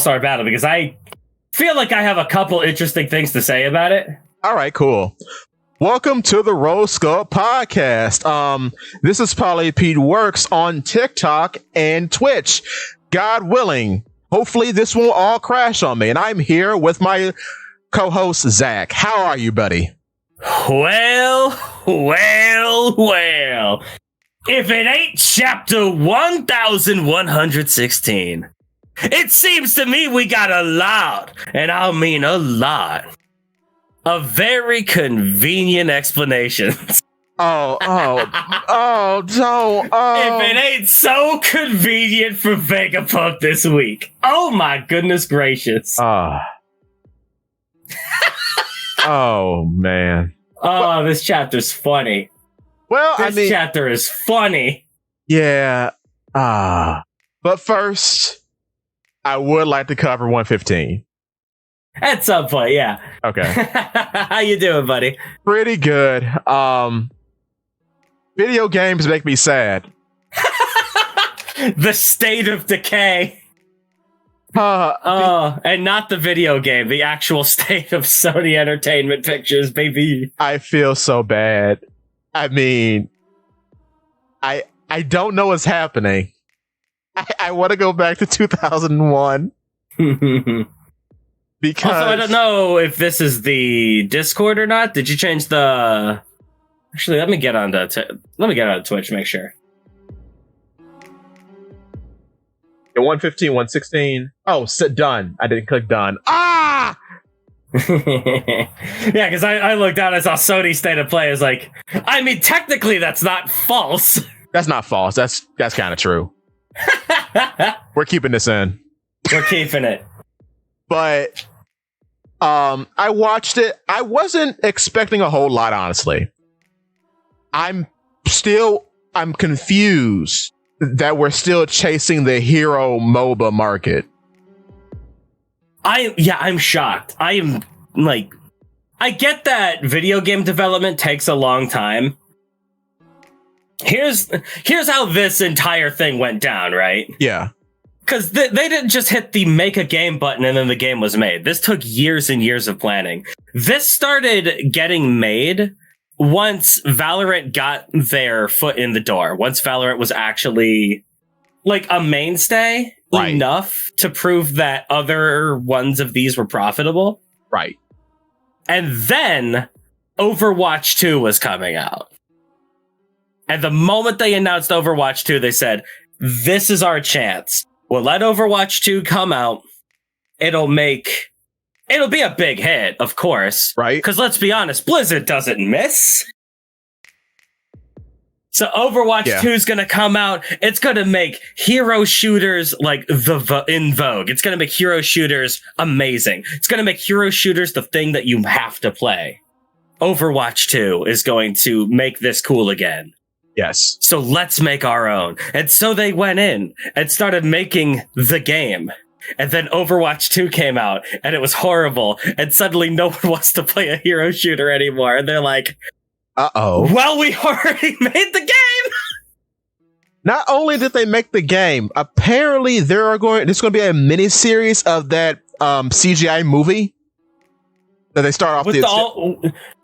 All-Star Battle because I feel like I have a couple interesting things to say about it. All right, cool. Welcome to the Rose Skull Podcast. This is Polly Pete Works on TikTok and Twitch. God willing, hopefully this won't all crash on me. And I'm here with my co-host, Zakk. How are you, buddy? Well. If it ain't Chapter 1116, it seems to me we got a lot, and I mean a lot, of very convenient explanations. Don't. If it ain't so convenient for Vegapunk this week. Oh my goodness gracious. Oh, man. Oh, this chapter's funny. Well, This chapter is funny. Yeah. But first, I would like to cover 115. At some point, yeah. Okay. How you doing, buddy? Pretty good. Video games make me sad. The state of decay. And not the video game, the actual state of Sony Entertainment Pictures, baby. I feel so bad. I mean, I don't know what's happening. I want to go back to 2001. Because also, I don't know if this is the Discord or not. Did you change the... Actually, let me get on Twitch, make sure. The 115, 116. Oh, done. I didn't click done. Ah! Yeah, because I looked down, I saw Sony State of Play. I was like, I mean, technically, that's not false. That's not false. That's kind of true. We're keeping this in. We're keeping it. But I watched it. I wasn't expecting a whole lot, honestly. I'm confused that we're still chasing the hero MOBA market. I'm shocked. I am like, I get that video game development takes a long time. Here's how this entire thing went down, right? Yeah. Because they didn't just hit the make a game button and then the game was made. This took years and years of planning. This started getting made once Valorant got their foot in the door. Once Valorant was actually like a mainstay enough to prove that other ones of these were profitable. Right. And then Overwatch 2 was coming out. And the moment they announced Overwatch 2, they said, this is our chance. We'll let Overwatch 2 come out. It'll be a big hit, of course. Right. Because let's be honest, Blizzard doesn't miss. So Overwatch 2 is going to come out. It's going to make hero shooters like in vogue. It's going to make hero shooters amazing. It's going to make hero shooters the thing that you have to play. Overwatch 2 is going to make this cool again. Yes. So let's make our own. And so they went in and started making the game. And then Overwatch 2 came out and it was horrible. And suddenly no one wants to play a hero shooter anymore. And they're like, uh-oh. Well, we already made the game. Not only did they make the game, apparently there's going to be a mini series of that CGI movie that they start off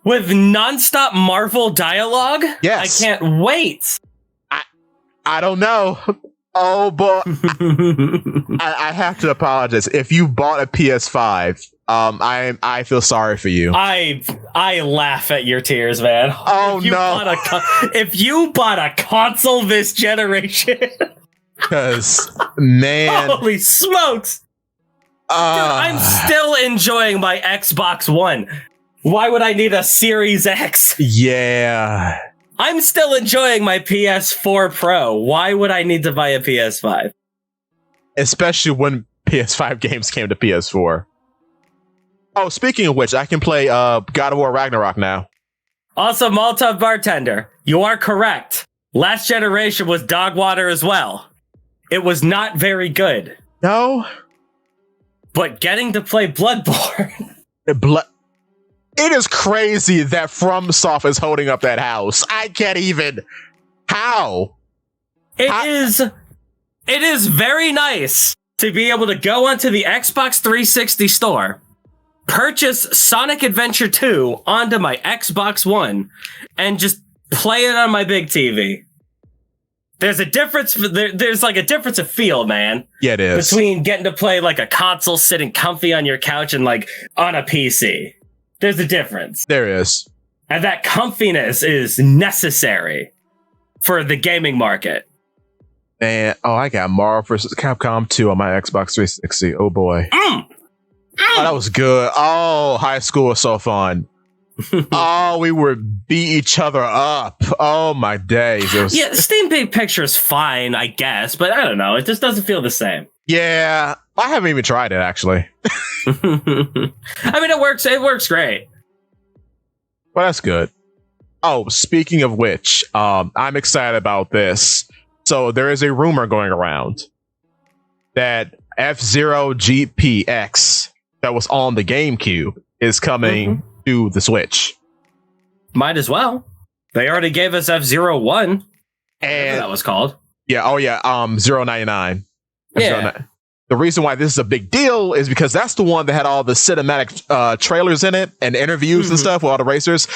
with nonstop Marvel dialogue. Yes, I can't wait. I don't know. Oh boy, I have to apologize. If you bought a PS5, I feel sorry for you. I laugh at your tears, man. Oh no! If you bought a console this generation, because man, holy smokes! Dude, I'm still enjoying my Xbox One. Why would I need a Series X? Yeah. I'm still enjoying my PS4 Pro. Why would I need to buy a PS5? Especially when PS5 games came to PS4. Oh, speaking of which, I can play God of War Ragnarok now. Also, Molotov Bartender, you are correct. Last generation was dog water as well. It was not very good. No. But getting to play Bloodborne... It is crazy that FromSoft is holding up that house. I can't even... How? It is very nice to be able to go onto the Xbox 360 store, purchase Sonic Adventure 2 onto my Xbox One, and just play it on my big TV. There's a difference. There's like a difference of feel, man. Yeah, it is. Between getting to play like a console sitting comfy on your couch and like on a PC. There's a difference. There is. And that comfiness is necessary for the gaming market. Man, I got Marvel vs. Capcom 2 on my Xbox 360. Oh boy. Oh, that was good. Oh, high school was so fun. Oh, we would beat each other up. Oh my days. Yeah, Steam Big Picture is fine, I guess, but I don't know. It just doesn't feel the same. Yeah, I haven't even tried it actually. I mean, it works. It works great. Well, that's good. Oh, speaking of which, I'm excited about this. So there is a rumor going around that F-Zero GPX that was on the GameCube is coming to the Switch. Might as well. They already gave us F-Zero 1. And that was called. Yeah. Oh, yeah. 099. Yeah. The reason why this is a big deal is because that's the one that had all the cinematic trailers in it and interviews and stuff with all the racers.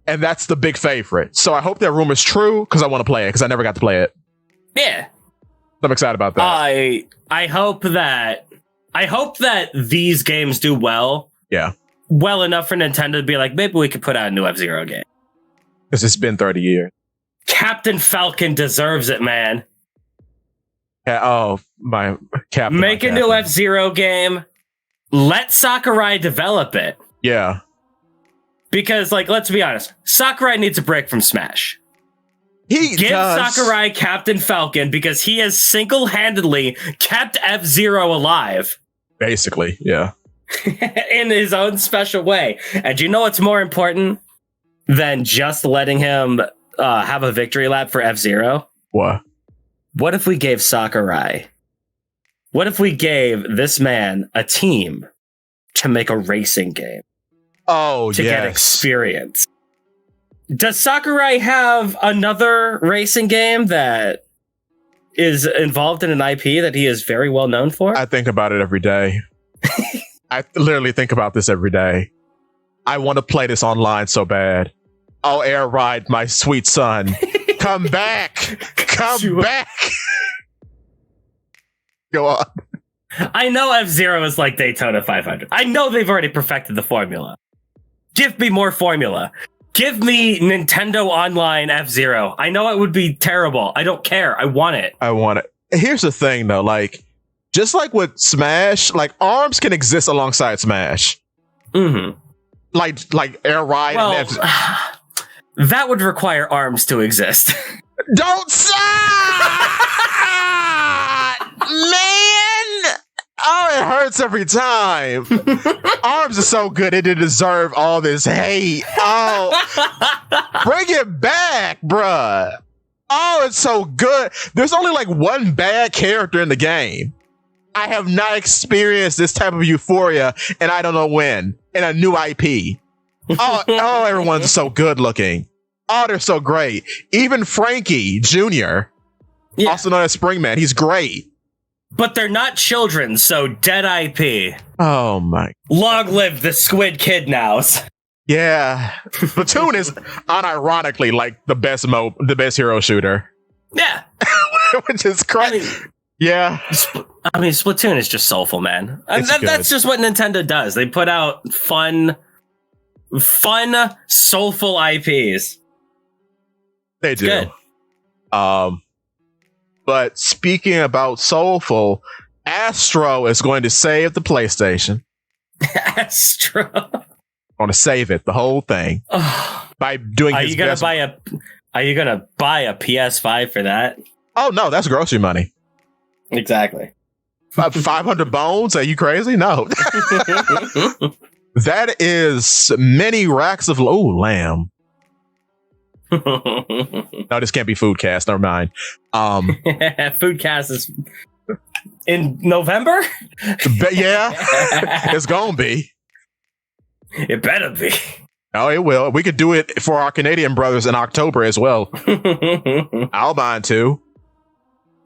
And that's the big favorite. So I hope that rumor's true because I want to play it because I never got to play it. Yeah. I'm excited about that. I hope that these games do well. Yeah. Well enough for Nintendo to be like, maybe we could put out a new F-Zero game. Because it's been 30 years. Captain Falcon deserves it, man. My Captain. Make a new F-Zero game. Let Sakurai develop it. Yeah. Because, like, let's be honest. Sakurai needs a break from Smash. Give Sakurai Captain Falcon because he has single-handedly kept F-Zero alive. Basically, yeah. In his own special way. And you know what's more important than just letting him have a victory lap for F-Zero? What? What if we gave Sakurai? What if we gave this man a team to make a racing game? Oh, to get experience. Does Sakurai have another racing game that is involved in an IP that he is very well known for? I think about it every day. I literally think about this every day. I want to play this online so bad. I'll air ride my sweet son. Come back! Come back! Go on. I know F-Zero is like Daytona 500. I know they've already perfected the formula. Give me more formula. Give me Nintendo Online F-Zero. I know it would be terrible. I don't care. I want it. I want it. Here's the thing, though. Like, just like with Smash, like ARMS can exist alongside Smash. Mm-hmm. Like Air Ride and that would require ARMS to exist. Don't stop! Man! Oh, it hurts every time. ARMS is so good, it didn't deserve all this hate. Oh, bring it back, bruh. Oh, it's so good. There's only like one bad character in the game. I have not experienced this type of euphoria, and I don't know when, in a new IP. Oh, everyone's so good looking. Oh, they're so great. Even Frankie Jr., also known as Springman, he's great. But they're not children, so dead IP. Oh my. Long live the Squid Kid nows. Yeah. Splatoon is unironically like the best hero shooter. Yeah. Which is crazy. Yeah. I mean, Splatoon is just soulful, man. That's just what Nintendo does. They put out fun, soulful IPs. They do. Good. But speaking about soulful, Astro is going to save the PlayStation. Astro. Going to save it, the whole thing, by doing. Are you gonna buy a PS5 for that? Oh no, that's grocery money. Exactly. 500 bones? Are you crazy? No. That is many racks of lamb. No, this can't be Foodcast. Never mind. Foodcast is in November? Yeah, it's gonna be. It better be. Oh, it will. We could do it for our Canadian brothers in October as well. I'll mind too.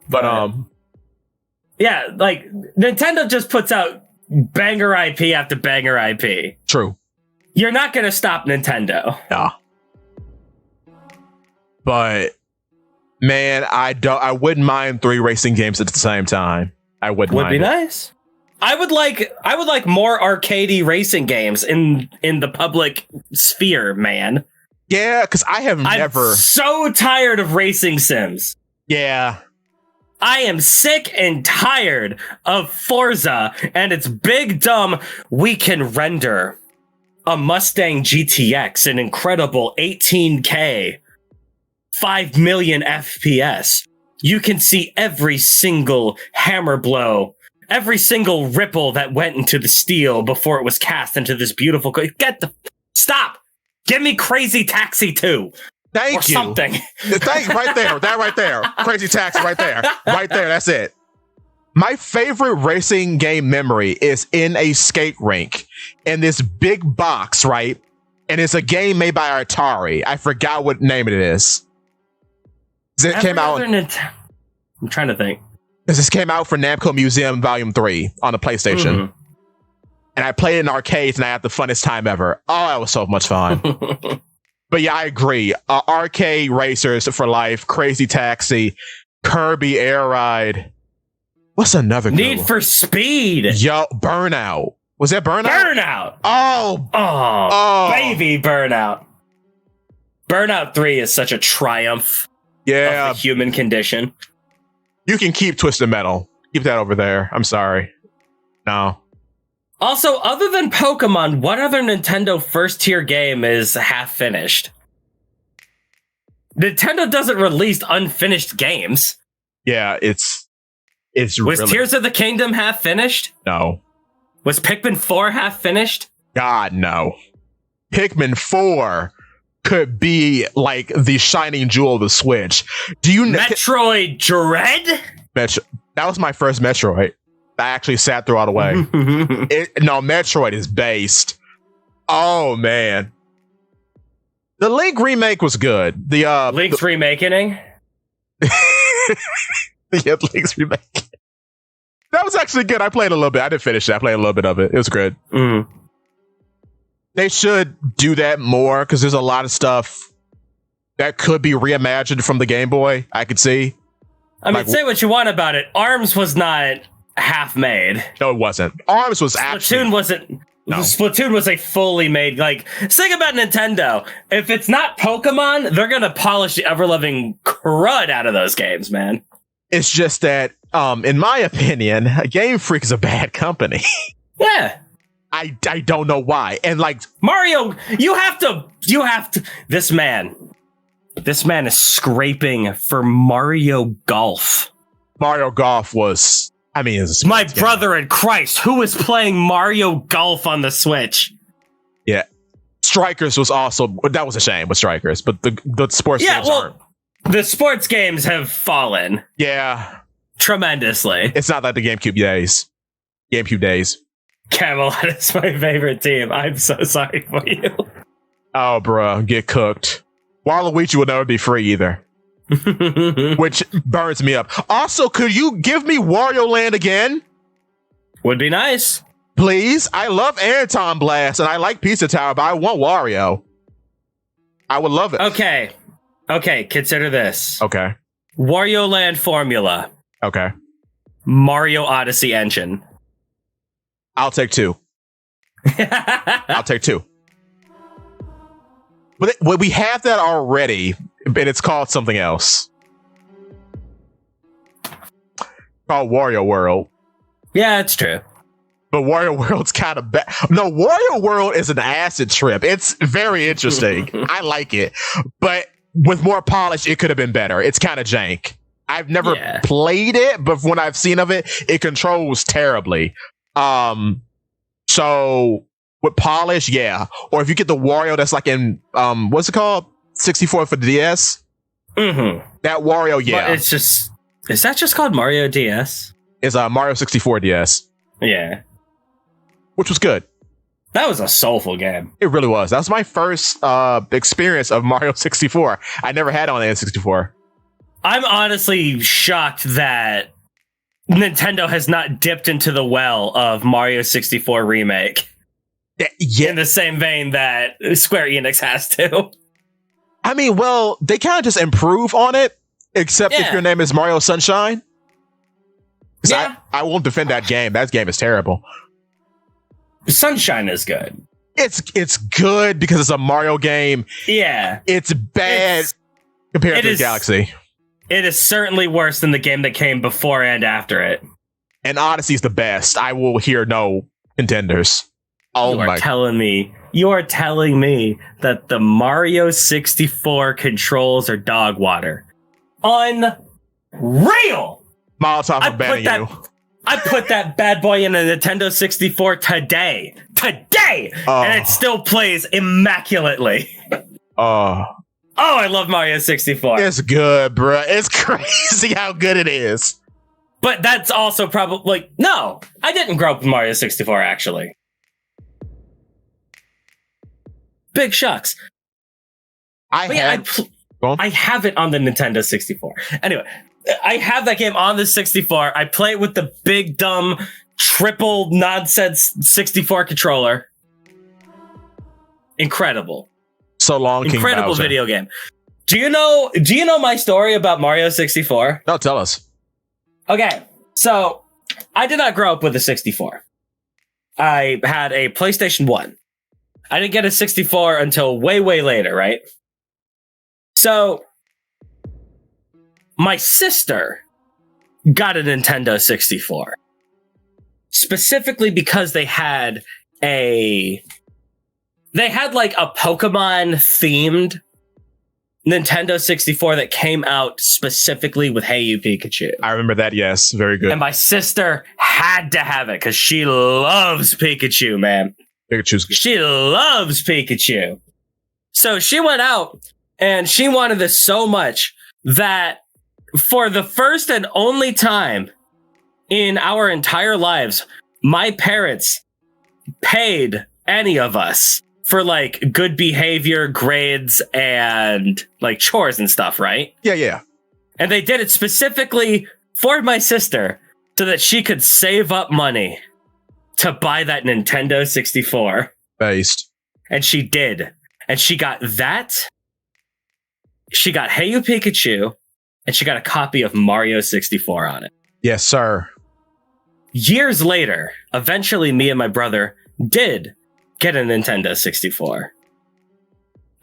But Yeah, like Nintendo just puts out banger IP after banger IP. True. You're not going to stop Nintendo. Yeah. But man, I wouldn't mind 3 racing games at the same time. I wouldn't mind. Would be nice. I would like more arcadey racing games in the public sphere, man. Yeah, because I'm so tired of racing sims. Yeah. I am sick and tired of Forza and its big dumb, we can render a Mustang GTX, an incredible 18K, 5 million FPS. You can see every single hammer blow, every single ripple that went into the steel before it was cast into this beautiful... Stop! Give me Crazy Taxi 2. Thank you. Something. Right there. That right there. Crazy Taxi right there. Right there. That's it. My favorite racing game memory is in a skate rink in this big box, right? And it's a game made by Atari. I forgot what name it is. It came out. I'm trying to think. This came out for Namco Museum Volume 3 on the PlayStation. Mm-hmm. And I played it in arcades and I had the funnest time ever. Oh, that was so much fun. But yeah, I agree. Arcade racers for life. Crazy Taxi. Kirby Air Ride. What's another good Need for Speed. Yo, Burnout. Was that Burnout? Burnout. Oh, baby Burnout. Burnout 3 is such a triumph of the human condition. You can keep Twisted Metal. Keep that over there. I'm sorry. No. Also, other than Pokemon, what other Nintendo first-tier game is half-finished? Nintendo doesn't release unfinished games. Yeah, it's Was really... Tears of the Kingdom half-finished? No. Was Pikmin 4 half-finished? God, no. Pikmin 4 could be like the shining jewel of the Switch. Do you know... Metroid Dread? That was my first Metroid. I actually sat through all the way. Metroid is based. Oh, man. The Link remake was good. The Link's remaking? Yeah, Link's remake. That was actually good. I played a little bit. I didn't finish it. I played a little bit of it. It was good. Mm. They should do that more because there's a lot of stuff that could be reimagined from the Game Boy. I could see. I mean, say what you want about it. ARMS was not half made. No, it wasn't. ARMS was actually... Splatoon wasn't... No. Splatoon was a fully made... Like, think about Nintendo. If it's not Pokemon, they're going to polish the ever-loving crud out of those games, man. It's just that, in my opinion, Game Freak is a bad company. Yeah. I don't know why. And like... Mario, you have to... This man is scraping for Mario Golf. Mario Golf was... I mean, it's my brother in Christ, who is playing Mario Golf on the Switch? Yeah. Strikers was also... That was a shame with Strikers, but the sports games aren't. The sports games have fallen. Yeah. Tremendously. It's not like the GameCube days. Camelot is my favorite team. I'm so sorry for you. Oh, bro, get cooked. Waluigi will never be free either. Which burns me up. Also, could you give me Wario Land again? Would be nice. Please. I love Anton Blast and I like Pizza Tower, but I want Wario. I would love it. Okay, consider this. Okay. Wario Land formula. Okay. Mario Odyssey engine. I'll take 2. I'll take 2. But we have that already, and it's called something else. Called Wario World. Yeah, it's true. But Wario World's kind of bad. No, Wario World is an acid trip. It's very interesting. I like it. But with more polish, it could have been better. It's kind of jank. I've never played it, but when I've seen of it, it controls terribly. So with polish, yeah. Or if you get the Wario that's like in what's it called? 64 for the DS? Mm-hmm. That Wario, yeah. But it's just... Is that just called Mario DS? It's Mario 64 DS. Yeah. Which was good. That was a soulful game. It really was. That was my first experience of Mario 64. I never had it on the N64. I'm honestly shocked that Nintendo has not dipped into the well of Mario 64 remake. Yeah. In the same vein that Square Enix has to. I mean, well, they kind of just improve on it, except if your name is Mario Sunshine. Yeah. I won't defend that game. That game is terrible. Sunshine is good. It's good because it's a Mario game. Yeah. It's bad compared to Galaxy. It is certainly worse than the game that came before and after it. And Odyssey's the best. I will hear no contenders. Oh you are telling me that the Mario 64 controls are dog water. Unreal! Molotov for banning you. I put that bad boy in a Nintendo 64 today, and it still plays immaculately. Oh, I love Mario 64. It's good, bruh. It's crazy how good it is. But that's also probably no. I didn't grow up with Mario 64 actually. Big shucks. I have it on the Nintendo 64. Anyway, I have that game on the 64. I play it with the big, dumb, triple nonsense 64 controller. Incredible. So long, King Incredible Bowser. Video game. Do you know my story about Mario 64? No, tell us. Okay, so I did not grow up with a 64. I had a PlayStation 1. I didn't get a 64 until way, way later, right? So my sister got a Nintendo 64. Specifically because they had like a Pokemon themed Nintendo 64 that came out specifically with Hey You Pikachu. I remember that, yes. Very good. And my sister had to have it because she loves Pikachu, man. Pikachu's good. She loves Pikachu. So she went out and she wanted this so much that for the first and only time in our entire lives, my parents paid any of us for like good behavior, grades, and like chores and stuff, right? Yeah. And they did it specifically for my sister so that she could save up money to buy that Nintendo 64. Based. And she did. And she got that. She got Hey You Pikachu. And she got a copy of Mario 64 on it. Yes, sir. Years later, eventually me and my brother did get a Nintendo 64.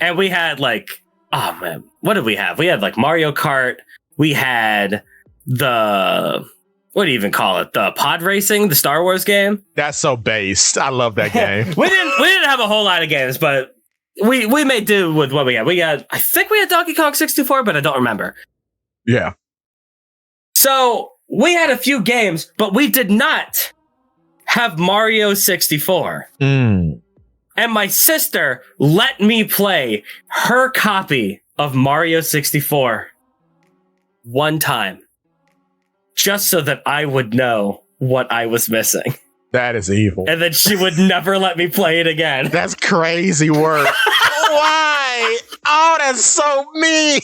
And we had like, oh man, what did we have? We had like Mario Kart. We had what do you even call it? The pod racing, the Star Wars game. That's so based. I love that game. we didn't have a whole lot of games, but we made do with what we had. I think we had Donkey Kong 64, but I don't remember. Yeah. So we had a few games, but we did not have Mario 64. And my sister let me play her copy of Mario 64 one time. Just so that I would know what I was missing. That is evil. And then she would never let me play it again. That's crazy work. Why? Oh, that's so mean.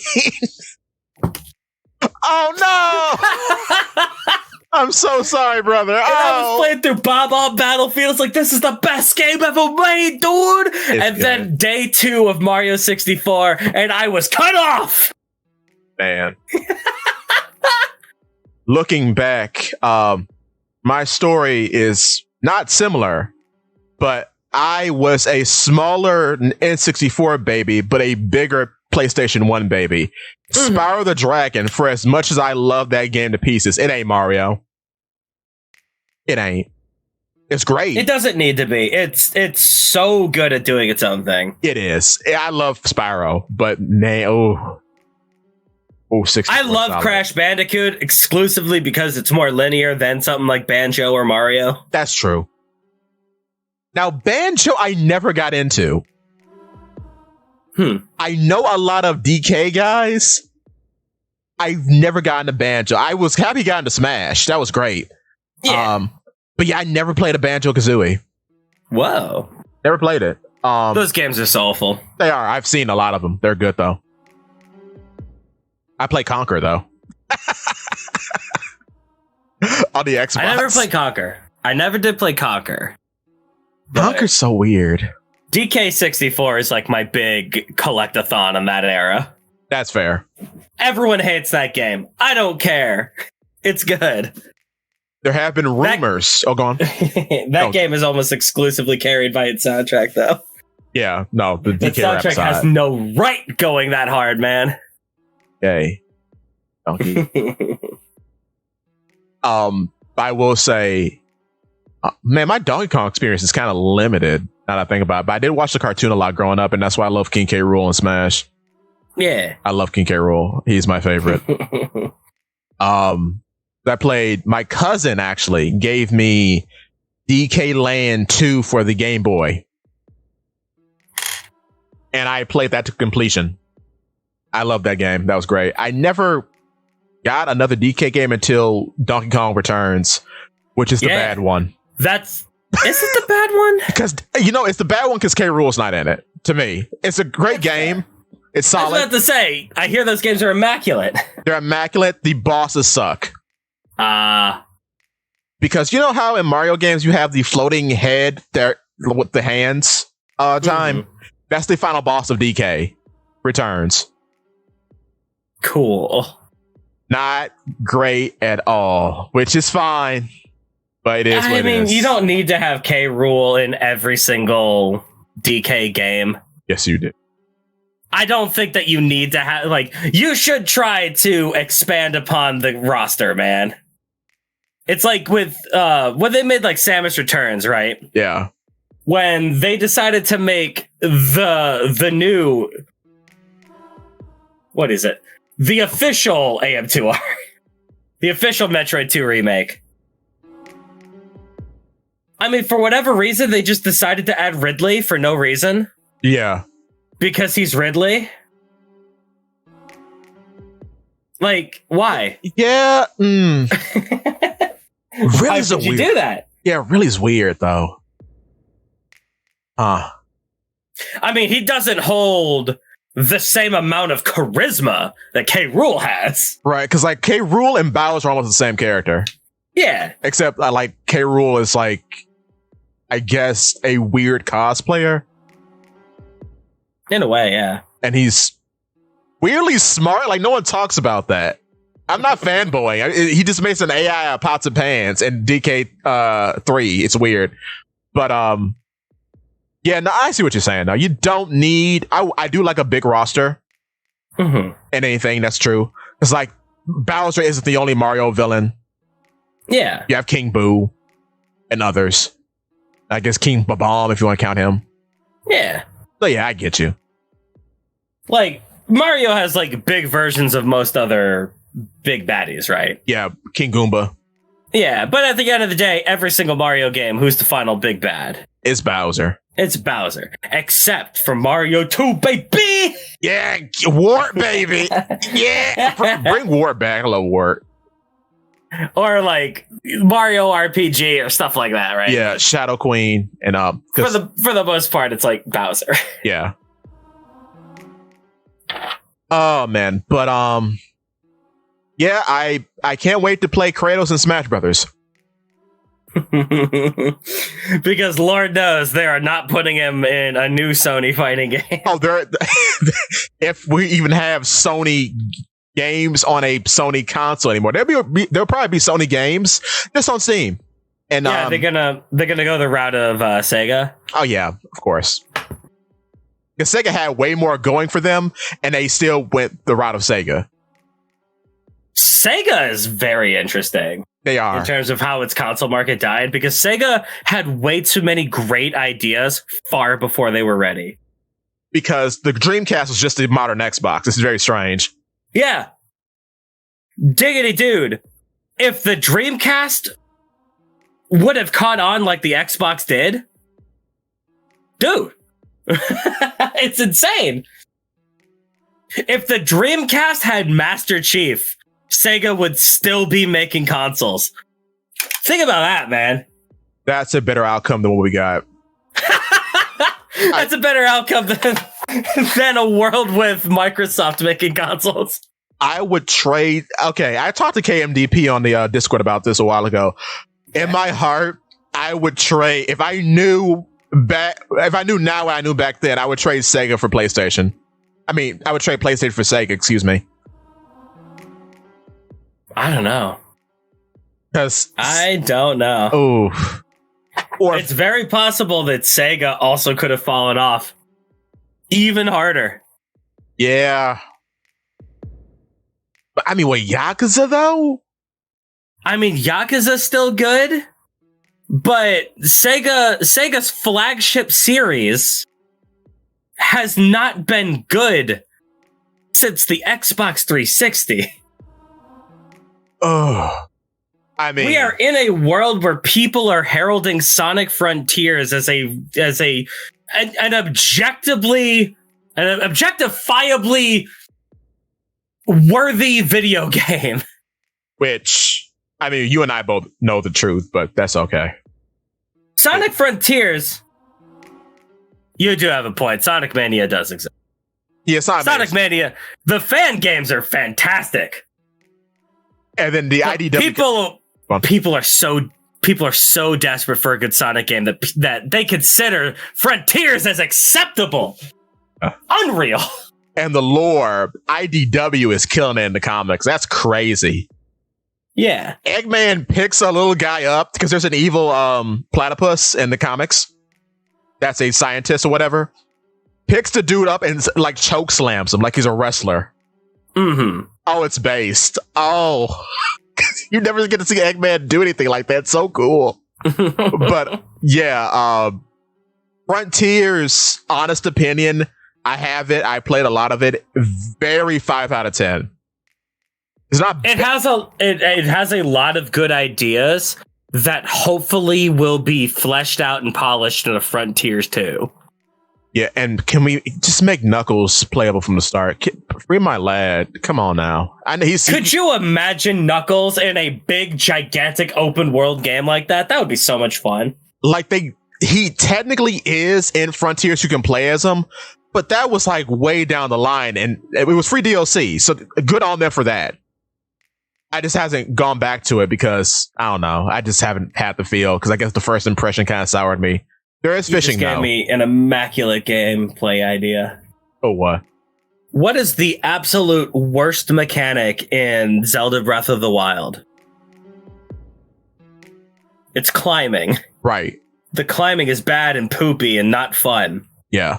Oh, no. I'm so sorry, brother. And I was playing through Bob-Omb Battlefields like, this is the best game ever made, dude. And good. Then day 2 of Mario 64, and I was cut off. Man. Looking back, my story is not similar, but I was a smaller N64 baby, but a bigger PlayStation 1 baby. Spyro the Dragon, for as much as I love that game to pieces, it ain't Mario. It ain't. It's great. It doesn't need to be. It's so good at doing its own thing. It is. I love Spyro, but I love Crash Bandicoot exclusively because it's more linear than something like Banjo or Mario. That's true. Now, Banjo, I never got into. I know a lot of DK guys. I've never gotten to Banjo. I was happy got into Smash. That was great. Yeah. But yeah, I never played a Banjo-Kazooie. Whoa. Never played it. Those games are soulful. They are. I've seen a lot of them. They're good, though. I play Conquer, though. on the Xbox. I never played Conquer. I never did play Conquer. Conquer's so weird. DK64 is like my big collect-a-thon in that era. That's fair. Everyone hates that game. I don't care. It's good. There have been rumors. Go on. That game is almost exclusively carried by its soundtrack, though. Yeah, no, the DK soundtrack has no right going that hard, man. Yay. Donkey. I will say, man, my Donkey Kong experience is kind of limited now that I think about it. But I did watch the cartoon a lot growing up, and that's why I love King K. Rool and Smash. Yeah. I love King K. Rool. He's my favorite. I played, my cousin actually gave me DK Land 2 for the Game Boy. And I played that to completion. I love that game. That was great. I never got another DK game until Donkey Kong Returns, which is the bad one. Is it the bad one? Because, it's the bad one because K. Rool's not in it, to me. It's a great game. It's solid. I was about to say, I hear those games are immaculate. They're immaculate. The bosses suck. Because you know how in Mario games you have the floating head there with the hands time? Mm-hmm. That's the final boss of DK Returns. Cool. Not great at all, which is fine. But it is what it is. You don't need to have K. Rool in every single DK game. Yes, you do. I don't think that you need to have, you should try to expand upon the roster, man. It's like with, when they made, Samus Returns, right? Yeah. When they decided to make the new, what is it? The official AM2R. The official Metroid 2 remake. I mean, for whatever reason, they just decided to add Ridley for no reason. Yeah. Because he's Ridley? Why? Yeah. Why would you do that? Yeah, Ridley's weird, though. I mean, he doesn't hold the same amount of charisma that K. Rool has. Right, because, K. Rool and Bowser are almost the same character. Yeah. Except, K. Rool is, I guess, a weird cosplayer. In a way, yeah. And he's weirdly smart. No one talks about that. I'm not fanboying. He just makes an AI out of pots and pans in DK 3. It's weird. But, yeah, no, I see what you're saying. Now, you don't need... I do like a big roster. Mm-hmm. And anything, that's true. It's Bowser isn't the only Mario villain. Yeah. You have King Boo and others. I guess King Babam, if you want to count him. Yeah. So yeah, I get you. Mario has big versions of most other big baddies, right? Yeah, King Goomba. Yeah, but at the end of the day, every single Mario game, who's the final big bad? It's Bowser. It's Bowser. Except for Mario 2, baby! Yeah, Wart, baby! Yeah! Bring Wart back. I love Wart. Or Mario RPG or stuff like that, right? Yeah, Shadow Queen and for the most part, it's Bowser. Yeah. Oh man, but yeah, I can't wait to play Kratos in Smash Brothers. Because Lord knows they are not putting him in a new Sony fighting game. Oh, if we even have Sony games on a Sony console anymore, there'll probably be Sony games just on Steam. And yeah, they're gonna go the route of Sega. Oh yeah, of course. Because Sega had way more going for them, and they still went the route of Sega. Sega is very interesting. They are. In terms of how its console market died, because Sega had way too many great ideas far before they were ready. Because the Dreamcast was just a modern Xbox. This is very strange. Yeah. Diggity dude. If the Dreamcast would have caught on like the Xbox did, dude, it's insane. If the Dreamcast had Master Chief, Sega would still be making consoles. Think about that, man. That's a better outcome than what we got. That's a better outcome than a world with Microsoft making consoles. I would trade. Okay, I talked to KMDP on the Discord about this a while ago. In my heart, I would trade if I knew now what I knew back then. I would trade Sega for PlayStation. I mean, I would trade PlayStation for Sega. Excuse me. I don't know. Because I don't know. Oh, or it's very possible that Sega also could have fallen off even harder. Yeah. But I mean, Yakuza though? I mean, Yakuza's still good, but Sega's flagship series has not been good since the Xbox 360. Oh, I mean, we are in a world where people are heralding Sonic Frontiers as an objectifiably worthy video game. Which, I mean, you and I both know the truth, but that's okay. Sonic Frontiers, you do have a point. Sonic Mania does exist. Yeah, Sonic Mania, the fan games are fantastic. And then the IDW people are so desperate for a good Sonic game that they consider Frontiers as acceptable. Unreal. And the lore, IDW is killing it in the comics. That's crazy. Yeah. Eggman picks a little guy up because there's an evil platypus in the comics. That's a scientist or whatever. Picks the dude up and like choke slams him like he's a wrestler. Mm-hmm. Oh, it's based. Oh, you never get to see Eggman do anything like that. So cool. But yeah, Frontiers, honest opinion, I have it. I played a lot of it. Very 5 out of 10. It's not. It has a lot of good ideas that hopefully will be fleshed out and polished in a Frontiers 2. Yeah, and can we just make Knuckles playable from the start? Free my lad. Come on now. I know Could you imagine Knuckles in a big, gigantic open world game like that? That would be so much fun. Like he technically is in Frontiers. You can play as him, but that was like way down the line, and it was free DLC. So good on them for that. I just hasn't gone back to it because I don't know. I just haven't had the feel because I guess the first impression kind of soured me. There is fishing, though. You just gave me an immaculate gameplay idea. Oh, what? What is the absolute worst mechanic in Zelda Breath of the Wild? It's climbing. Right. The climbing is bad and poopy and not fun. Yeah.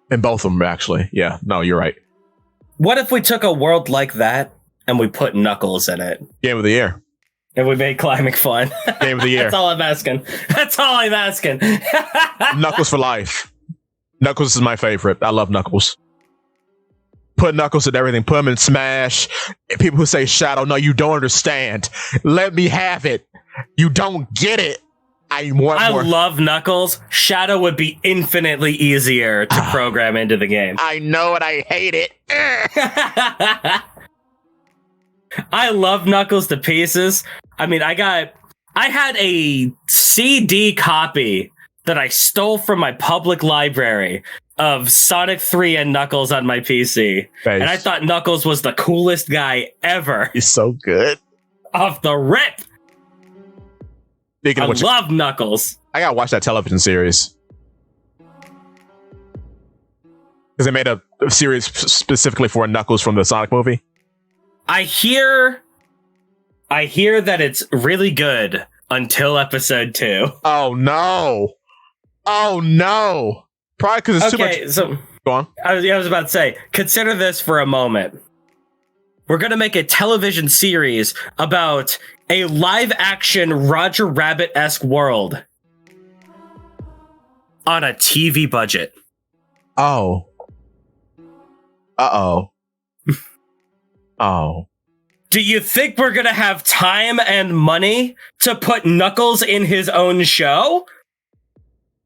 And both of them, actually. Yeah. No, you're right. What if we took a world like that and we put Knuckles in it? Game of the year. And we made climbing fun. Game of the year. That's all I'm asking. That's all I'm asking. Knuckles for life. Knuckles is my favorite. I love Knuckles. Put Knuckles in everything. Put him in Smash. People who say Shadow, no, you don't understand. Let me have it. You don't get it. I love Knuckles. Shadow would be infinitely easier to program into the game. I know it. I hate it. I love Knuckles to pieces. I mean, I had a CD copy that I stole from my public library of Sonic 3 and Knuckles on my PC. Nice. And I thought Knuckles was the coolest guy ever. He's so good. Off the rip. I love Knuckles. I gotta watch that television series. Because they made a series specifically for Knuckles from the Sonic movie. I hear that it's really good until episode 2. Oh no! Oh no! Probably because it's too much. So go on. I was about to say, consider this for a moment. We're gonna make a television series about a live-action Roger Rabbit-esque world on a TV budget. Oh. Uh-oh. Oh. Do you think we're going to have time and money to put Knuckles in his own show?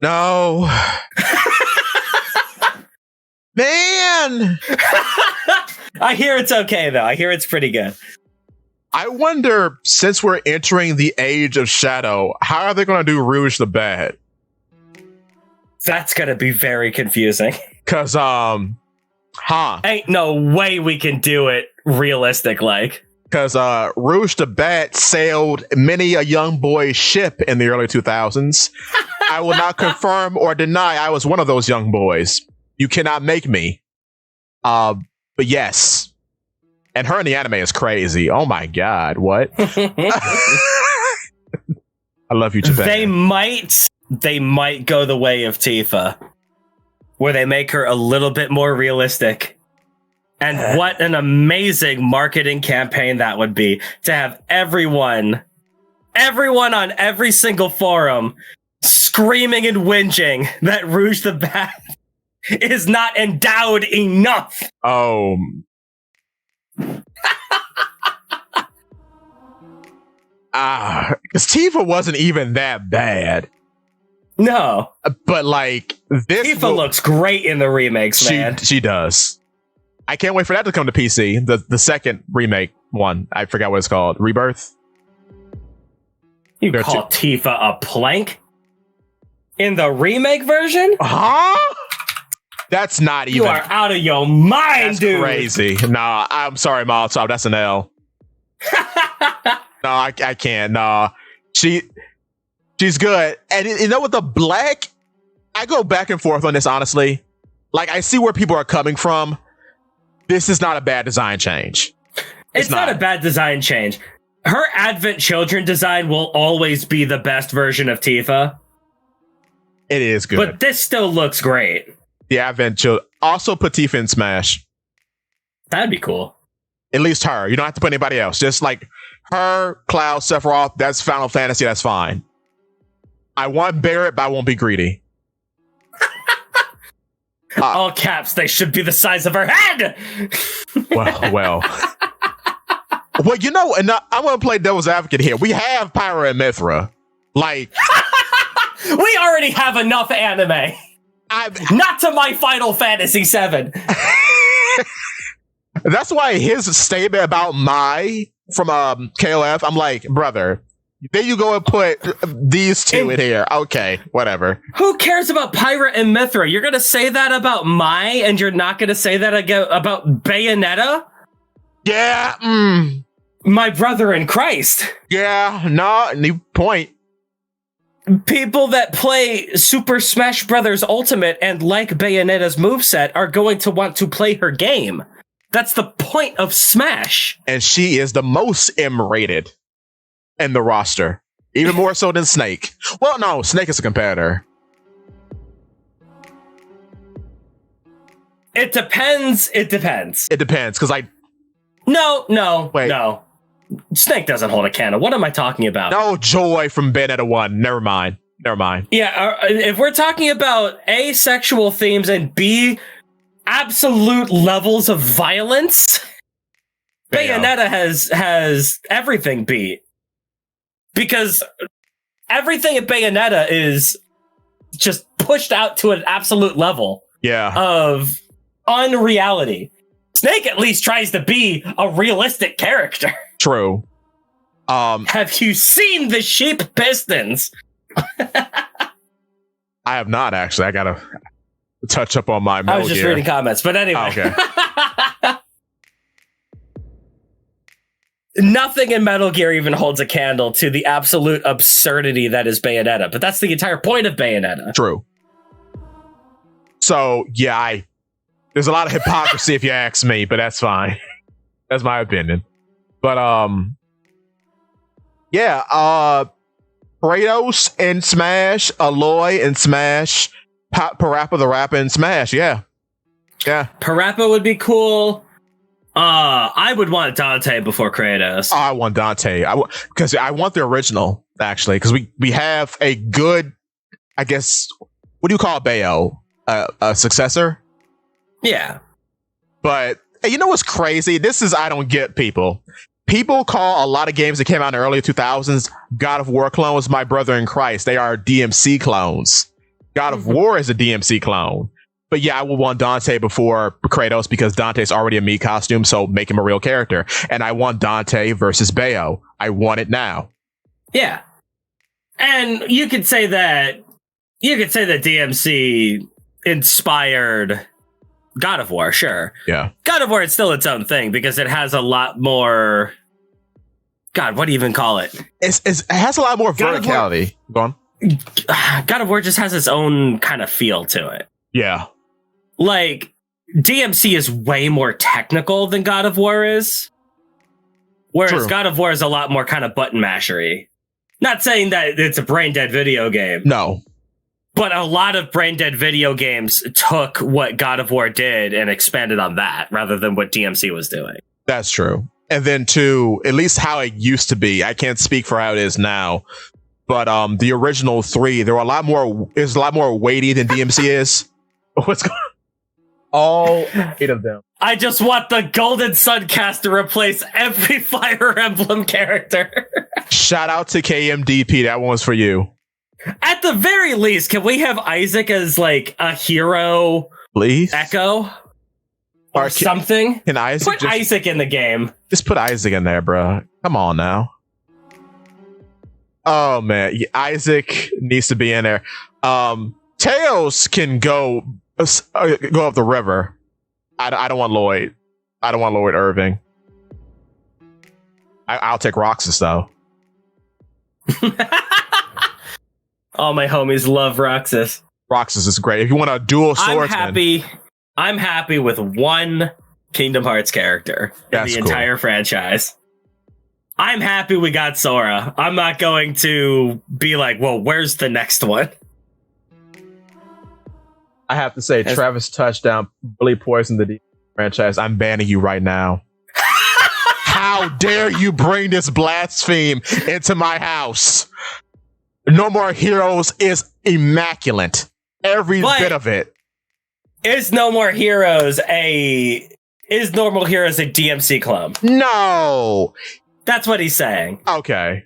No. Man! I hear it's okay, though. I hear it's pretty good. I wonder, since we're entering the age of Shadow, how are they going to do Rouge the Bad? That's going to be very confusing. Because, Huh. Ain't no way we can do it realistic like. Because Rouge the Bat sailed many a young boy's ship in the early 2000s. I will not confirm or deny I was one of those young boys. You cannot make me. But yes. And her in the anime is crazy. Oh my god, what? I love you, Japan. They might go the way of Tifa, where they make her a little bit more realistic. And what an amazing marketing campaign that would be, to have everyone on every single forum screaming and whinging that Rouge the Bat is not endowed enough. Oh. Because Tifa wasn't even that bad. No. But like this Tifa looks great in the remakes, man. She does. I can't wait for that to come to PC. The second remake one. I forgot what it's called. Rebirth? You call Tifa a plank? In the remake version? Huh? That's not even... You are out of your mind, dude. Crazy. Nah, I'm sorry, Molotov. That's an L. No, I can't. Nah. She's good. And you know what, the black... I go back and forth on this, honestly. Like, I see where people are coming from. This is not a bad design change. It's not a bad design change. Her Advent Children design will always be the best version of Tifa. It is good. But this still looks great. The Advent Children. Also put Tifa in Smash. That'd be cool. At least her. You don't have to put anybody else. Just like her, Cloud, Sephiroth, that's Final Fantasy, that's fine. I want Barret, but I won't be greedy. All caps, they should be the size of her head! Well, you know, and I'm going to play devil's advocate here. We have Pyra and Mithra. Like... We already have enough anime. Not to my Final Fantasy VII. That's why his statement about Mai from KOF, I'm like, brother, there you go and put these two in here. Okay, whatever. Who cares about Pyra and Mithra? You're going to say that about Mai, and you're not going to say that about Bayonetta? Yeah. My brother in Christ. Yeah, no, new point. People that play Super Smash Bros. Ultimate and like Bayonetta's moveset are going to want to play her game. That's the point of Smash. And she is the most M-rated in the roster. Even more so than Snake. Well, no, Snake is a competitor. It depends. It depends, because No. Snake doesn't hold a candle. What am I talking about? No, Joy from Bayonetta 1. Never mind. Yeah, if we're talking about A, sexual themes, and B, absolute levels of violence, Bayonetta has everything beat. Because everything at Bayonetta is just pushed out to an absolute level of unreality. Snake at least tries to be a realistic character. True. Have you seen the sheep pistons? I have not, actually. I gotta touch up on my Metal I was just Gear. reading comments, but anyway. Okay. Nothing in Metal Gear even holds a candle to the absolute absurdity that is Bayonetta, but that's the entire point of Bayonetta. True. So, yeah, there's a lot of hypocrisy if you ask me, but that's fine. That's my opinion. But, Kratos in Smash, Aloy in Smash, Parappa the Rapper in Smash, yeah. Parappa would be cool. I would want Dante before Kratos. I want Dante. Because I want the original, actually, because we have a good, I guess, what do you call Bayo? A successor? Yeah. But you know what's crazy? I don't get people. People call a lot of games that came out in the early 2000s God of War clones. My brother in Christ, they are DMC clones. God of War is a DMC clone. But yeah, I would want Dante before Kratos because Dante's already a Mii costume, so make him a real character. And I want Dante versus Bayo. I want it now. Yeah. And you could say that DMC inspired God of War, sure. Yeah. God of War is still its own thing because it has a lot more. God, what do you even call it? It has a lot more verticality. Go on. God of War just has its own kind of feel to it. Yeah. Like, DMC is way more technical than God of War is. Whereas True. God of War is a lot more kind of button mashery. Not saying that it's a brain dead video game. No. But a lot of brain dead video games took what God of War did and expanded on that rather than what DMC was doing. That's true. And then too, at least how it used to be. I can't speak for how it is now. But the original 3, there were a lot more weighty than DMC is. What's going on? All 8 of them. I just want the Golden Sun cast to replace every Fire Emblem character. Shout out to KMDP. That one's for you. At the very least, can we have Isaac as like a hero? Please? Echo? Or something? Can Isaac put Isaac in the game? Just put Isaac in there, bro. Come on now. Oh man, Isaac needs to be in there. Tails can go up the river. I don't want Lloyd. I don't want Lloyd Irving. I'll take Roxas though. All my homies love Roxas. Roxas is great. If you want a dual swordsman, I'm happy with one Kingdom Hearts character in the entire franchise. I'm happy we got Sora. I'm not going to be like, well, where's the next one? I have to say, Travis Touchdown really poisoned the franchise. I'm banning you right now. How dare you bring this blaspheme into my house? No More Heroes is immaculate. Every bit of it. Is No More Heroes a DMC clone? No. That's what he's saying. Okay.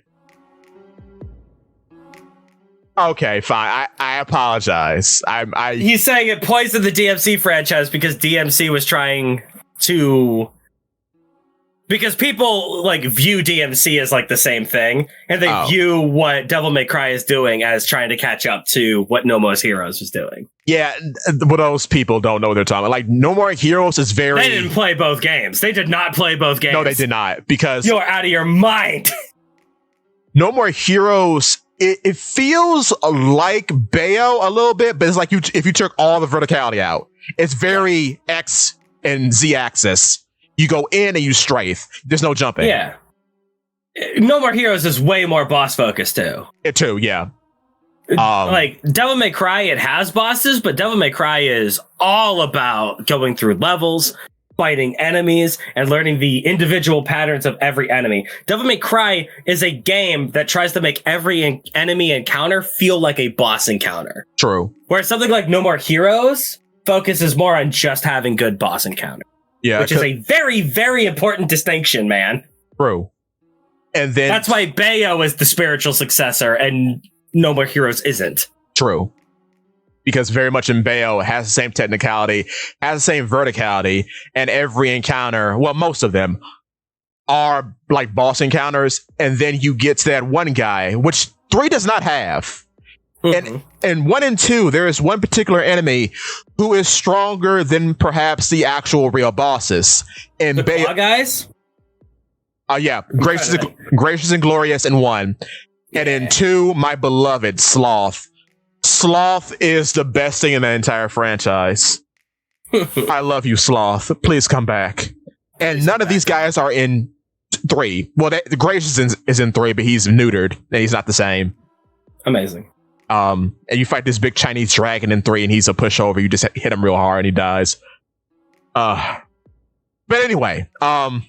Okay, fine. I apologize. He's saying it poisoned the DMC franchise because DMC was trying to... Because people like view DMC as like the same thing, and they view what Devil May Cry is doing as trying to catch up to what No More Heroes was doing. Yeah, but those people don't know what they're talking about. Like, No More Heroes is very... They didn't play both games. They did not play both games. No, they did not, because... You're out of your mind. No More Heroes, it feels like Bayo a little bit, but it's like if you took all the verticality out. It's very X and Z axis. You go in and you strafe. There's no jumping. Yeah. No More Heroes is way more boss focused too. It too, yeah. Like Devil May Cry, it has bosses, but Devil May Cry is all about going through levels, fighting enemies, and learning the individual patterns of every enemy. Devil May Cry is a game that tries to make every enemy encounter feel like a boss encounter. True. Whereas something like No More Heroes focuses more on just having good boss encounters. Yeah, which is a very, very important distinction, man. True. And then that's why Bayo is the spiritual successor and No More Heroes isn't. True. Because very much in Bayo, it has the same technicality, has the same verticality, and every encounter, well, most of them are like boss encounters, and then you get to that one guy, which 3 does not have. Mm-hmm. And 1 and 2, there is one particular enemy who is stronger than perhaps the actual real bosses. And the claw guys? Yeah, Gracious and Glorious in 1. Yeah. And in 2, my beloved Sloth. Sloth is the best thing in the entire franchise. I love you, Sloth. Please come back. And none of these guys are in 3. Well, the Gracious is in 3, but he's neutered, and he's not the same. Amazing. And you fight this big Chinese dragon in 3, and he's a pushover. You just hit him real hard, and he dies. But anyway, I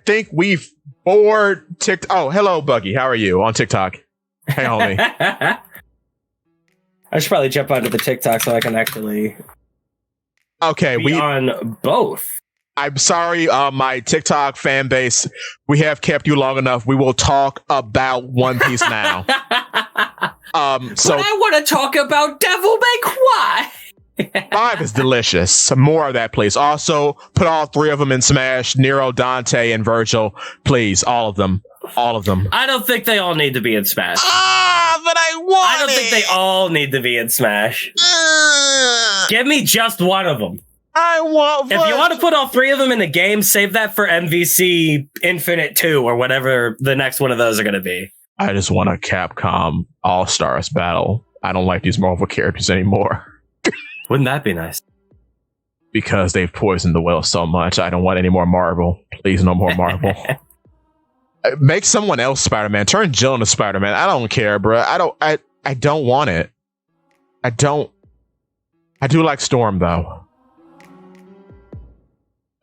think we've bored TikTok. Oh, hello, Buggy. How are you on TikTok? Hey, homie. I should probably jump onto the TikTok so I can actually. Okay, be on both. I'm sorry, my TikTok fan base. We have kept you long enough. We will talk about One Piece now. So but I want to talk about Devil May Cry. 5 is delicious. More of that, please. Also, put all 3 of them in Smash. Nero, Dante, and Virgil. Please, all of them. All of them. I don't think they all need to be in Smash. But I want I don't think they all need to be in Smash. Give me just one of them. I want. If you want to put all three of them in the game, save that for MVC Infinite 2 or whatever the next one of those are going to be. I just want a Capcom All-Stars battle. I don't like these Marvel characters anymore. Wouldn't that be nice? Because they've poisoned the well so much. I don't want any more Marvel. Please, no more Marvel. Make someone else Spider-Man. Turn Jill into Spider-Man. I don't care, bro. I don't want it. I do like Storm, though.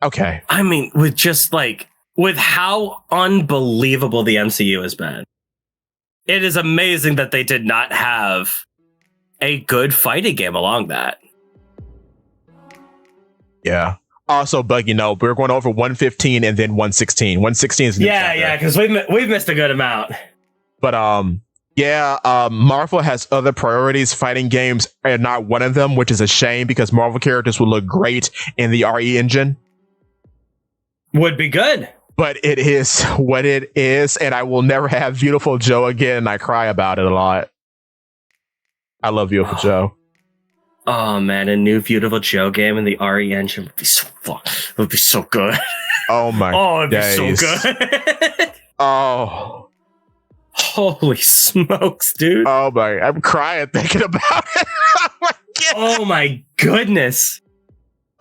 Okay. I mean, with how unbelievable the MCU has been, it is amazing that they did not have a good fighting game along that. Yeah. Also, Buggy, no, we're going over 115 and then 116. 116 is because we've missed a good amount. But Marvel has other priorities. Fighting games are not one of them, which is a shame because Marvel characters would look great in the RE engine. Would be good. But it is what it is, and I will never have Beautiful Joe again. I cry about it a lot. I love Beautiful Joe. Oh man, a new Beautiful Joe game in the RE engine would be so fun. It would be so good. Oh my it'd days. be so good. Oh. Holy smokes, dude. Oh my, I'm crying thinking about it. Oh my goodness.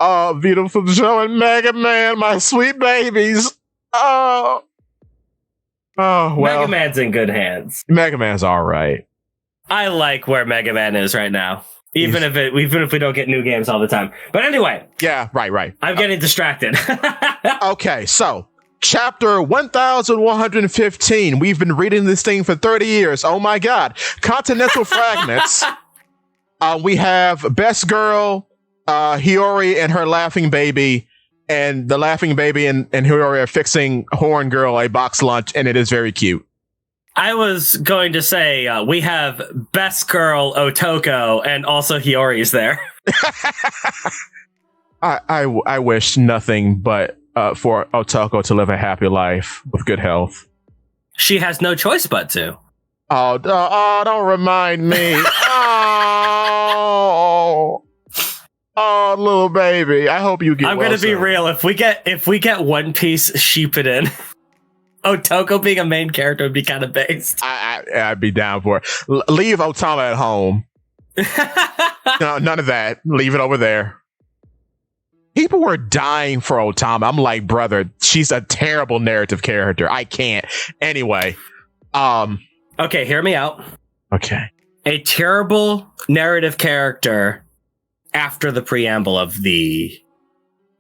Oh, Beautiful Joe and Mega Man, my sweet babies. Oh, well. Mega Man's in good hands. Mega Man's all right. I like where Mega Man is right now. Even if we don't get new games all the time. But anyway. Yeah, right. I'm getting distracted. Okay, so Chapter 1115. We've been reading this thing for 30 years. Oh my God. Continental Fragments. We have Best Girl, Hiyori and her laughing baby, and the laughing baby and Hiyori are fixing Horn Girl a box lunch, and it is very cute. I was going to say we have Best Girl Otoko, and also Hiyori's there. I wish nothing but for Otoko to live a happy life with good health. She has no choice but to. Oh, don't remind me. Oh, little baby. I hope you get. I'm gonna be real. If we get One Piece Shippuden, Otoko being a main character would be kind of based. I'd be down for it. Leave Otama at home. No, none of that. Leave it over there. People were dying for Otama. I'm like, brother, she's a terrible narrative character. I can't. Anyway. Okay, hear me out. Okay. A terrible narrative character after the preamble of the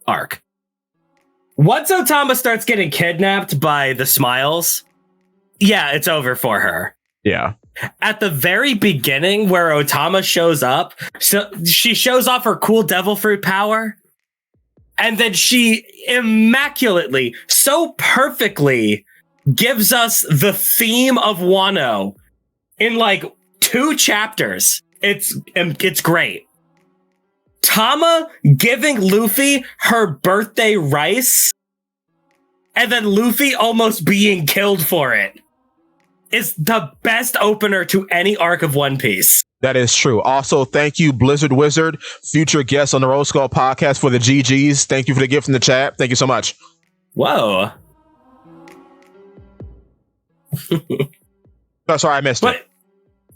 arc. Once Otama starts getting kidnapped by the Smiles, yeah, it's over for her. Yeah. At the very beginning where Otama shows up, so she shows off her cool devil fruit power, and then she immaculately, so perfectly gives us the theme of Wano in like 2 chapters. It's great. Tama giving Luffy her birthday rice and then Luffy almost being killed for it is the best opener to any arc of One Piece. That is true. Also, thank you, Blizzard Wizard, future guest on the Roll Skull podcast, for the GGs. Thank you for the gift in the chat. Thank you so much. Whoa. Oh, sorry, I missed it.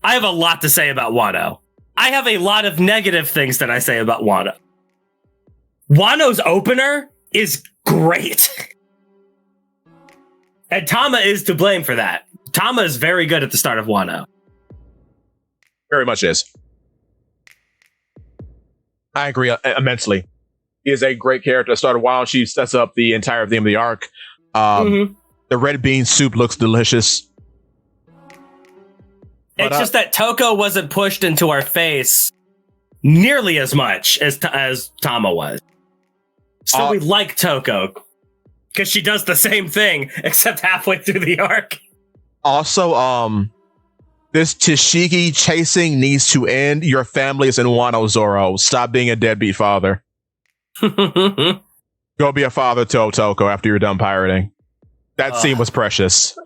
I have a lot to say about Wano. I have a lot of negative things that I say about Wano. Wano's opener is great. And Tama is to blame for that. Tama is very good at the start of Wano. Very much is. I agree immensely. He is a great character. Started Wano. She sets up the entire theme of the arc. The red bean soup looks delicious. It's just that Toko wasn't pushed into our face nearly as much as Tama was. So we like Toko because she does the same thing except halfway through the arc. Also, this Tashigi chasing needs to end. Your family is in Wano, Zoro. Stop being a deadbeat father. Go be a father to Otoko after you're done pirating. That scene was precious.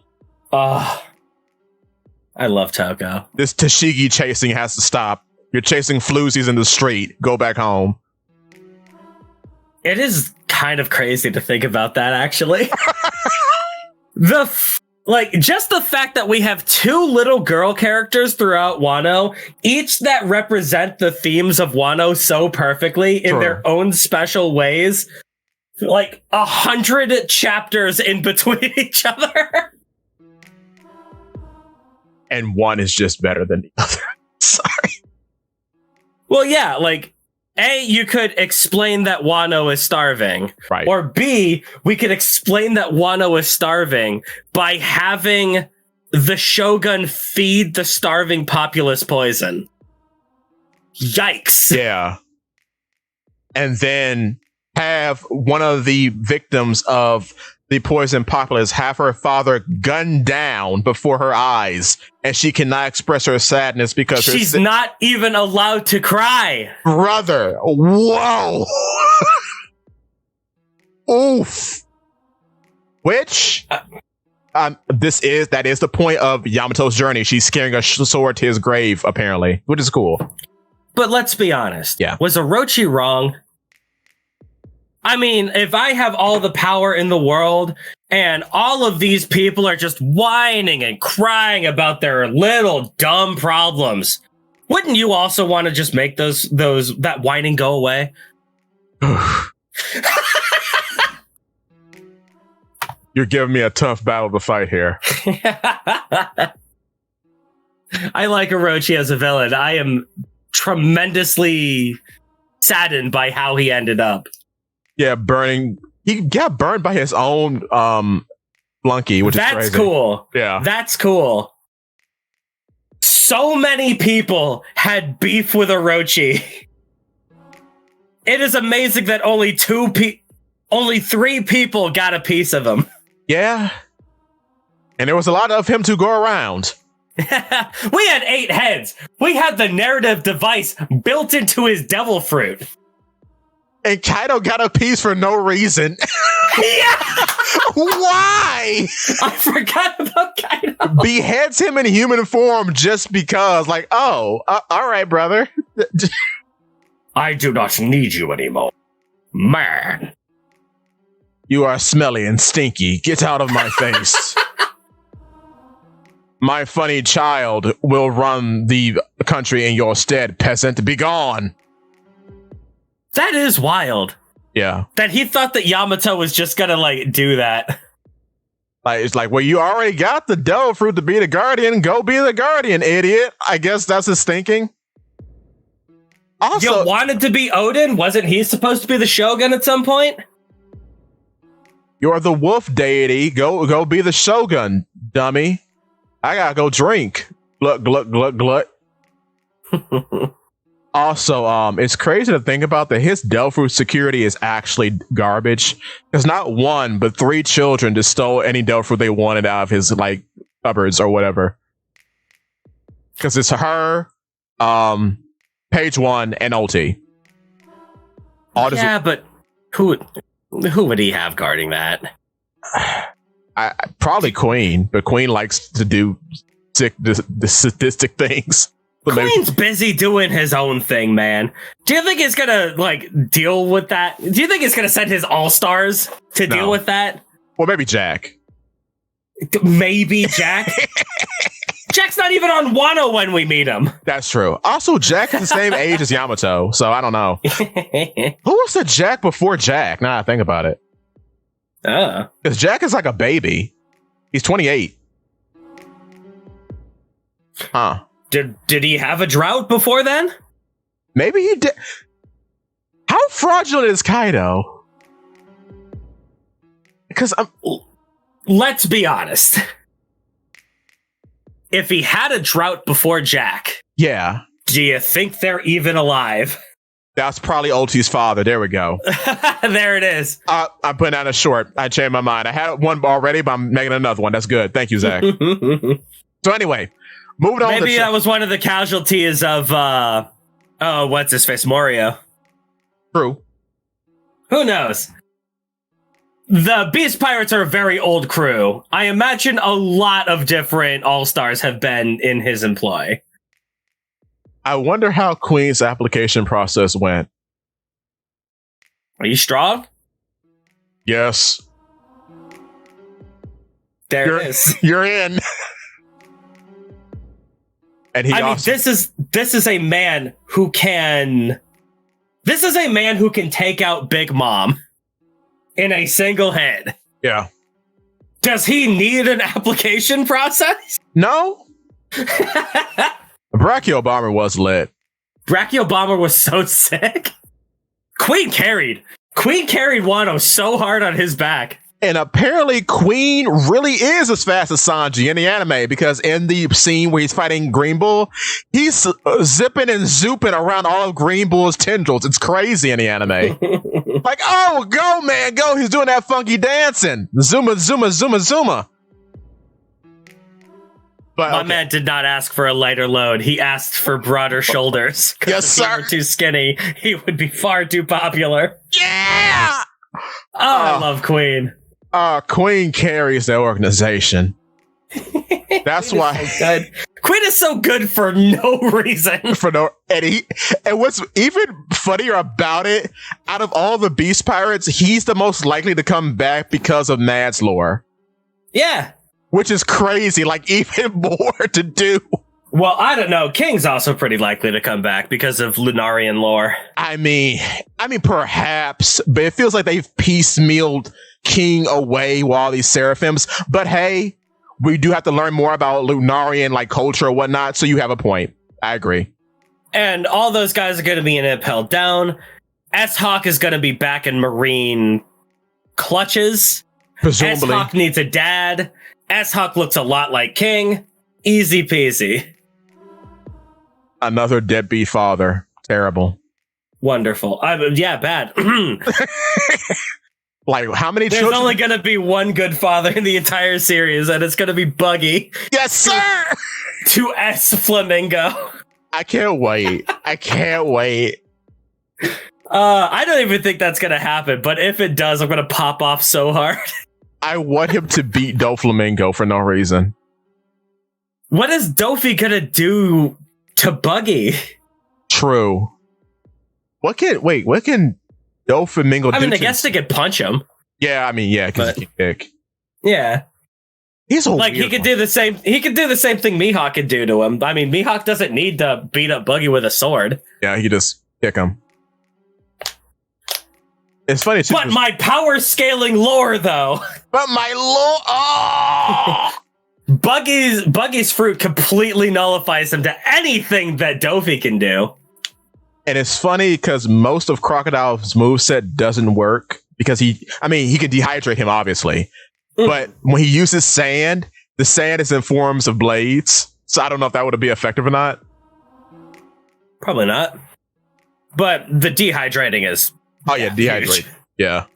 I love Toko. This Tashigi chasing has to stop. You're chasing floozies in the street. Go back home. It is kind of crazy to think about that, actually. Just the fact that we have two little girl characters throughout Wano, each that represent the themes of Wano so perfectly in their own special ways. 100 chapters in between each other. And one is just better than the other. Sorry. Well, yeah, A, you could explain that Wano is starving. Right. Or B, we could explain that Wano is starving by having the Shogun feed the starving populace poison. Yikes. Yeah. And then have one of the victims of the poison populace have her father gunned down before her eyes, and she cannot express her sadness because she's not even allowed to cry. Brother, whoa. Oof. Which that is the point of Yamato's journey. She's carrying a sword to his grave, apparently, which is cool. But let's be honest. Yeah. Was Orochi wrong? I mean, if I have all the power in the world and all of these people are just whining and crying about their little dumb problems, wouldn't you also want to just make that whining go away? You're giving me a tough battle to fight here. I like Orochi as a villain. I am tremendously saddened by how he ended up. Yeah, he got burned by his own flunky, which is crazy. That's cool. Yeah. That's cool. So many people had beef with Orochi. It is amazing that only 3 people got a piece of him. Yeah. And there was a lot of him to go around. We had 8 heads. We had the narrative device built into his devil fruit. And Kaido got a piece for no reason. Yeah! Why? I forgot about Kaido. Beheads him in human form just because, all right, brother. I do not need you anymore. Man. You are smelly and stinky. Get out of my face. My funny child will run the country in your stead, peasant. Be gone. That is wild. Yeah. That he thought that Yamato was just gonna do that. It's well, you already got the devil fruit to be the guardian. Go be the guardian, idiot. I guess that's his thinking. Also, you wanted to be Odin? Wasn't he supposed to be the Shogun at some point? You're the wolf deity. Go be the Shogun, dummy. I gotta go drink. Glut, glut, glut, glut. Also, it's crazy to think about that his Delphi security is actually garbage. There's not 1, but 3 children just stole any Delphi they wanted out of his cupboards or whatever. Because it's her, Page 1, and Ulti. But who would he have guarding that? Probably Queen, but Queen likes to do the sadistic things. Queen's busy doing his own thing, man. Do you think he's gonna deal with that? Do you think he's gonna send his all-stars to deal with that? Well, maybe Jack. Maybe Jack? Jack's not even on Wano when we meet him. That's true. Also, Jack is the same age as Yamato, so I don't know. Who was the Jack before Jack? Now I think about it. Because Jack is like a baby. He's 28. Huh. Did he have a drought before then? Maybe he did. How fraudulent is Kaido? Because let's be honest. If he had a drought before Jack, yeah. Do you think they're even alive? That's probably Ulti's father. There we go. There it is. I'm putting out a short. I changed my mind. I had one already, but I'm making another one. That's good. Thank you, Zakk. So anyway. Moving on. Maybe that was one of the casualties of what's his face, Morio. True. Who knows? The Beast Pirates are a very old crew. I imagine a lot of different All-Stars have been in his employ. I wonder how Queen's application process went. Are you strong? Yes. There it is. You're in. And this is a man who can. This is a man who can take out Big Mom in a single hit. Yeah. Does he need an application process? No. Brachio Bomber was lit. Brachio Bomber was so sick. Queen carried Wano so hard on his back. And apparently Queen really is as fast as Sanji in the anime, because in the scene where he's fighting Green Bull, he's zipping and zooping around all of Green Bull's tendrils. It's crazy in the anime. Like, oh, go, man, go. He's doing that funky dancing. Zuma, zuma, zuma, zuma. But, My man did not ask for a lighter load. He asked for broader shoulders. Yes, sir. If he were too skinny, he would be far too popular. Yeah! I love Queen. Queen carries the organization. That's why. So Queen is so good for no reason. And what's even funnier about it, out of all the Beast Pirates, he's the most likely to come back because of Mad's lore. Yeah. Which is crazy, like even more to do. Well, I don't know. King's also pretty likely to come back because of Lunarian lore. I mean, perhaps, but it feels like they've piecemealed King away while these Seraphims. But hey, we do have to learn more about Lunarian like culture or whatnot. So you have a point. I agree. And all those guys are going to be in Impel Down. S-Hawk is going to be back in Marine clutches. Presumably. S-Hawk needs a dad. S-Hawk looks a lot like King. Easy peasy. Another deadbeat father. Terrible. Wonderful. Yeah, bad. Like, how many There's children? only going to be one good father in the entire series, and it's going to be Buggy. Yes, sir! To S Flamingo. I can't wait. I don't even think that's going to happen, but if it does, I'm going to pop off so hard. I want him to beat Doflamingo for no reason. What is Dofi going to do to Buggy? True. What can Doflamingo do? I mean, I guess they could punch him. Yeah, because he can kick. Yeah. He's he could do the same. He could do the same thing Mihawk could do to him. I mean, Mihawk doesn't need to beat up Buggy with a sword. Yeah, he just kick him. It's funny too. But my power scaling lore, though. But my lore. Oh! Buggy's fruit completely nullifies him to anything that Dofi can do. And it's funny because most of Crocodile's moveset doesn't work because he could dehydrate him, obviously. But when he uses sand, the sand is in forms of blades. So I don't know if that would be effective or not. Probably not. But the dehydrating is... Oh, yeah, dehydrate. Huge. Yeah.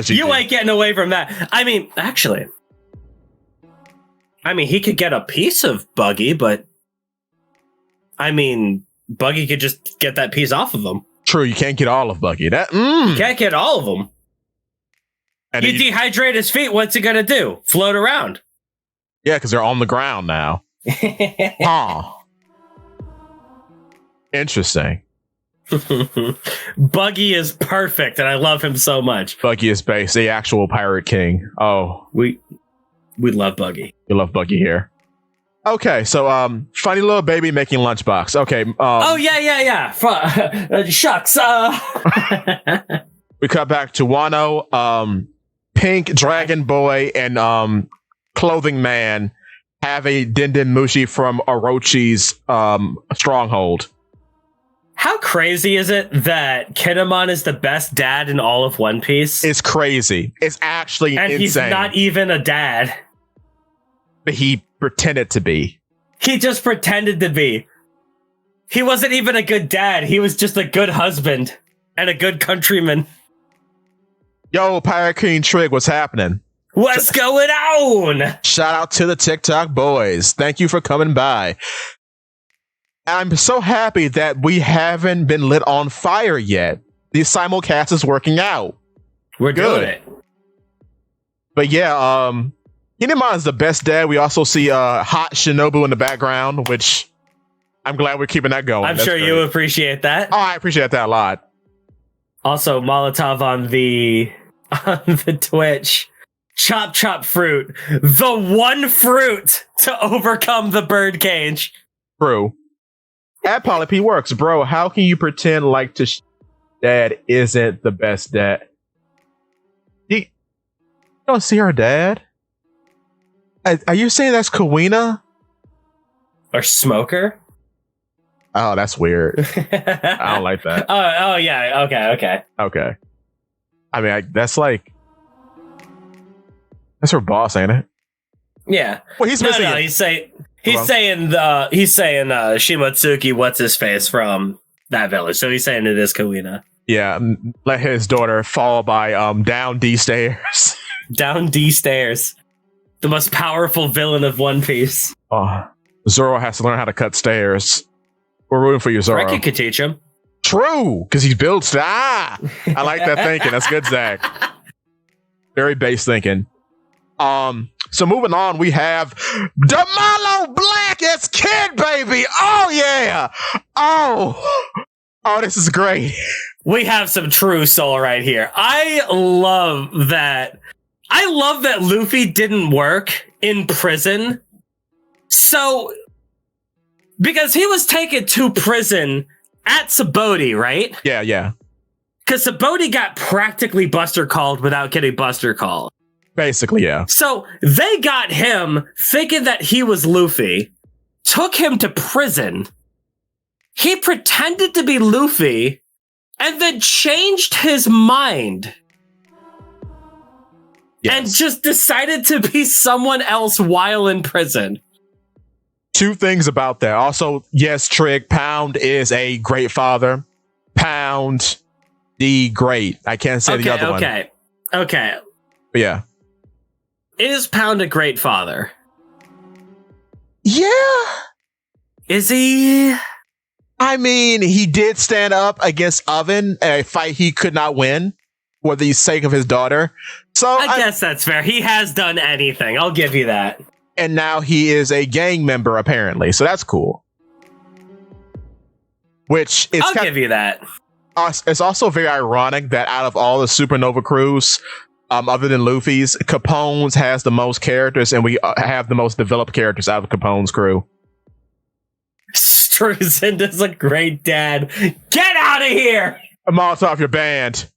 You ain't getting away from that. I mean, actually... he could get a piece of Buggy, but... Buggy could just get that piece off of him. True, you can't get all of Buggy. You can't get all of them. And you dehydrate his feet, what's he gonna do? Float around. Yeah, because they're on the ground now. Huh. Interesting. Buggy is perfect, and I love him so much. Buggy is based, the actual pirate king. Oh. We love Buggy. We love Buggy here. Okay, so funny little baby making lunchbox. Okay. Shucks. We cut back to Wano. Pink Dragon Boy and Clothing Man have a Denden Mushi from Orochi's stronghold. How crazy is it that Kinemon is the best dad in all of One Piece? It's crazy. It's actually insane. And he's not even a dad. But he pretended to be. He just pretended to be. He wasn't even a good dad. He was just a good husband and a good countryman. Yo, Pirate King Trig, what's happening? What's going on? Shout out to the TikTok boys. Thank you for coming by. I'm so happy that we haven't been lit on fire yet. The simulcast is working out. We're doing it. But yeah, Kinemon is the best dad. We also see Hot Shinobu in the background, which I'm glad we're keeping that going. I'm sure you appreciate that. Oh, I appreciate that a lot. Also, Molotov on the Twitch. Chop fruit. The one fruit to overcome the birdcage. True. At Polly P Works, bro, how can you pretend like dad isn't the best dad? You don't see our dad? Are you saying that's Kawina? Or Smoker? Oh, that's weird. I don't like that. Oh yeah. Okay. I mean, that's her boss, ain't it? Yeah. Well, he's missing. No, he's saying Shimotsuki, what's his face from that village. So he's saying it is Kawina. Yeah, let his daughter fall by down D stairs. Down D stairs. The most powerful villain of One Piece. Oh, Zoro has to learn how to cut stairs. We're rooting for you, Zoro. Ricky could teach him. True, because he builds. I like that thinking. That's good, Zakk. Very base thinking. So moving on, we have Damalo Black as Kid Baby. Oh yeah. Oh, this is great. We have some true soul right here. I love that Luffy didn't work in prison. So, because he was taken to prison at Sabaody, right? Yeah. Because Sabaody got practically Buster Called without getting Buster Called. Basically, yeah. So they got him thinking that he was Luffy, took him to prison. He pretended to be Luffy and then changed his mind. Yes. And just decided to be someone else while in prison. Two things about that. Also, yes, Trig, Pound is a great father. Pound the great. I can't say the other one. Okay. But yeah. Is Pound a great father? Yeah. Is he? I mean, he did stand up against Oven, a fight he could not win for the sake of his daughter. So I guess that's fair. He has done anything. I'll give you that. And now he is a gang member, apparently. So that's cool. Which is I'll give you that. It's also very ironic that out of all the Supernova crews, other than Luffy's, Capone's has the most characters, and we have the most developed characters out of Capone's crew. Struzinda's a great dad. Get out of here! Molotov, your band.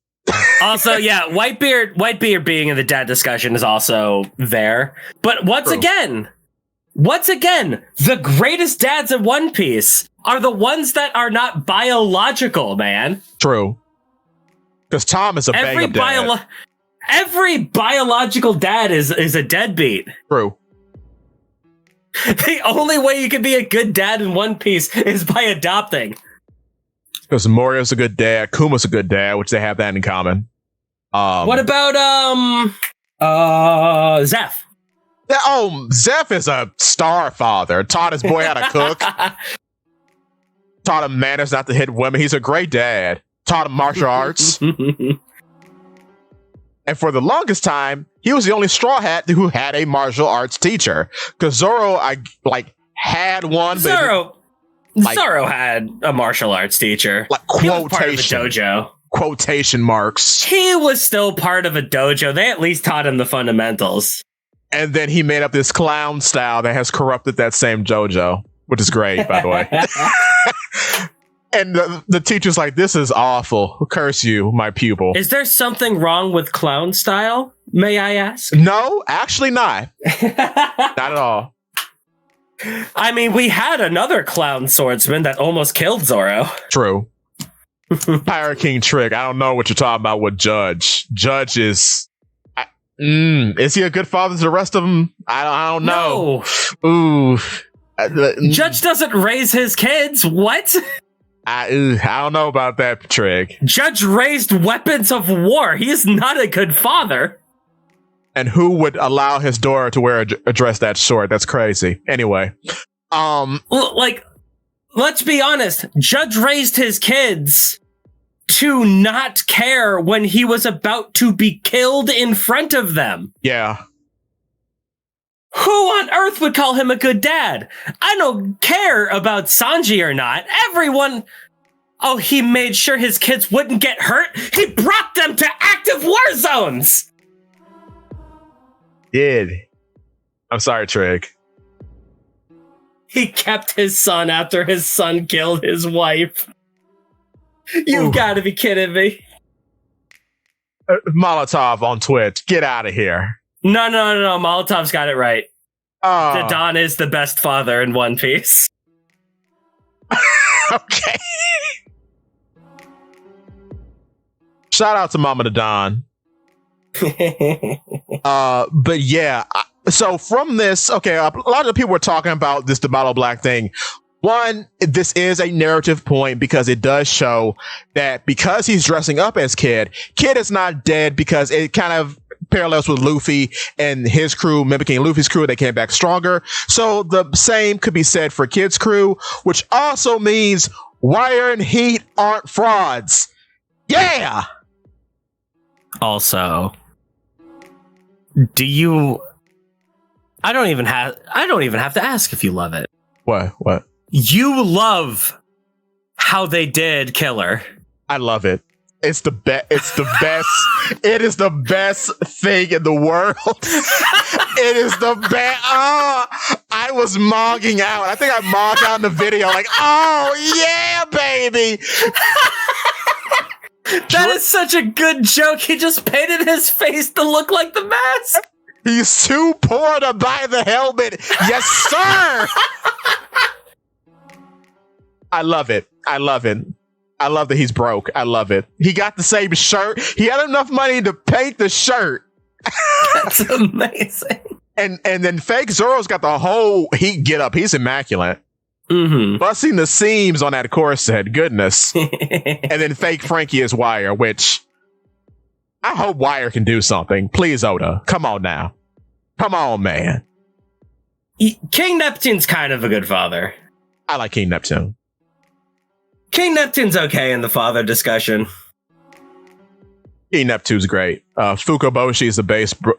Also, yeah, Whitebeard being in the dad discussion is also there. But once again, the greatest dads in One Piece are the ones that are not biological, man. True. Because Tom is a bang-up dad. Every biological dad is a deadbeat. True. The only way you can be a good dad in One Piece is by adopting. Because Morio's a good dad, Kuma's a good dad, which they have that in common. What about Zeph? Zeph is a star father. Taught his boy how to cook. Taught him manners not to hit women. He's a great dad. Taught him martial arts. And for the longest time, he was the only Straw Hat who had a martial arts teacher. Because Zoro, had one. Zoro had a martial arts teacher. Like quotation. He was part of a dojo. Quotation marks. He was still part of a dojo. They at least taught him the fundamentals. And then he made up this clown style that has corrupted that same dojo, which is great, by the way. And the teacher's like, this is awful. Curse you, my pupil. Is there something wrong with clown style, may I ask? No, actually not. Not at all. I mean, we had another clown swordsman that almost killed Zoro. True. Pirate King Trick. I don't know what you're talking about with Judge. Judge is... is he a good father to the rest of them? I don't know. No. Ooh. Judge doesn't raise his kids. What? I don't know about that, Trick. Judge raised weapons of war. He is not a good father. And who would allow his daughter to wear a dress that short? That's crazy. Anyway. Let's be honest. Judge raised his kids to not care when he was about to be killed in front of them. Yeah. Who on earth would call him a good dad? I don't care about Sanji or not. Everyone... Oh, he made sure his kids wouldn't get hurt? He brought them to active war zones! Did. I'm sorry, Trig. He kept his son after his son killed his wife. You've got to be kidding me. Molotov on Twitch. Get out of here. No. Molotov's got it right. Don is the best father in One Piece. Okay. Shout out to Mama the Don. But yeah, so from this, okay, a lot of the people were talking about this Demalo Black thing. One, this is a narrative point because it does show that because he's dressing up as Kid is not dead, because it kind of parallels with Luffy and his crew mimicking Luffy's crew. They came back stronger. So the same could be said for Kid's crew, which also means Wire and Heat aren't frauds. Yeah. Also, I don't even have to ask if you love it. What? You love how they did Killer. I love it. It's the best. It's the best. It is the best thing in the world. It is the best. Oh, I was mogging out. I think I mogged out in the video like, oh yeah, baby. That is such a good joke. He just painted his face to look like the mask. He's too poor to buy the helmet. Yes, sir. I love it. I love that he's broke. I love it. He got the same shirt. He had enough money to paint the shirt. That's amazing. And then fake Zoro's got the whole Heat get up. He's immaculate. Mm-hmm. Busting the seams on that corset. Goodness. And then fake Frankie is Wire, which I hope Wire can do something. Please, Oda. Come on now. Come on, man. King Neptune's kind of a good father. I like King Neptune. King Neptune's okay in the father discussion. King Neptune's great. Fukaboshi is the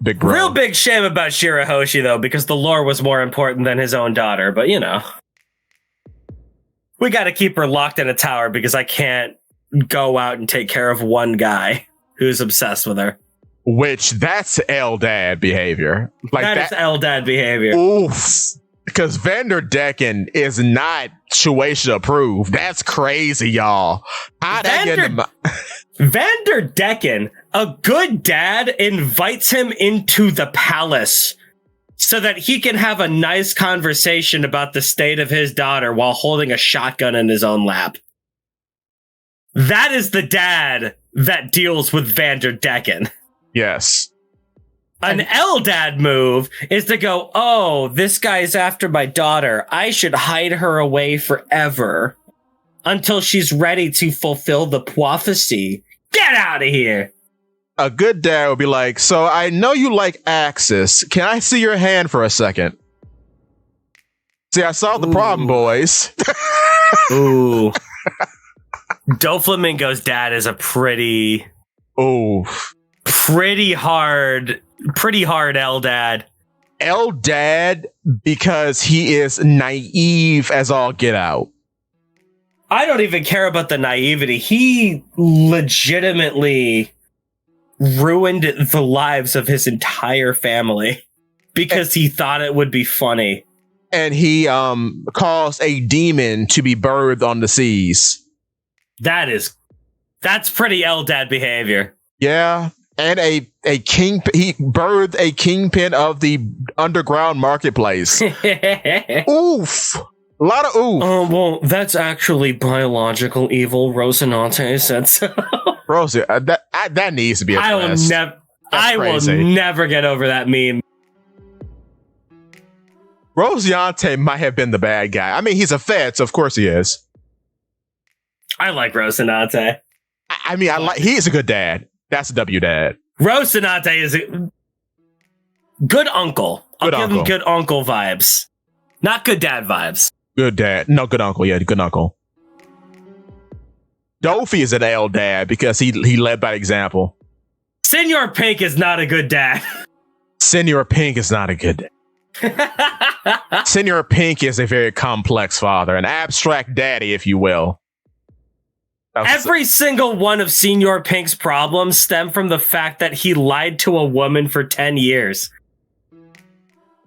big bro. Real big shame about Shirahoshi, though, because the lore was more important than his own daughter. But, you know, we got to keep her locked in a tower because I can't go out and take care of one guy who's obsessed with her. Which, that's Eldad behavior. Like that is Eldad behavior. Oof. Because Vanderdecken is not Shueisha approved. That's crazy, y'all. Vanderdecken, a good dad, invites him into the palace so that he can have a nice conversation about the state of his daughter while holding a shotgun in his own lap. That is the dad that deals with Vanderdecken. Yes. An Eldad move is to go, oh, this guy's after my daughter. I should hide her away forever until she's ready to fulfill the prophecy. Get out of here. A good dad would be like, so I know you like Axis. Can I see your hand for a second? See, I solved the problem, boys. Ooh. Doflamingo's dad is a pretty hard Eldad. Eldad, because he is naive as all get out. I don't even care about the naivety. He legitimately ruined the lives of his entire family because he thought it would be funny. And he caused a demon to be birthed on the seas. That's pretty Eldad behavior. Yeah. And he birthed a kingpin of the underground marketplace. Oof. A lot of oof. Oh, well, that's actually biological evil. Rosinante said so. Rosie, that needs to be addressed. I will never get over that meme. Rosinante might have been the bad guy. I mean, he's a Fed, so of course he is. I like Rosinante. I mean, he's a good dad. That's a W dad. Rosinante is a good uncle. I'll give him good uncle vibes. Not good dad vibes. Good dad. No, good uncle. Yeah, good uncle. Dofi is an L dad because he led by example. Senor Pink is not a good dad. Senor Pink is not a good dad. Senor Pink is a very complex father, an abstract daddy, if you will. Every single one of Senor Pink's problems stem from the fact that he lied to a woman for 10 years.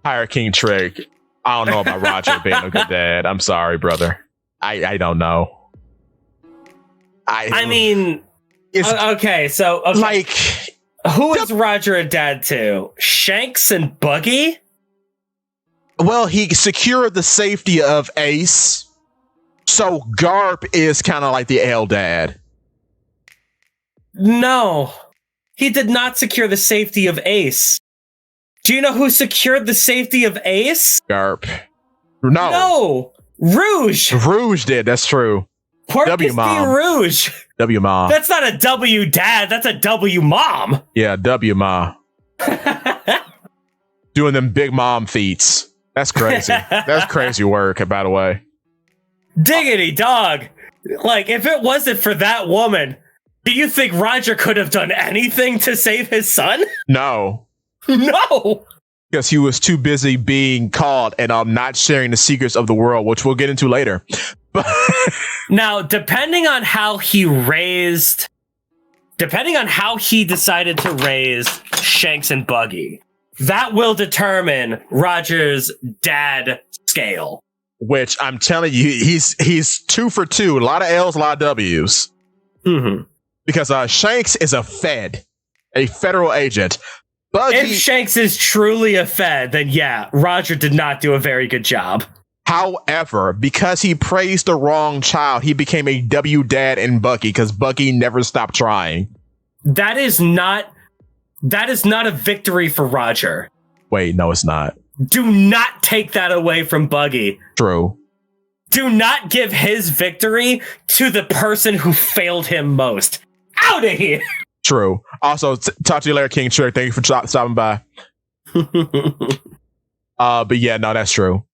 Hire King Trick. I don't know about Roger being a good dad. I'm sorry, brother. I don't know. I mean, okay, so like, who is Roger a dad to? Shanks and Buggy? Well, he secured the safety of Ace, so Garp is kind of like the L dad. No, he did not secure the safety of Ace. Do you know who secured the safety of Ace? Garp. No, Rouge. Rouge did. That's true. W Mom. Rouge. W Mom. That's not a W dad. That's a W Mom. Yeah, W Mom. Doing them big mom feats. That's crazy. That's crazy work, by the way. Diggity dog. Like, if it wasn't for that woman, do you think Roger could have done anything to save his son? No. No. Because he was too busy being caught and not sharing the secrets of the world, which we'll get into later. Now, depending on how he decided to raise Shanks and Buggy, that will determine Roger's dad scale. Which I'm telling you, he's 2 for 2. A lot of L's, a lot of W's. Mm-hmm. Because Shanks is a federal agent. Buggy, if Shanks is truly a Fed, then yeah, Roger did not do a very good job. However, because he praised the wrong child, he became a W dad in Buggy because Buggy never stopped trying. That is not a victory for Roger. Wait, no, it's not. Do not take that away from Buggy. True. Do not give his victory to the person who failed him most. Out of here! True. Also, talk to you later, King Trick. Thank you for stopping by. But yeah, no, that's true.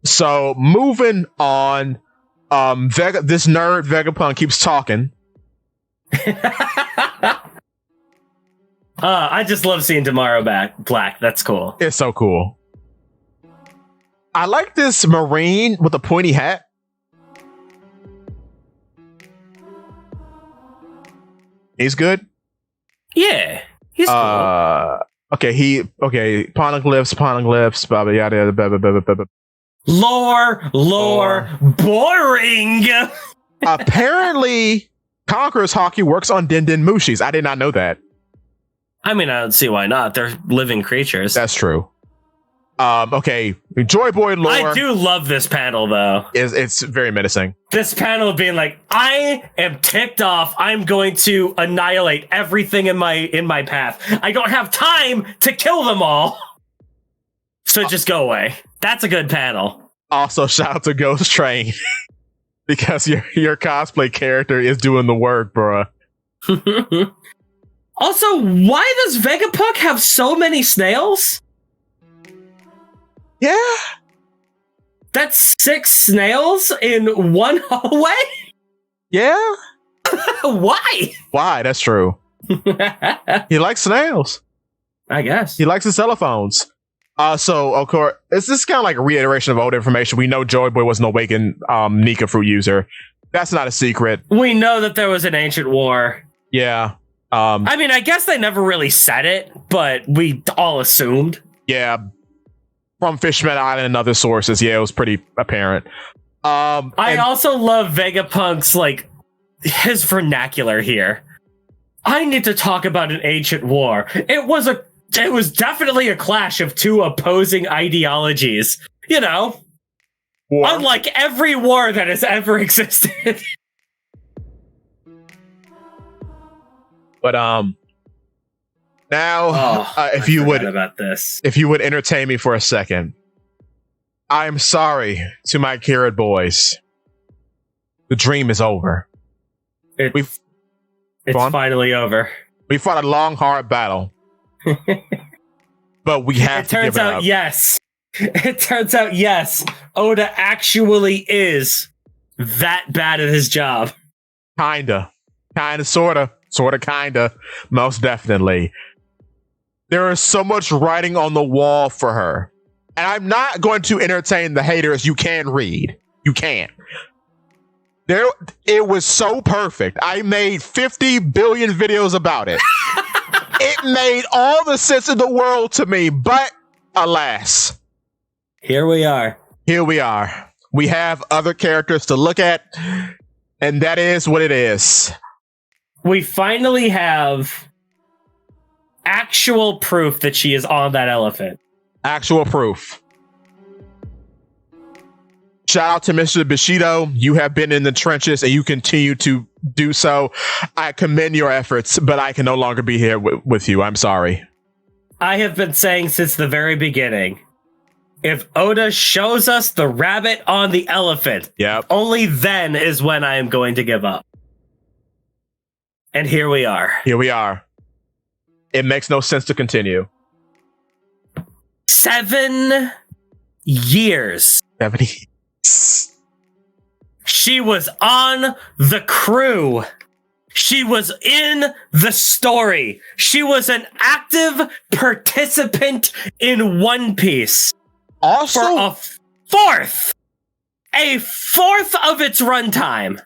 So, moving on, this nerd Vegapunk keeps talking. I just love seeing Tomorrow Black. That's cool. It's so cool. I like this Marine with a pointy hat. He's good. Yeah, he's cool. Okay, poneglyphs, blah, yada, yada. Lore, boring. Apparently, Conqueror's Hockey works on Din Din Mushis. I did not know that. I mean, I don't see why not. They're living creatures. That's true. Okay, Joy Boy lore. I do love this panel, though. It's very menacing. This panel being like, I am ticked off. I'm going to annihilate everything in my path. I don't have time to kill them all. So just go away. That's a good panel. Also, shout out to Ghost Train. Because your cosplay character is doing the work, bruh. Also, why does Vegapunk have so many snails? Yeah. That's 6 snails in one hallway? Yeah. Why? Why? That's true. He likes snails. I guess. He likes his telephones. So, of course, this is kind of like a reiteration of old information. We know Joy Boy was an awakened Nika fruit user. That's not a secret. We know that there was an ancient war. Yeah. I mean, I guess they never really said it, but we all assumed. Yeah. From Fishman Island and other sources, yeah, it was pretty apparent. I also love Vegapunk's, like, his vernacular here. I need to talk about an ancient war. It was definitely a clash of 2 opposing ideologies. You know, war. Unlike every war that has ever existed. But now, if you would about this, if you would entertain me for a second, I'm sorry to my Kirid boys. The dream is over. It's finally over. We fought a long, hard battle, but we have to give it up. It turns out, yes, Oda actually is that bad at his job. Kinda, sorta, most definitely. There is so much writing on the wall for her. And I'm not going to entertain the haters. You can read. You can. It was so perfect. I made 50 billion videos about it. It made all the sense in the world to me, but alas. Here we are. Here we are. We have other characters to look at, and that is what it is. We finally have actual proof that she is on that elephant. Actual proof. Shout out to Mr. Bushido. You have been in the trenches and you continue to do so. I commend your efforts, but I can no longer be here with you. I'm sorry. I have been saying since the very beginning, if Oda shows us the rabbit on the elephant, only then is when I am going to give up. And here we are. Here we are. It makes no sense to continue. 7 years. 70. She was on the crew. She was in the story. She was an active participant in One Piece. Also, for a fourth of its runtime.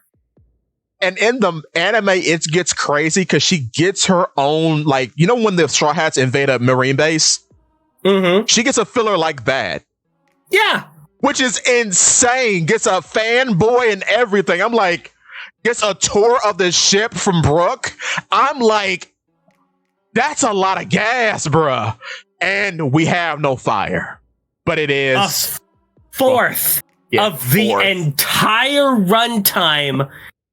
And in the anime, it gets crazy because she gets her own, like, you know when the Straw Hats invade a Marine base? Mm-hmm. She gets a filler like that. Yeah. Which is insane. Gets a fanboy and everything. I'm like, gets a tour of the ship from Brook. I'm like, that's a lot of gas, bruh. And we have no fire. But it is a fourth of the entire runtime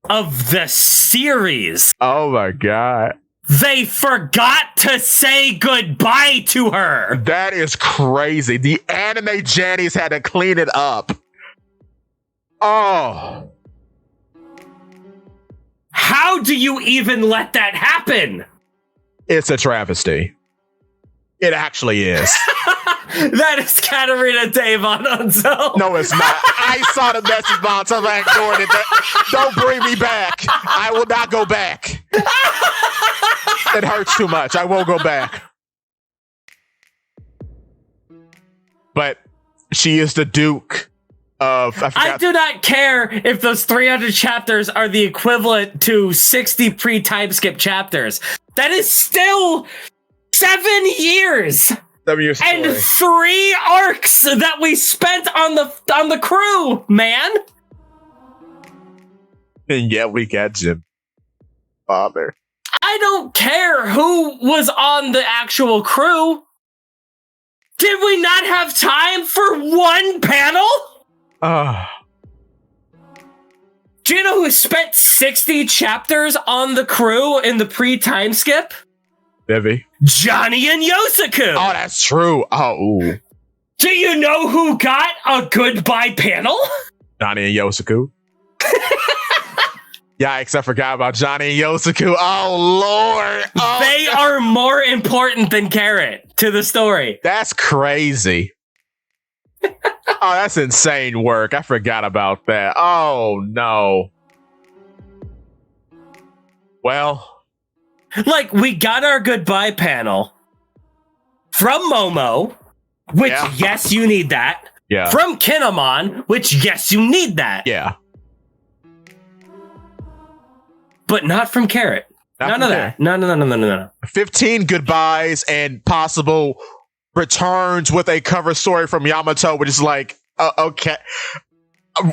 of the series. Oh my God. They forgot to say goodbye to her. That is crazy. The anime Jannies had to clean it up. Oh. How do you even let that happen? It's a travesty. It actually is. That is Katarina Devon Unzel. No, it's not. I saw the message box. I'm like, ignoring it. Don't bring me back. I will not go back. It hurts too much. I won't go back. But she is the Duke of... I do not care if those 300 chapters are the equivalent to 60 pre-time skip chapters. That is still 7 years. And 3 arcs that we spent on the crew, man. And yeah, we got Jim Father. I don't care who was on the actual crew. Did we not have time for one panel? Do you know who spent 60 chapters on the crew in the pre-time skip? Debbie. Johnny and Yosaku. Oh, that's true. Oh, ooh. Do you know who got a goodbye panel? Johnny and Yosaku. Yikes, I forgot about Johnny and Yosaku. Oh, Lord. Oh, they are more important than Carrot to the story. That's crazy. Oh, that's insane work. I forgot about that. Oh, no. Well... Like, we got our goodbye panel from Momo, which, yes, you need that. Yeah. From Kinemon, which, yes, you need that. Yeah. But not from Carrot. None of that. No. 15 goodbyes and possible returns with a cover story from Yamato, which is like, okay.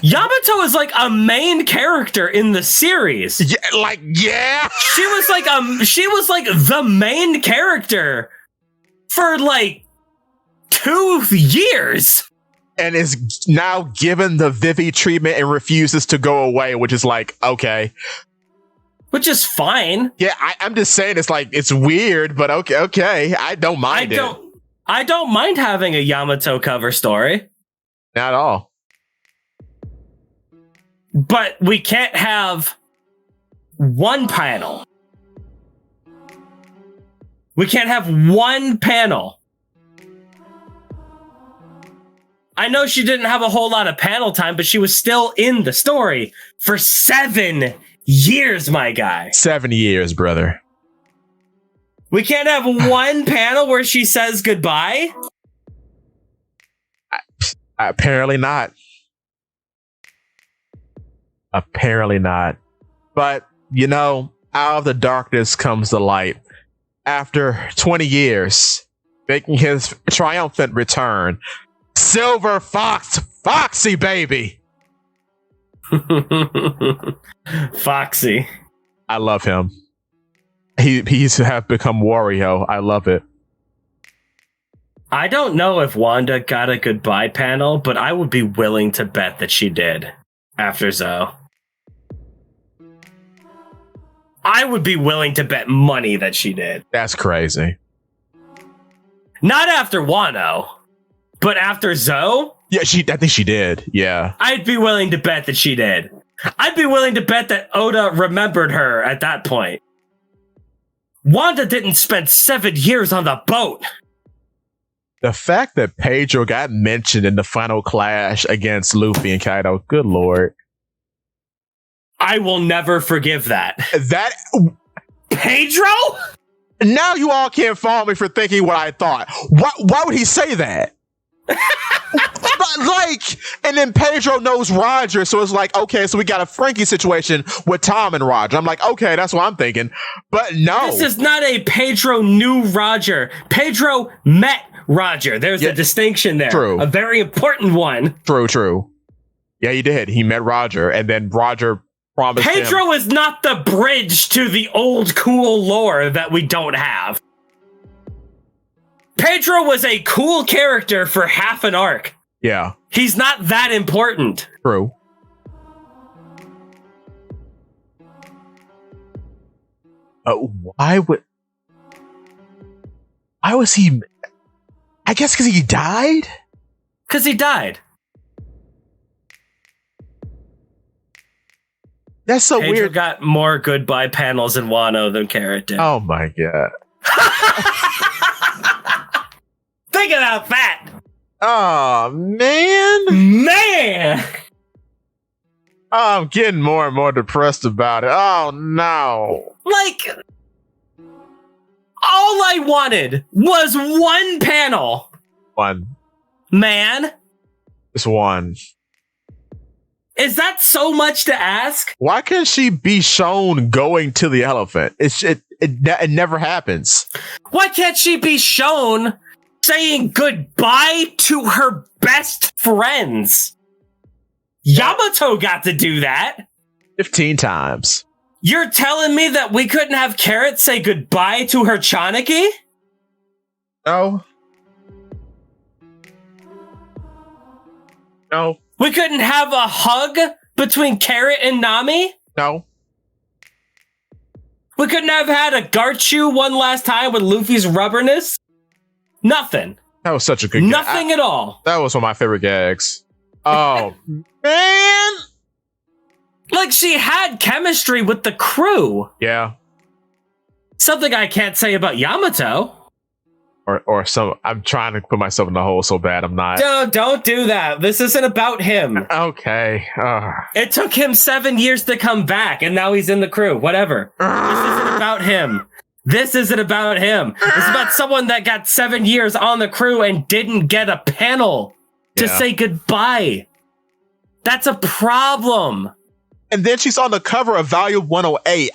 Yamato is like a main character in the series. Yeah, She was like the main character for like 2 years. And is now given the Vivi treatment and refuses to go away, which is like, okay. Which is fine. Yeah, I'm just saying it's like, it's weird, but okay. I don't mind it. I don't mind having a Yamato cover story. Not at all. But we can't have one panel. We can't have one panel. I know she didn't have a whole lot of panel time, but she was still in the story for 7 years, my guy. 7 years, brother. We can't have one panel where she says goodbye? Apparently not. Apparently not. But, you know, out of the darkness comes the light. After 20 years, making his triumphant return, Silver Fox, Foxy baby. Foxy. I love him. He's have become Wario. I love it. I don't know if Wanda got a goodbye panel, but I would be willing to bet that she did after Zoe. I would be willing to bet money that she did. That's crazy. Not after Wano, but after Zoe? Yeah, I think she did. Yeah. I'd be willing to bet that she did. I'd be willing to bet that Oda remembered her at that point. Wanda didn't spend 7 years on the boat. The fact that Pedro got mentioned in the final clash against Luffy and Kaido, good lord. I will never forgive that. That Pedro? Now you all can't fault me for thinking what I thought. Why would he say that? And then Pedro knows Roger, so it's like, okay, so we got a Frankie situation with Tom and Roger. I'm like, okay, that's what I'm thinking. But no. This is not a Pedro knew Roger. Pedro met Roger. There's a distinction there. True. A very important one. True. Yeah, he did. He met Roger, and then Roger promised Pedro him. is not the bridge to the old cool lore that we don't have. Pedro was a cool character for half an arc. Yeah. He's not that important. True. Why was he... I guess because he died? Because he died. That's so Pedro weird. Got more goodbye panels in Wano than Carrot did. Oh my god. Think about that. Oh man. Oh, I'm getting more and more depressed about it. Oh no. Like, all I wanted was one panel. One. Man. Just one. Is that so much to ask? Why can't she be shown going to the elephant? It never happens. Why can't she be shown saying goodbye to her best friends? Yamato got to do that 15 times. You're telling me that we couldn't have Carrot say goodbye to her Chaniki? No. No. We couldn't have a hug between Carrot and Nami? No. We couldn't have had a Garchu one last time with Luffy's rubberness? Nothing. That was such a good Nothing at all. That was one of my favorite gags. Oh, man. Like, she had chemistry with the crew. Yeah. Something I can't say about Yamato. Or some. I'm trying to put myself in the hole so bad I'm not. Don't do that. This isn't about him. Okay. It took him 7 years to come back, and now he's in the crew. Whatever. This isn't about him. This isn't about him. It's about someone that got 7 years on the crew and didn't get a panel to say goodbye. That's a problem. And then she's on the cover of Volume 108.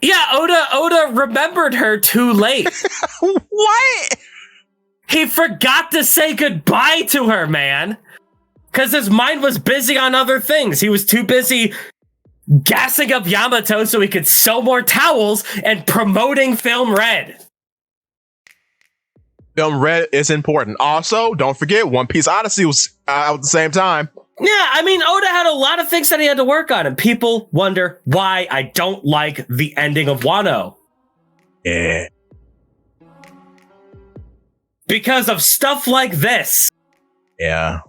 Yeah, Oda remembered her too late. What? He forgot to say goodbye to her, man. Because his mind was busy on other things. He was too busy gassing up Yamato so he could sew more towels and promoting Film Red. Film Red is important. Also, don't forget, One Piece Odyssey was out at the same time. Yeah, I mean, Oda had a lot of things that he had to work on, and people wonder why I don't like the ending of Wano. Yeah. Because of stuff like this. Yeah.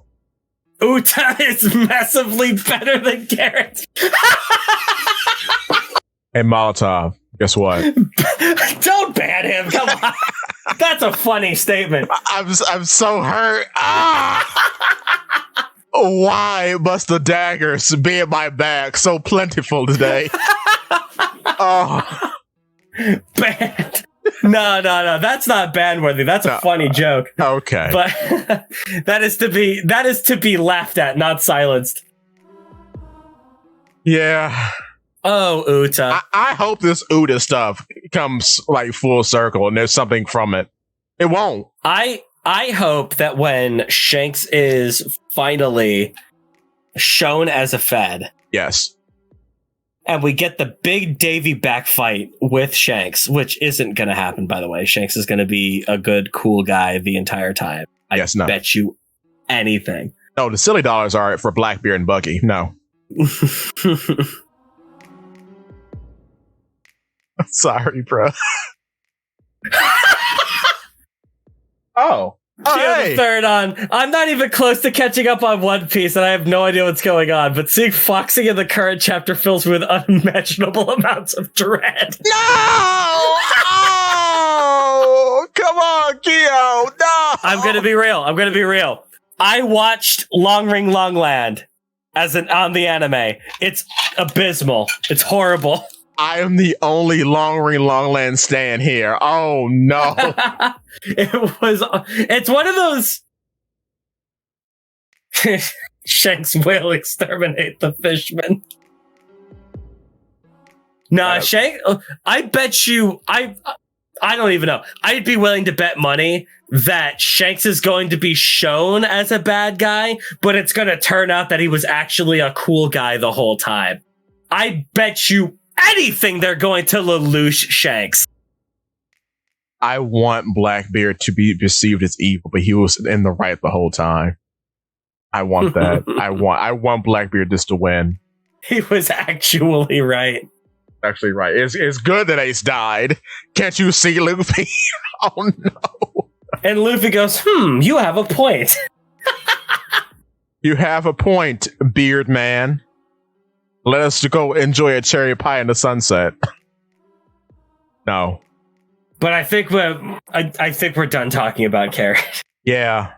Uta is massively better than Garrett. Hey, Molotov, guess what? Don't ban him, come on. That's a funny statement. I'm so hurt. Why must the daggers be in my bag so plentiful today? Oh. Banned. No. That's not ban worthy. That's a funny joke. Okay. But that is to be laughed at, not silenced. Yeah. Oh, Uta. I hope this Uta stuff comes like full circle and there's something from it. It won't. I hope that when Shanks is finally shown as a Fed. Yes. And we get the big Davy back fight with Shanks, which isn't going to happen, by the way. Shanks is going to be a good, cool guy the entire time. I bet you anything. No, the silly dollars are for Blackbeard and Bucky. No. Sorry, bro. Oh. Hey. The third on. I'm not even close to catching up on One Piece, and I have no idea what's going on. But seeing Foxy in the current chapter fills me with unimaginable amounts of dread. No! Oh! Come on, Kyo! No! I'm gonna be real. I watched Long Ring Long Land on the anime. It's abysmal. It's horrible. I am the only Long Ring Long Land stan here. Oh no. It's one of those Shanks will exterminate the fishmen. Nah, Shanks, I bet you I don't even know. I'd be willing to bet money that Shanks is going to be shown as a bad guy, but it's going to turn out that he was actually a cool guy the whole time. I bet you anything they're going to Lelouch Shanks. I want Blackbeard to be perceived as evil, but he was in the right the whole time. I want that. I want Blackbeard just to win. He was actually right. Actually right. It's good that Ace died. Can't you see, Luffy? Oh no. And Luffy goes, you have a point. You have a point, Beard Man. Let us go enjoy a cherry pie in the sunset. No. But I think we're done talking about Carrot. Yeah.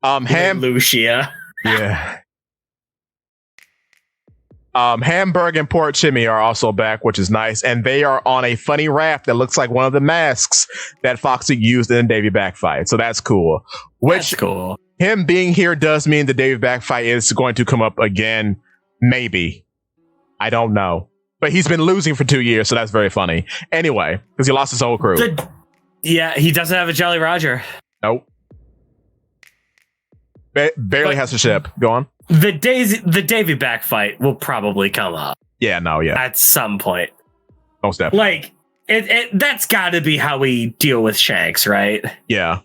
Lucia. Yeah. Hamburg and Port Chimney are also back, which is nice, and they are on a funny raft that looks like one of the masks that Foxy used in the Davy Back fight. So that's cool. That's cool. Him being here does mean the Davy Back fight is going to come up again. Maybe. I don't know. But he's been losing for 2 years, so that's very funny. Anyway, because he lost his whole crew. Yeah, he doesn't have a Jolly Roger. Nope. Barely has a ship. Go on. The Davy Back fight will probably come up. Yeah, yeah. At some point. Most definitely. Like, that's gotta be how we deal with Shanks, right? Yeah.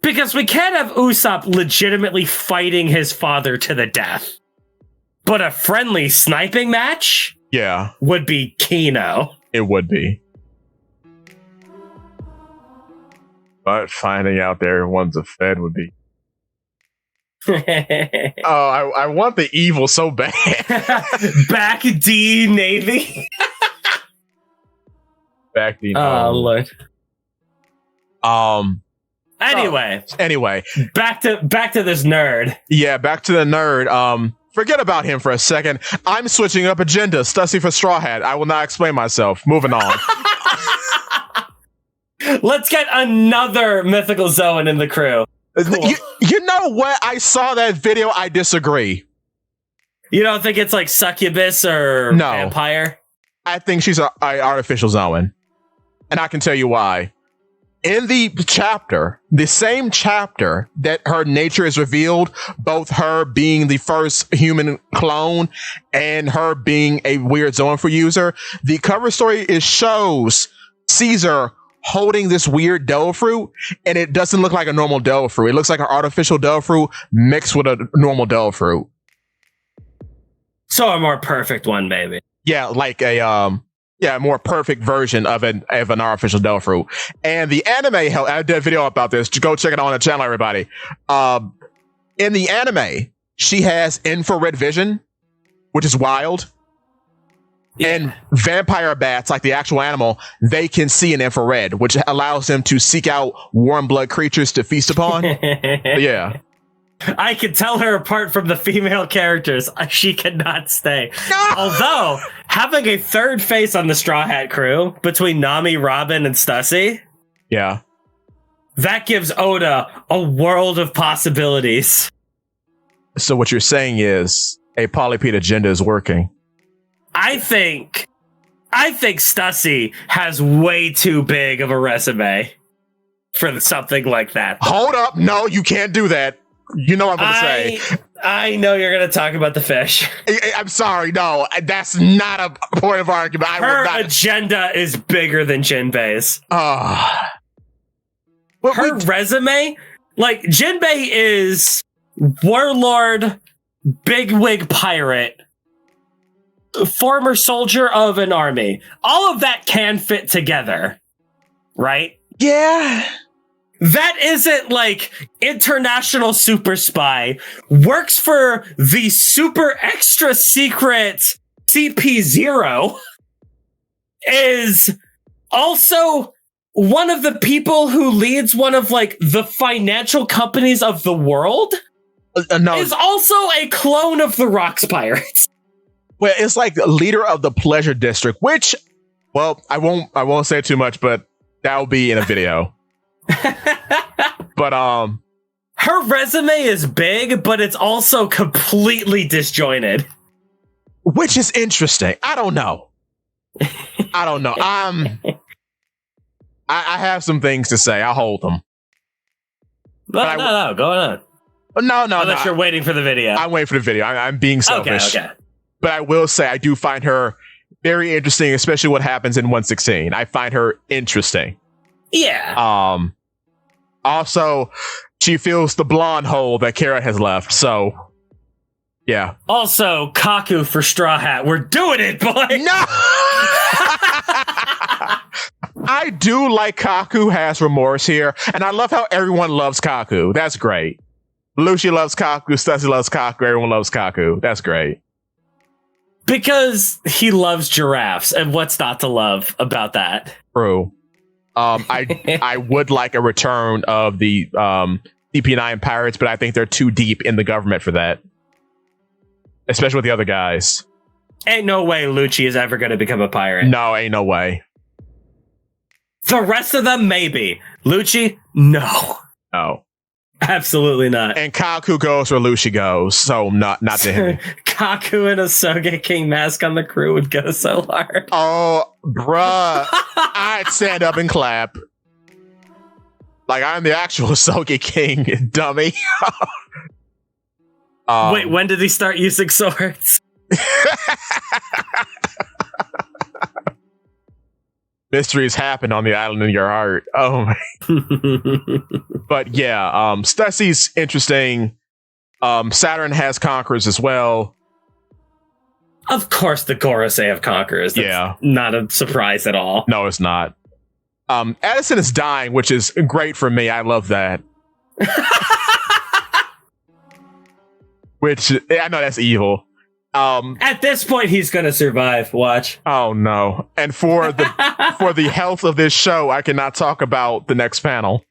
Because we can't have Usopp legitimately fighting his father to the death. But a friendly sniping match? Yeah. Would be Kino. It would be. But finding out that everyone's a Fed would be. Oh, I want the evil so bad. Back D Navy. Back D. Oh Lord. Anyway, back to this nerd. Yeah, back to the nerd. Forget about him for a second. I'm switching up agenda. Stussy for Straw Hat. I will not explain myself. Moving on. Let's get another mythical Zoan in the crew. Cool. You know what? I saw that video. I disagree. You don't think it's like succubus or vampire? I think she's an artificial Zoan. And I can tell you why. In the chapter, the same chapter that her nature is revealed, both her being the first human clone and her being a weird Zoan for user, the cover story shows Caesar holding this weird devil fruit, and it doesn't look like a normal devil fruit. It looks like an artificial devil fruit mixed with a normal devil fruit. So a more perfect one, maybe. Yeah, like a more perfect version of an artificial devil fruit. And the anime, I did a video about this. Go check it out on the channel, everybody. In the anime, she has infrared vision, which is wild. Yeah. And vampire bats, like the actual animal, they can see in infrared, which allows them to seek out warm blood creatures to feast upon. Yeah. I can tell her apart from the female characters. She cannot stay. No! Although, having a third face on the Straw Hat crew between Nami, Robin, and Stussy. Yeah. That gives Oda a world of possibilities. So what you're saying is a Polypede agenda is working. I think Stussy has way too big of a resume for something like that. Hold up. No, you can't do that. You know what I'm going to say. I know you're going to talk about the fish. I'm sorry. No, that's not a point of argument. Her agenda is bigger than Jinbei's. Her resume, like Jinbei is warlord, bigwig pirate, former soldier of an army. All of that can fit together, right? Yeah. That isn't like international super spy, works for the super extra secret CP0, is also one of the people who leads one of like the financial companies of the world. No. Is also a clone of the Rocks Pirates. Well, it's like the leader of the Pleasure District, which, well, I won't say too much, but that'll be in a video. But her resume is big, but it's also completely disjointed, which is interesting. I don't know. I have some things to say. I'll hold them. No, go on. No. Unless you're waiting for the video. I'm waiting for the video. I'm being selfish. Okay. But I will say I do find her very interesting, especially what happens in 116. I find her interesting. Yeah. Also, she fills the blonde hole that Kara has left. So, yeah. Also, Kaku for Straw Hat. We're doing it, boy. No. I do like Kaku has remorse here, and I love how everyone loves Kaku. That's great. Lucy loves Kaku, Stussy loves Kaku, everyone loves Kaku. That's great. Because he loves giraffes, and what's not to love about that? True. I would like a return of the CP9 pirates, but I think they're too deep in the government for that. Especially with the other guys. Ain't no way Lucci is ever going to become a pirate. No, ain't no way. The rest of them, maybe. Lucci, no. No. Absolutely not. And Kaku goes where Lucci goes, so not to him. Kaku and a Soge King mask on the crew would go so hard. Oh, bruh. I'd stand up and clap. Like I'm the actual Soge King, dummy. Wait, when did he start using swords? Mysteries happen on the island in your heart. Oh my. But yeah, Stussy's interesting. Saturn has conquerors as well. Of course the Gorosei have conquerors. That's not a surprise at all. No, it's not. Edison is dying, which is great for me. I love that. Which I know that's evil. At this point, he's gonna survive. Watch. Oh no! And for the health of this show, I cannot talk about the next panel.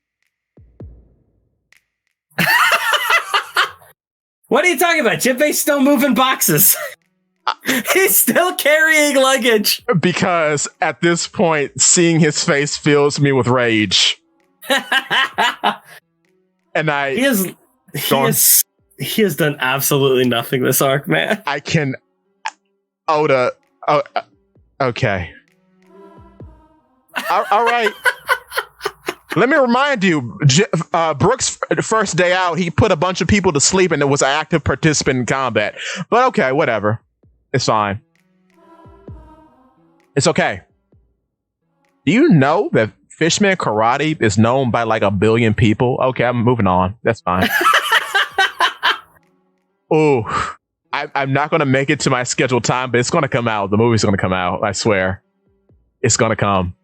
What are you talking about? Jinbei's still moving boxes. He's still carrying luggage. Because at this point, seeing his face fills me with rage. And he has done absolutely nothing this arc, man. I can... Oda... Oh, okay. All right. Let me remind you, Brooks' first day out, he put a bunch of people to sleep and it was an active participant in combat. But okay, whatever. It's fine. It's okay. Do you know that Fishman Karate is known by like 1 billion people? Okay, I'm moving on. That's fine. Oh, I'm not going to make it to my scheduled time, but it's going to come out. The movie's going to come out. I swear. It's going to come.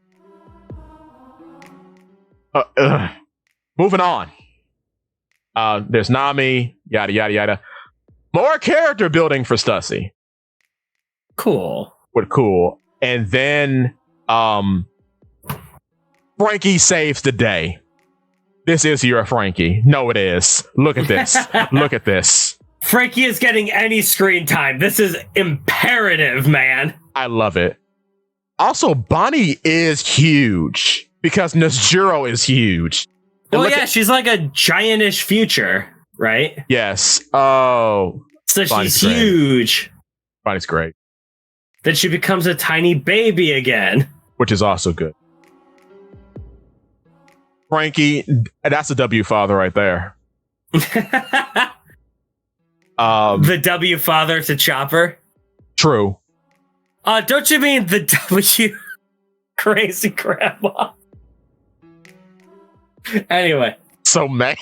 Moving on. There's Nami, yada, yada, yada. More character building for Stussy. Cool. Cool. And then Frankie saves the day. This is your Frankie. No, it is. Look at this. Look at this. Frankie is getting any screen time. This is imperative, man. I love it. Also, Bonnie is huge because Nesjiro is huge. Well, yeah, she's like a giantish future, right? Yes. Oh. So Bonnie's she's huge. Bonnie's great. Then she becomes a tiny baby again. Which is also good. Frankie, that's a W father right there. The W father to Chopper? True. Don't you mean the W crazy grandma? Anyway. So mad.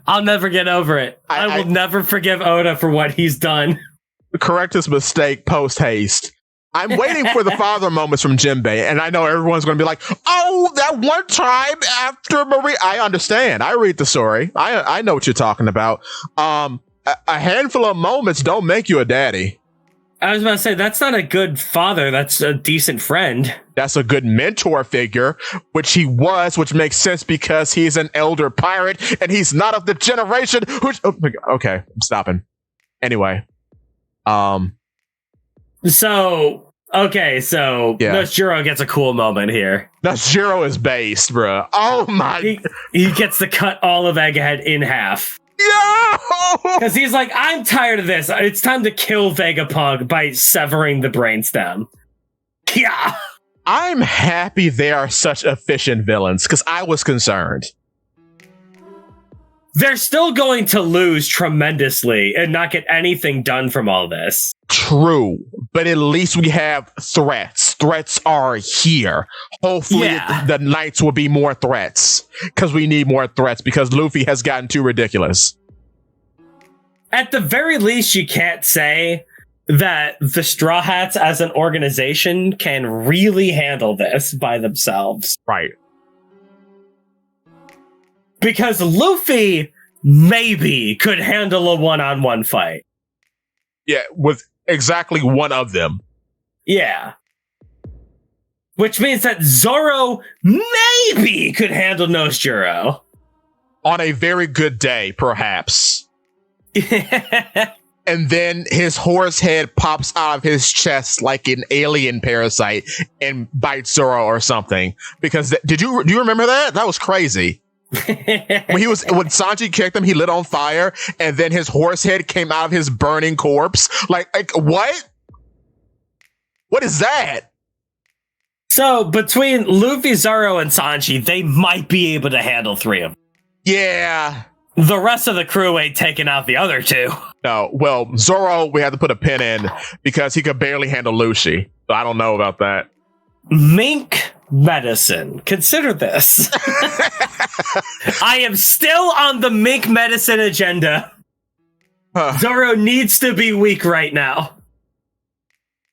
I'll never get over it. I will never forgive Oda for what he's done. Correct his mistake post haste. I'm waiting for the father moments from Jinbei, and I know everyone's going to be like, oh, that one time after Marie. I understand. I read the story. I know what you're talking about. A handful of moments don't make you a daddy. I was about to say, that's not a good father. That's a decent friend. That's a good mentor figure, which he was, which makes sense because he's an elder pirate, and he's not of the generation who's... Oh, okay, I'm stopping. Anyway. So Nesjiro gets a cool moment here. Nesjiro is based, bro. Oh my! He gets to cut all of Egghead in half. Yeah! Because he's like, I'm tired of this. It's time to kill Vegapunk by severing the brainstem. Yeah. I'm happy they are such efficient villains, because I was concerned. They're still going to lose tremendously and not get anything done from all this. True, but at least we have threats. Threats are here. Hopefully the Knights will be more threats, because we need more threats, because Luffy has gotten too ridiculous. At the very least, you can't say that the Straw Hats as an organization can really handle this by themselves. Right. Because Luffy maybe could handle a one-on-one fight. Yeah, with exactly one of them. Yeah. Which means that Zoro maybe could handle Nesjiro. On a very good day, perhaps. And then his horse head pops out of his chest like an alien parasite and bites Zoro or something. Because do you remember that? That was crazy. when Sanji kicked him, he lit on fire, and then his horse head came out of his burning corpse. Like what? What is that? So between Luffy, Zoro, and Sanji, they might be able to handle three of them. Yeah. The rest of the crew ain't taking out the other two. No, well, Zoro, we had to put a pin in because he could barely handle Lucy. So I don't know about that. Mink medicine. Consider this. I am still on the mink medicine agenda. Zoro needs to be weak right now.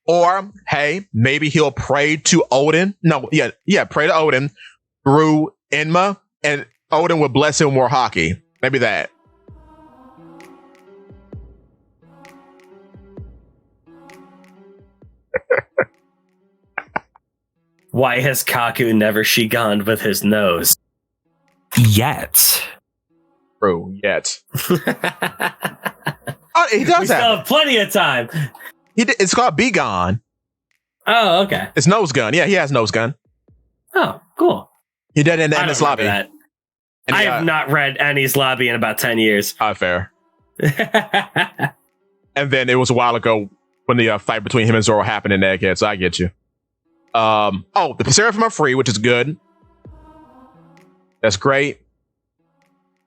Or, hey, maybe he'll pray to Odin. Pray to Odin through Enma, and Odin would bless him more hockey. Maybe that. Why has Kaku never shiganed with his nose? Yet. True, yet. He does we still have plenty of time. It's called Be Gone. Oh, okay. It's nose gun. Yeah, he has nose gun. Oh, cool. He did it in Ennis Lobby. That. I have not read Annie's Lobby in about 10 years. Fair. And then it was a while ago when the fight between him and Zoro happened in Egghead, so I get you. The Seraphim are free, which is good. That's great.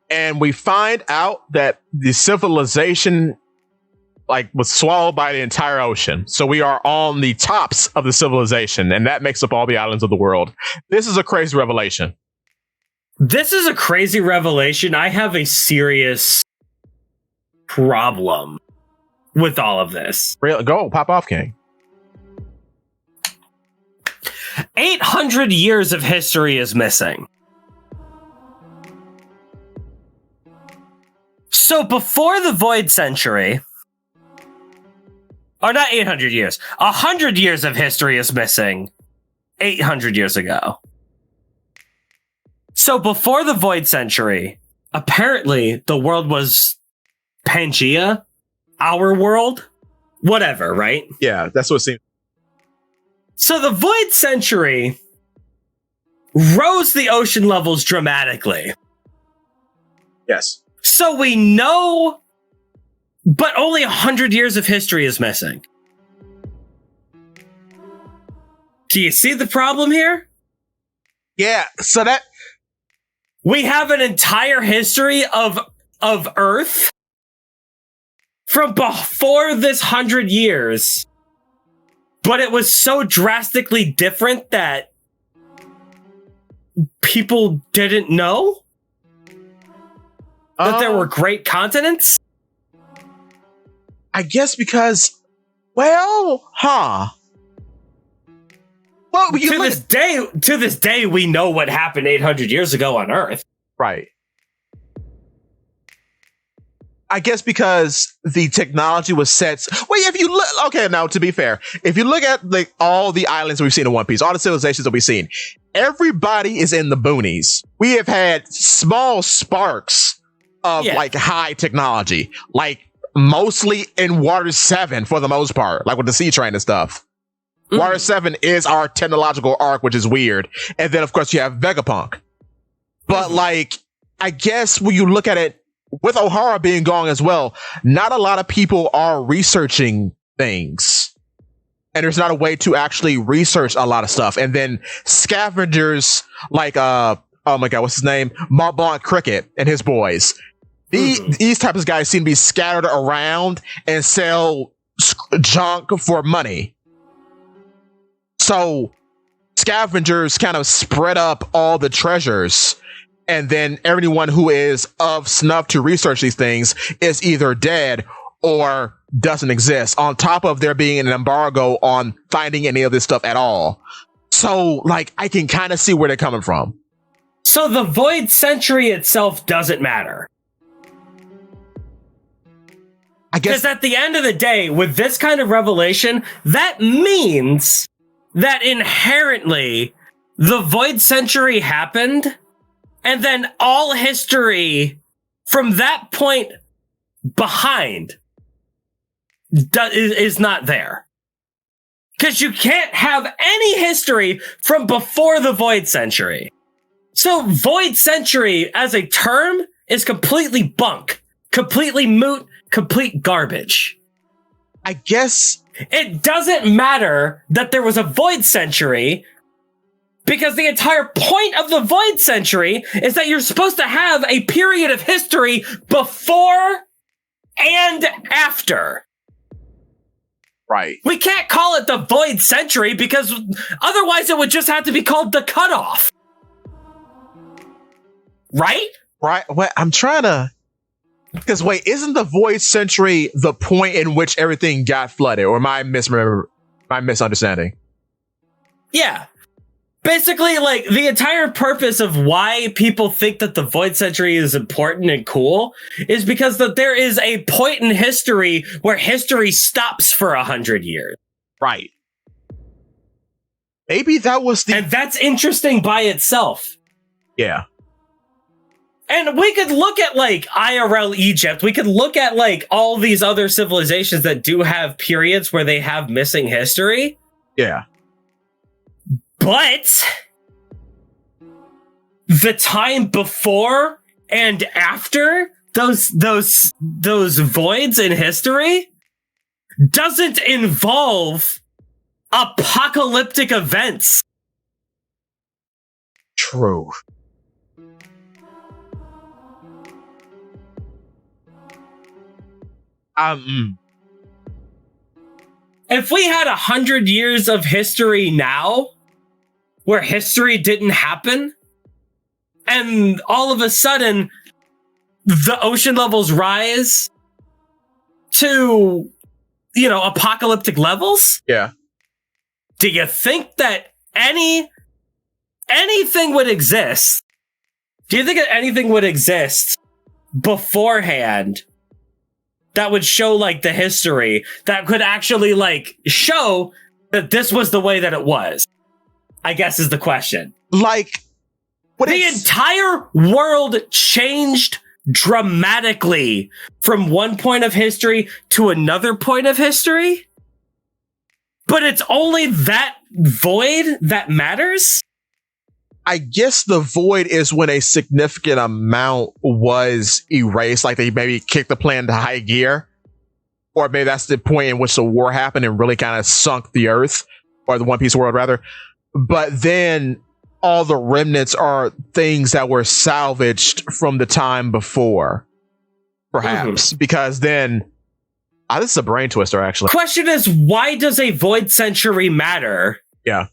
And we find out that the civilization was swallowed by the entire ocean. So we are on the tops of the civilization, and that makes up all the islands of the world. This is a crazy revelation. This is a crazy revelation. I have a serious problem with all of this. Go, pop off, King. 800 years of history is missing. So before the Void Century, or not 800 years, 100 years of history is missing 800 years ago. So before the Void Century, apparently the world was Pangea, our world, whatever, right? Yeah, that's what it seems. So the Void Century rose the ocean levels dramatically. Yes. So we know, but only 100 years of history is missing. Do you see the problem here? Yeah, so that... We have an entire history of Earth from before this 100 years, but it was so drastically different that people didn't know that there were great continents? I guess because, well, Well, to this day, we know what happened 800 years ago on Earth. Right. I guess because the technology was set. Well, if you look, okay, now to be fair, if you look at like all the islands we've seen in One Piece, all the civilizations that we've seen, everybody is in the boonies. We have had small sparks of like high technology, like mostly in Water 7 for the most part, like with the sea train and stuff. Water 7 is our technological arc, which is weird. And then, of course, you have Vegapunk. But, like, I guess when you look at it, with O'Hara being gone as well, not a lot of people are researching things. And there's not a way to actually research a lot of stuff. And then scavengers like, oh my God, what's his name? Mont Blanc Cricket and his boys. These types of guys seem to be scattered around and sell junk for money. So scavengers kind of spread up all the treasures, and then everyone who is of snuff to research these things is either dead or doesn't exist, on top of there being an embargo on finding any of this stuff at all. So, like, I can kind of see where they're coming from. So the Void Century itself doesn't matter. I guess, because at the end of the day, with this kind of revelation, that means that inherently the Void Century happened, and then all history from that point behind is not there. Because you can't have any history from before the Void Century. So Void Century as a term is completely bunk, completely moot, complete garbage. I guess it doesn't matter that there was a Void Century, because the entire point of the Void Century is that you're supposed to have a period of history before and after. Right. We can't call it the Void Century because otherwise it would just have to be called the Cutoff. Right? Right. Well, I'm trying to... Because wait, isn't the Void Century the point in which everything got flooded? Or am I misunderstanding? Yeah. Basically, like, the entire purpose of why people think that the Void Century is important and cool is because that there is a point in history where history stops for 100 years. Right. Maybe that was the... And that's interesting by itself. Yeah. And we could look at, like, IRL Egypt. We could look at, like, all these other civilizations that do have periods where they have missing history. Yeah. But the time before and after those voids in history doesn't involve apocalyptic events. True. If we had 100 years of history now, where history didn't happen, and all of a sudden the ocean levels rise to, apocalyptic levels. Yeah. Do you think that anything would exist? Do you think that anything would exist beforehand that would show, like, the history that could actually, like, show that this was the way that it was? I guess is the question. Like, the entire world changed dramatically from one point of history to another point of history. But it's only that void that matters? I guess the void is when a significant amount was erased, like they maybe kicked the plan to high gear. Or maybe that's the point in which the war happened and really kind of sunk the Earth, or the One Piece world, rather. But then all the remnants are things that were salvaged from the time before, perhaps. Because then... this is a brain twister, actually. Question is, why does a void century matter? Yeah.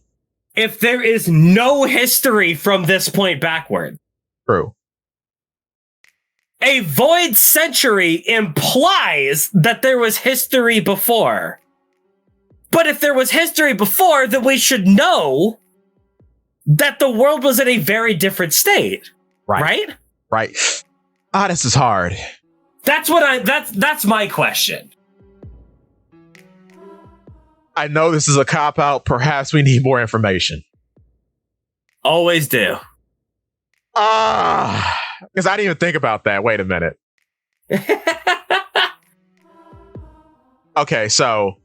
If there is no history from this point backward? True. A void century implies that there was history before. But if there was history before, then we should know that the world was in a very different state. Right? Right. This is hard. That's my question. I know this is a cop-out. Perhaps we need more information. Always do. Because I didn't even think about that. Wait a minute. Okay, so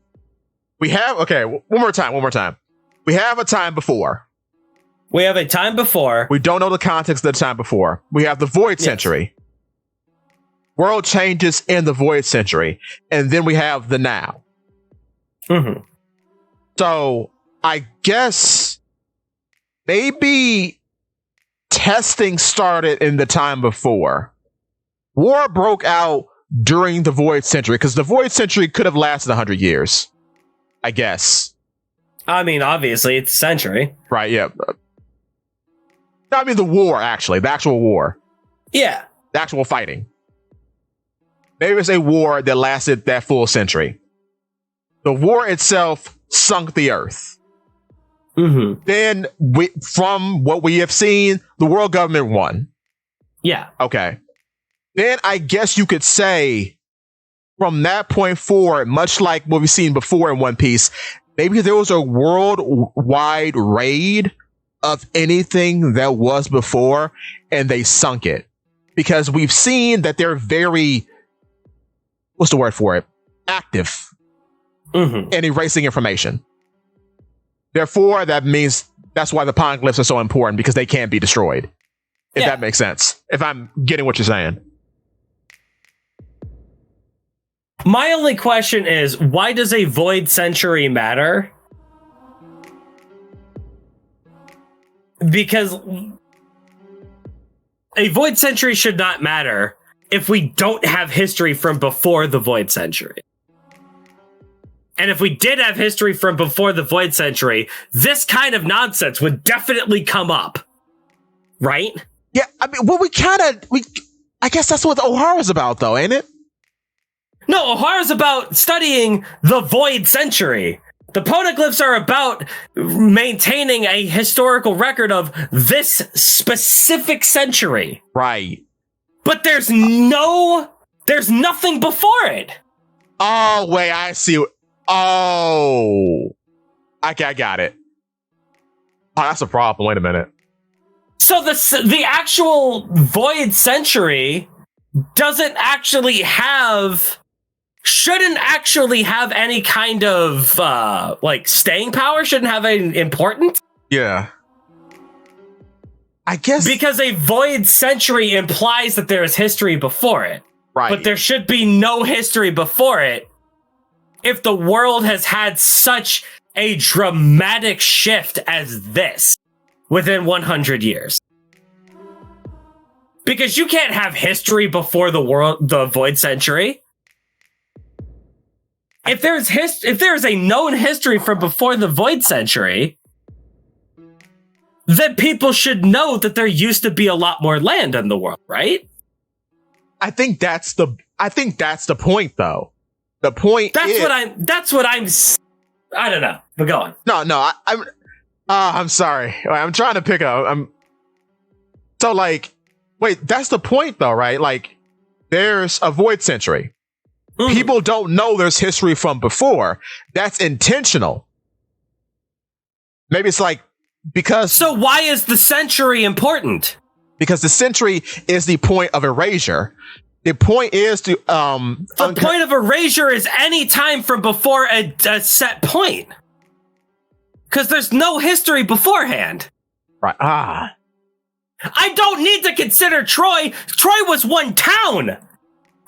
we have... Okay, one more time. We have a time before. We have a time before. We don't know the context of the time before. We have the Void Century. World changes in the Void Century. And then we have the now. Mm-hmm. So I guess maybe testing started in the time before. War broke out during the Void Century, because the Void Century could have lasted 100 years. I guess. I mean, obviously, it's a century. Right, yeah. I mean, the war, actually. The actual war. Yeah. The actual fighting. Maybe it's a war that lasted that full century. The war itself sunk the Earth. Mm-hmm. Then, from what we have seen, the world government won. Yeah. Okay. Then I guess you could say, from that point forward, much like what we've seen before in One Piece, maybe there was a worldwide raid of anything that was before, and they sunk it. Because we've seen that they're very, what's the word for it? Active. Mm-hmm. And erasing information. Therefore, that means that's why the poneglyphs are so important, because they can't be destroyed. If that makes sense. If I'm getting what you're saying. My only question is, why does a void century matter? Because a void century should not matter if we don't have history from before the void century. And if we did have history from before the void century, this kind of nonsense would definitely come up. Right? Yeah, I mean, well, I guess that's what O'Hara's about, though, ain't it? No, O'Hara's about studying the void century. The poneglyphs are about maintaining a historical record of this specific century. Right. But there's nothing before it. Oh, wait, I see. Oh. Okay, I got it. Oh, that's a problem. Wait a minute. So the actual void century shouldn't actually have any kind of staying power, shouldn't have any importance. Yeah. I guess because a void century implies that there is history before it. Right. But there should be no history before it if the world has had such a dramatic shift as this within 100 years. Because you can't have history before the void century. If there's a known history from before the void century, then people should know that there used to be a lot more land in the world, right? I think that's the point, though. The point I don't know. But go on. No, I'm sorry. I'm trying to pick up. Wait, that's the point, though, right? Like, there's a void century. Mm. People don't know there's history from before. That's intentional. Maybe it's because... So why is the century important? Because the century is the point of erasure. The point is to... the point of erasure is any time from before a set point. Because there's no history beforehand. Right. Ah. I don't need to consider Troy. Troy was one town.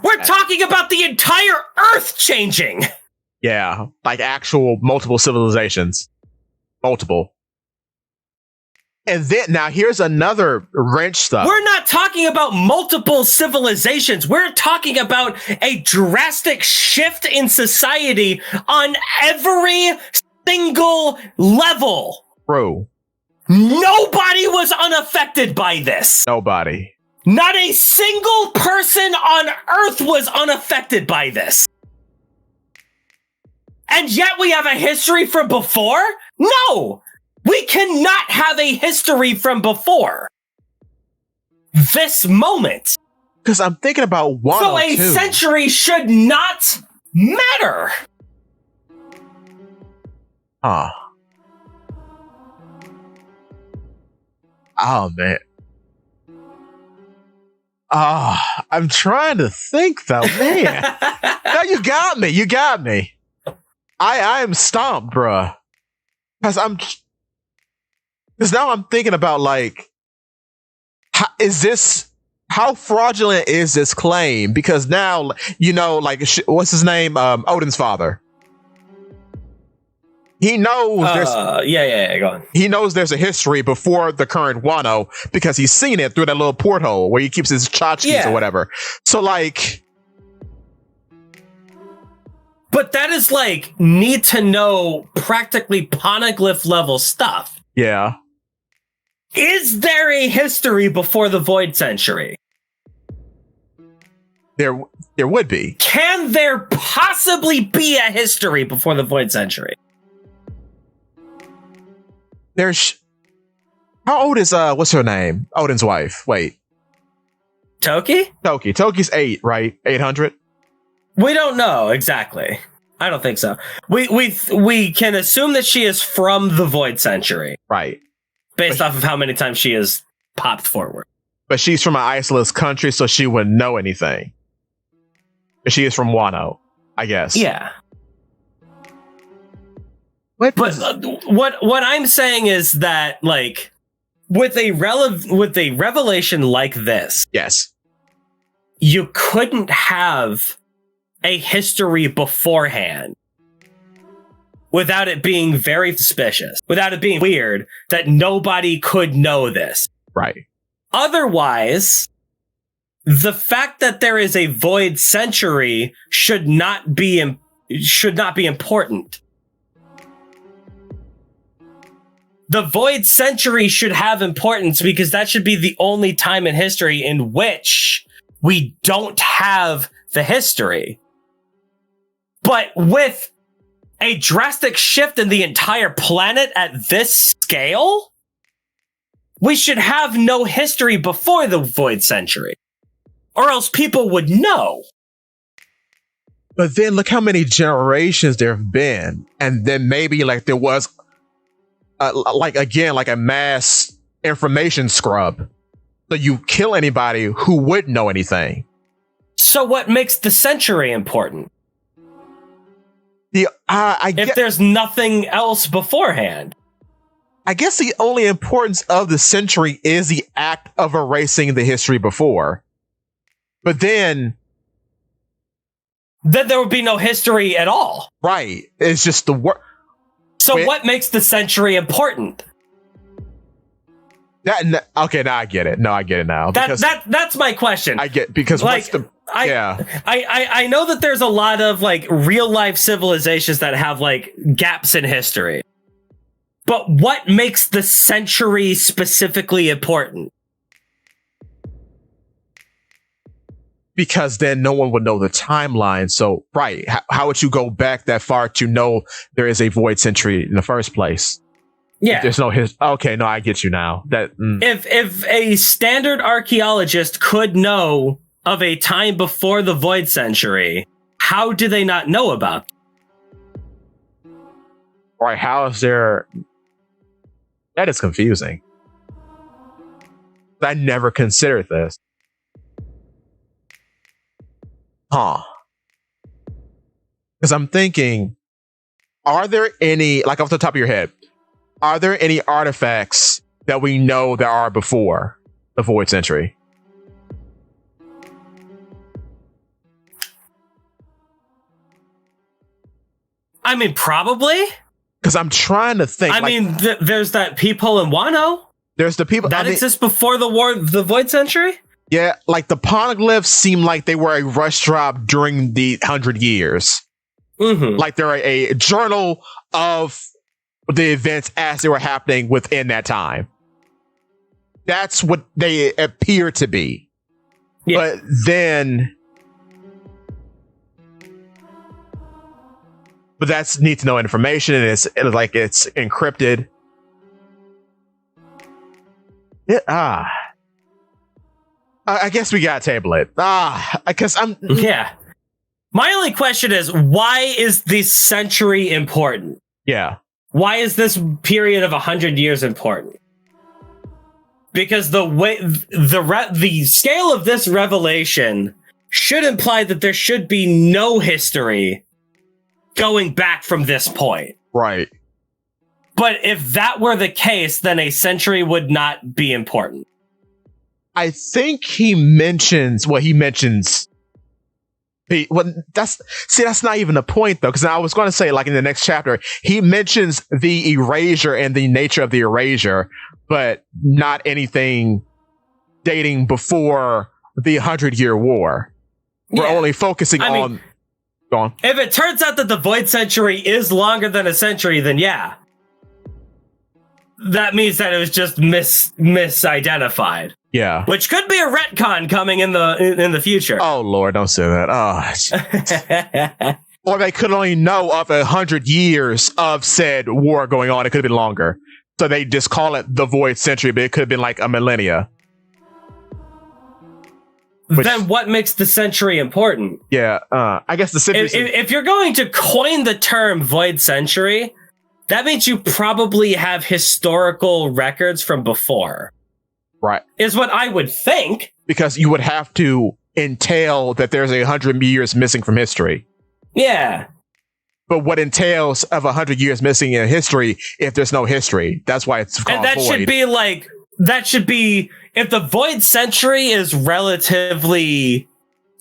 We're talking about the entire Earth changing. Yeah, like actual multiple civilizations. Multiple. And then, now here's another wrench stuff. We're not talking about multiple civilizations. We're talking about a drastic shift in society on every single level. True. Nobody was unaffected by this. Nobody. Not a single person on Earth was unaffected by this. And yet we have a history from before? No! We cannot have a history from before this moment. Because I'm thinking about 102. So a century should not matter. Huh. Oh, man. I'm trying to think, though, man. No, you got me. You got me. I am stumped, bruh. Because now I'm thinking about, like, how fraudulent is this claim? Because now, like, what's his name? Odin's father. He knows Yeah, go on. He knows there's a history before the current Wano because he's seen it through that little porthole where he keeps his tchotchkes or whatever. So, like... But that is, like, need to know practically poneglyph level stuff. Yeah. Is there a history before the Void Century? There would be. Can there possibly be a history before the Void Century? How old is what's her name? Odin's wife. Wait. Toki? Toki's 8, right? 800? We don't know exactly. I don't think so. We can assume that she is from the Void Century. Right. Based off of how many times she has popped forward. But she's from an isolated country, so she wouldn't know anything. But she is from Wano, I guess. Yeah. But what I'm saying is that, like, with a revelation like this, yes, you couldn't have a history beforehand without it being very suspicious, without it being weird that nobody could know this. Right. Otherwise, the fact that there is a Void Century should not be important. The Void Century should have importance because that should be the only time in history in which we don't have the history. But with a drastic shift in the entire planet at this scale, we should have no history before the Void Century. Or else people would know. But then look how many generations there have been. And then maybe like there was like a mass information scrub. So you kill anybody who would know anything. So what makes the century important? If there's nothing else beforehand. I guess the only importance of the century is the act of erasing the history before. But then there would be no history at all. Right. It's just the work. So what makes the century important? Okay, now I get it. No, I get it now. That's my question. I get, because like, I know that there's a lot of like real life civilizations that have like gaps in history. But what makes the century specifically important? Because then no one would know the timeline. So, right. How would you go back that far to know there is a void century in the first place? Yeah. If there's no okay, no, I get you now. If a standard archaeologist could know of a time before the void century, how do they not know about it? Right, how is there... That is confusing. I never considered this. Huh. Because I'm thinking, are there any, like off the top of your head, are there any artifacts that we know there are before the Void Century? I mean, probably. Because I'm trying to think. I mean, there's that peephole in Wano. There's the people that exists before the Void Century. Yeah, like the poneglyphs seem like they were a rush drop during the 100 years. Mm-hmm. Like they're a journal of the events as they were happening within that time. That's what they appear to be. Yeah. But then... But that's need to know information, and it's encrypted. I guess we gotta table it. Because I'm... Yeah. My only question is, why is this century important? Yeah. Why is this period of 100 years important? Because the way the scale of this revelation should imply that there should be no history going back from this point. Right. But if that were the case, then a century would not be important. I think he mentions... that's not even the point, though, because I was going to say, like, in the next chapter, he mentions the erasure and the nature of the erasure, but not anything dating before the 100-Year War. We're only focusing on... Go on. If it turns out that the Void Century is longer than a century, then yeah. That means that it was just misidentified. Yeah. Which could be a retcon coming in the future. Oh, Lord, don't say that. Oh. Or they could only know of 100 years of said war going on. It could have been longer. So they just call it the Void Century, but it could have been like a millennia. Then what makes the century important? Yeah, I guess the century... If you're going to coin the term Void Century, that means you probably have historical records from before. Right. Is what I would think. Because you would have to entail that there's 100 years missing from history. Yeah. But what entails of 100 years missing in history if there's no history? That's why it's called And that void. should be if the Void Century is relatively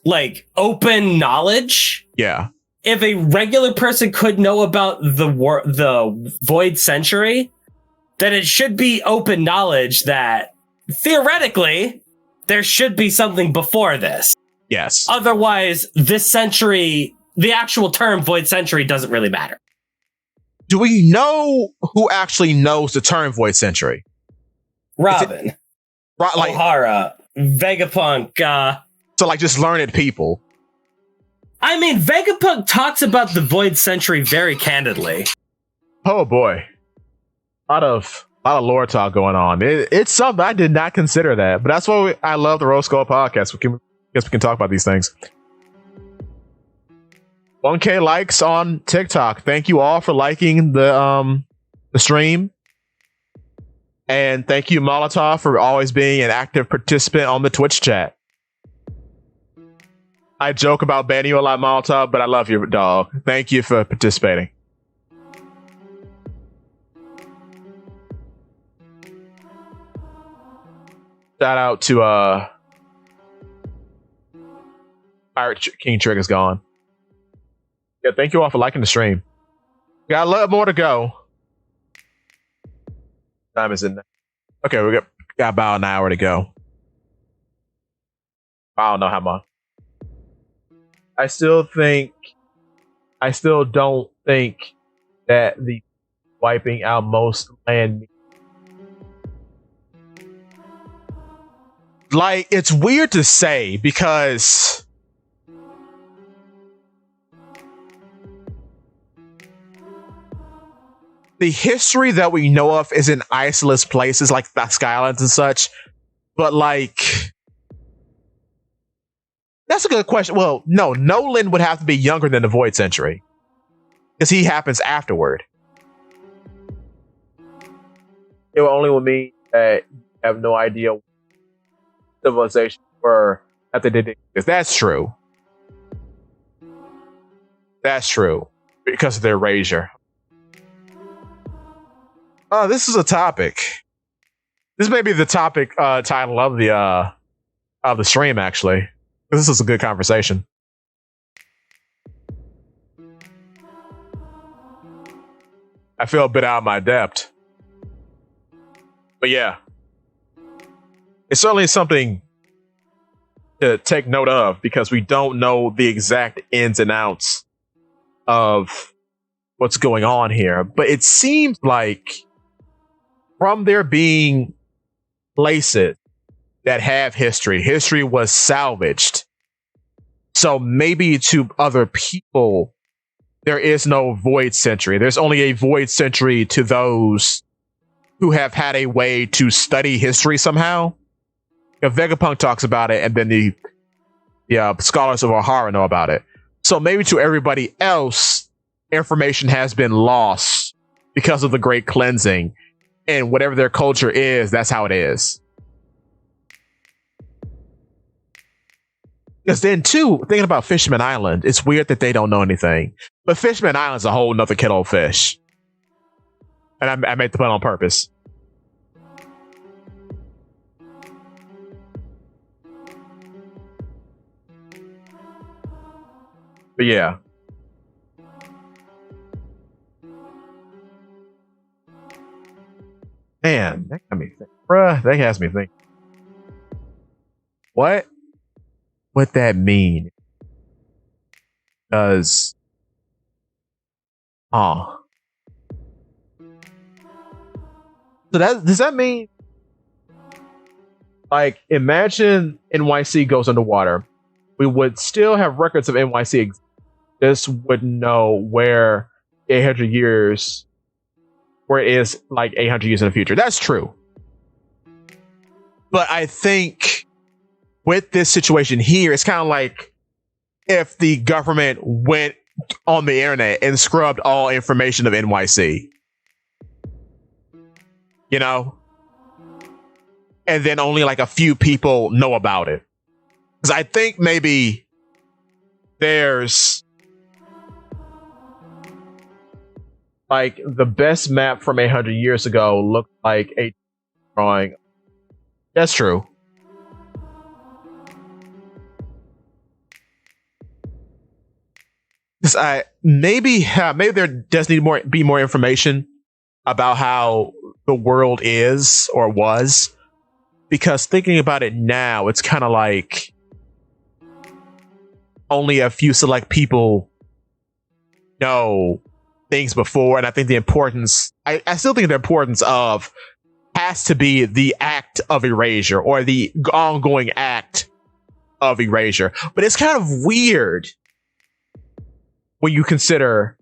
like open knowledge. Yeah. If a regular person could know about the Void Century, then it should be open knowledge that theoretically there should be something before this. Yes. Otherwise, this century, the actual term Void Century doesn't really matter. Do we know who actually knows the term Void Century? Robin. O'Hara. Vegapunk. So like just learned people. I mean, Vegapunk talks about the Void Century very candidly. Oh boy. A lot of lore talk going on. It's something I did not consider that, but that's why I love the Rose Skull podcast. I guess we can talk about these things. 1K likes on TikTok. Thank you all for liking the stream. And thank you, Molotov, for always being an active participant on the Twitch chat. I joke about banning you a lot, Molotov, but I love you, dog. Thank you for participating. Shout out to Pirate King Trigger's gone. Yeah, thank you all for liking the stream. Got a lot more to go. Time is in there. Okay, we got about an hour to go. I don't know how much. I still don't think that the wiping out most land. Like, it's weird to say because the history that we know of is in isolated places like the Sky Islands and such. But like, that's a good question. Well, no, Nolan would have to be younger than the Void Century because he happens afterward. It only would mean that you have no idea what civilizations were after they did this. That's true. That's true because of their erasure. This is a topic. This may be the topic title of the stream, actually. This is a good conversation. I feel a bit out of my depth. But yeah. It's certainly something to take note of because we don't know the exact ins and outs of what's going on here. But it seems like from there being places that have history was salvaged. So maybe to other people, there is no void century. There's only a void century to those who have had a way to study history somehow. Vegapunk talks about it, and then the scholars of Ohara know about it. So maybe to everybody else, information has been lost because of the Great Cleansing, and whatever their culture is, that's how it is. Because then, too, thinking about Fishman Island, it's weird that they don't know anything. But Fishman Island's a whole nother kettle of fish. And I made the pun on purpose. But yeah. Man, that got me thinking. Bruh, that has me thinking. What would that mean? Because so does that mean, like, imagine NYC goes underwater. We would still have records of NYC. This would know where 800 years, where it is like 800 years in the future. That's true. But I think with this situation here, it's kind of like if the government went on the internet and scrubbed all information of NYC. You know? And then only like a few people know about it. Because I think maybe there's like the best map from 800 years ago looked like a drawing. That's true. Maybe there does need be more information about how the world is or was, because thinking about it now, it's kind of like only a few select people know things before, and I think the importance, I still think the importance of has to be the act of erasure or the ongoing act of erasure. But it's kind of weird when you consider,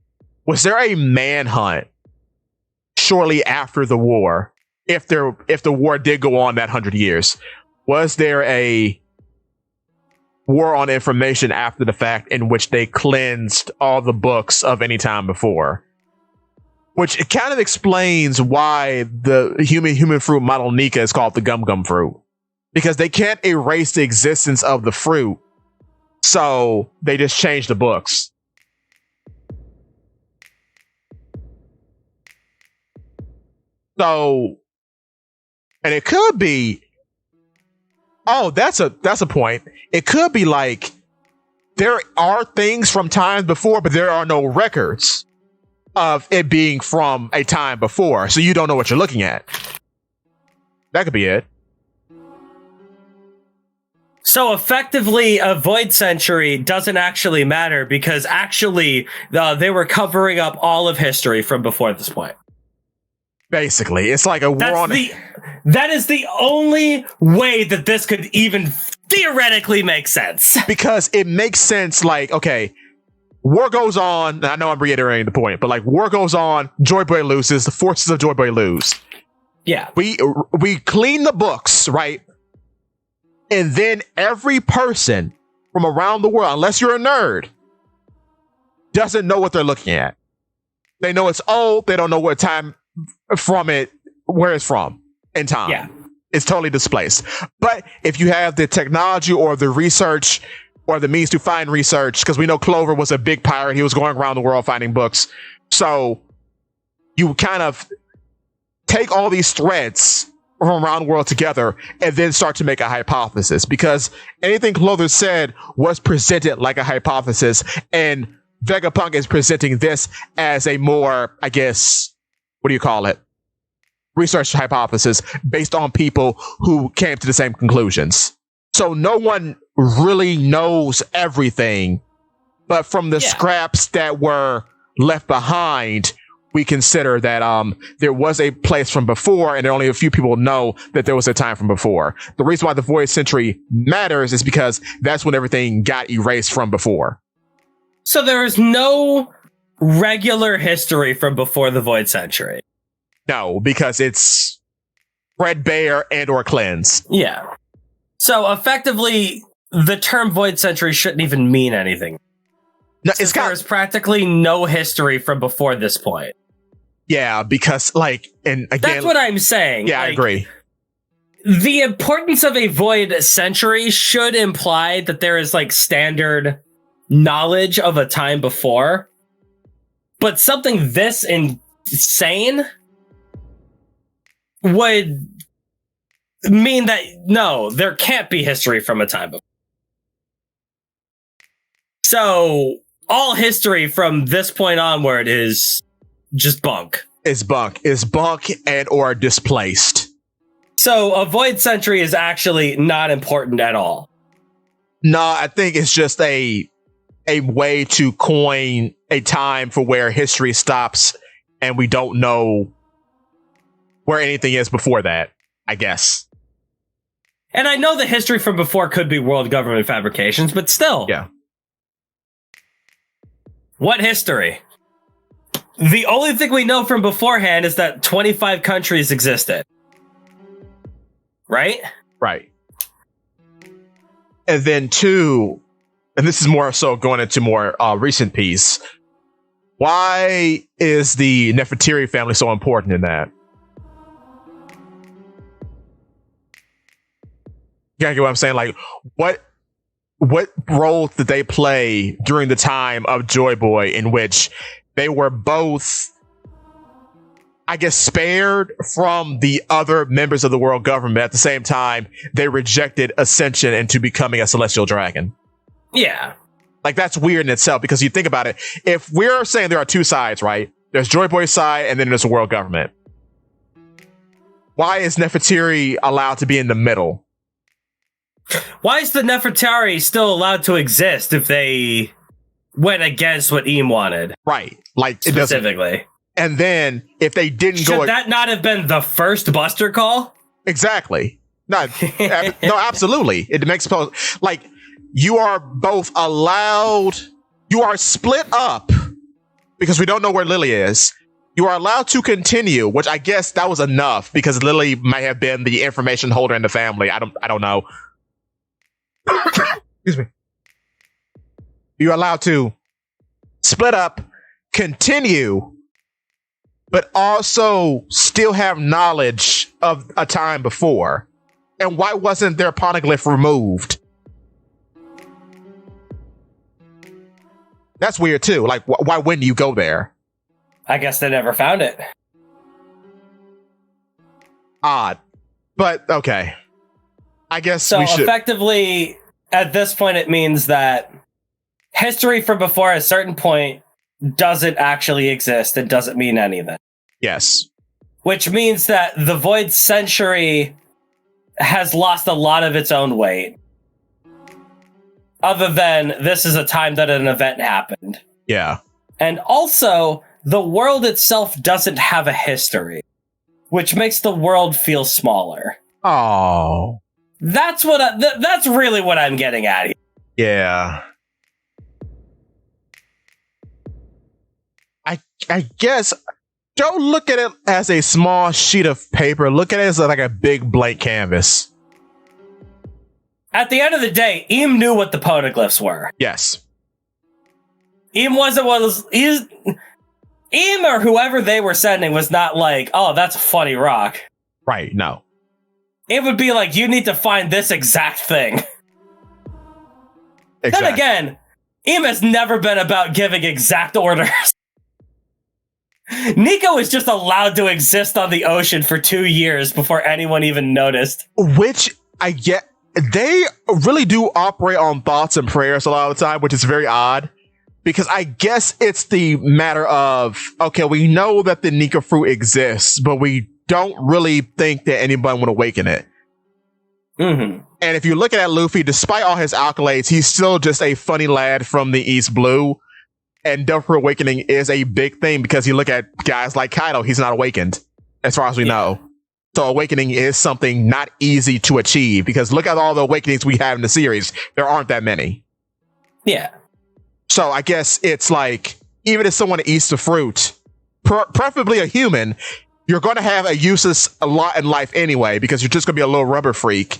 was there a manhunt shortly after the war? If the war did go on that 100 years, was there a war on information after the fact in which they cleansed all the books of any time before? Which it kind of explains why the human fruit model Nika is called the gum gum fruit, because they can't erase the existence of the fruit, so they just change the books. So, and it could be, that's a point. It could be like there are things from times before, but there are no records of it being from a time before, so you don't know what you're looking at. That could be it. So effectively, a void century doesn't actually matter because actually they were covering up all of history from before this point. Basically, it's like a war on. That is the only way that this could even theoretically make sense. Because it makes sense, like, okay, war goes on, and I know I'm reiterating the point, but like war goes on, Joy Boy loses, the forces of Joy Boy lose. Yeah. We clean the books, right? And then every person from around the world, unless you're a nerd, doesn't know what they're looking at. They know it's old, they don't know what time from it, where it's from in time. Yeah. It's totally displaced. But if you have the technology or the research or the means to find research, because we know Clover was a big pirate, he was going around the world finding books. So you kind of take all these threads from around the world together and then start to make a hypothesis, because anything Clother said was presented like a hypothesis, and Vegapunk is presenting this as a more, I guess, what do you call it? Research hypothesis based on people who came to the same conclusions. So no one really knows everything, but from the scraps that were left behind, we consider that there was a place from before, and only a few people know that there was a time from before. The reason why the Void Century matters is because that's when everything got erased from before. So there is no regular history from before the Void Century. No, because it's threadbare and or cleanse. Yeah. So effectively, the term Void Century shouldn't even mean anything. No, there's practically no history from before this point. Yeah, because and again, that's what I'm saying. Yeah, I agree. The importance of a Void Century should imply that there is standard knowledge of a time before, but something this insane would mean that no, there can't be history from a time before. So all history from this point onward is just bunk. It's bunk and or displaced. So a Void Century is actually not important at all. No, I think it's just a way to coin a time for where history stops and we don't know where anything is before that, I guess. And I know the history from before could be world government fabrications, but still. Yeah. What history? The only thing we know from beforehand is that 25 countries existed. Right? Right. And then two, and this is more so going into more recent piece, why is the Nefertiti family so important in that? You gotta get what I'm saying? What role did they play during the time of Joy Boy in which they were both, I guess, spared from the other members of the world government? At the same time, they rejected ascension into becoming a celestial dragon. Yeah. That's weird in itself, because you think about it. If we're saying there are two sides, right? There's Joy Boy's side and then there's the world government. Why is Nefertiti allowed to be in the middle? Why is the Nefertari still allowed to exist if they went against what Eam wanted? Right. Specifically. And then if they didn't Should that not have been the first Buster call? Exactly. No, absolutely. It makes you are both allowed, you are split up because we don't know where Lily is. You are allowed to continue, which I guess that was enough because Lily might have been the information holder in the family. I don't know. Excuse me. You're allowed to split up, continue, but also still have knowledge of a time before. And why wasn't their poneglyph removed? That's weird too. Why wouldn't you go there? I guess they never found it. Odd. But okay. I guess so we should. Effectively, at this point, it means that history from before a certain point doesn't actually exist. It doesn't mean anything. Yes. Which means that the Void Century has lost a lot of its own weight. Other than this is a time that an event happened. Yeah. And also, the world itself doesn't have a history, which makes the world feel smaller. Oh. That's that's really what I'm getting at here. Yeah. I guess don't look at it as a small sheet of paper. Look at it as a big blank canvas. At the end of the day, Eam knew what the poneglyphs were. Yes. Eam wasn't Eam or whoever they were sending was not oh, that's a funny rock. Right, no. It would be you need to find this exact thing. Exactly. Then again, Eam has never been about giving exact orders. Nico was just allowed to exist on the ocean for 2 years before anyone even noticed. Which I get. They really do operate on thoughts and prayers a lot of the time, which is very odd. Because I guess it's the matter of, okay, we know that the Nika fruit exists, but we don't really think that anybody would awaken it. Mm-hmm. And if you look at Luffy, despite all his accolades, he's still just a funny lad from the East Blue. And Death for Awakening is a big thing because you look at guys like Kaido, he's not awakened, as far as we know. So awakening is something not easy to achieve because look at all the awakenings we have in the series. There aren't that many. Yeah. So I guess it's like, even if someone eats the fruit, preferably a human, you're going to have a useless a lot in life anyway because you're just going to be a little rubber freak.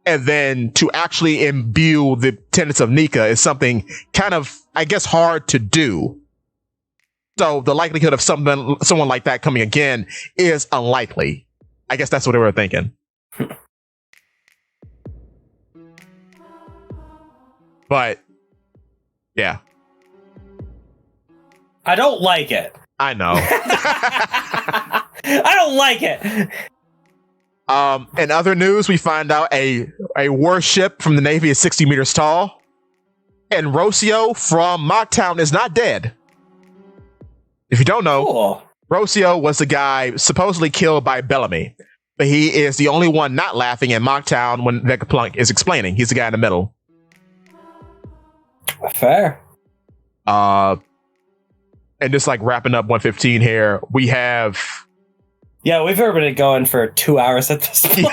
And then to actually imbue the tenets of Nika is something kind of, I guess, hard to do. So the likelihood of someone like that coming again is unlikely. I guess that's what they were thinking. But, yeah. I don't like it. I know. I don't like it. In other news, we find out a warship from the Navy is 60 meters tall. And Rocio from Mocktown is not dead. If you don't know, Cool. Rocio was the guy supposedly killed by Bellamy. But he is the only one not laughing at Mocktown when Vegapunk is explaining. He's the guy in the middle. Fair. And just like wrapping up 115 here, we have... Yeah, we've already been going for 2 hours at this point.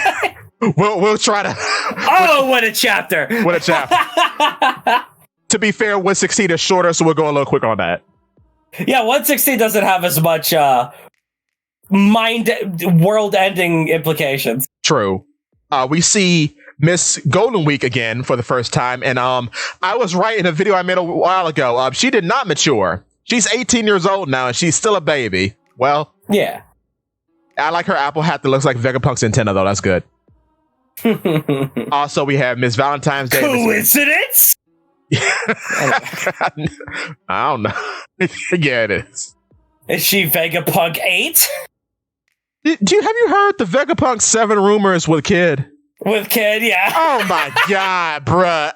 We'll try to... Oh, what a chapter! What a chapter. To be fair, 116 is shorter, so we'll go a little quick on that. Yeah, 116 doesn't have as much world-ending implications. True. We see Miss Golden Week again for the first time, and I was right in a video I made a while ago. She did not mature. She's 18 years old now, and she's still a baby. Well, yeah. I like her apple hat that looks like Vegapunk's antenna, though. That's good. Also, we have Miss Valentine's Day. Coincidence? I don't know. Yeah, it is. Is she Vegapunk 8? Have you heard the Vegapunk 7 rumors with Kid? With Kid, yeah. Oh my god, bruh.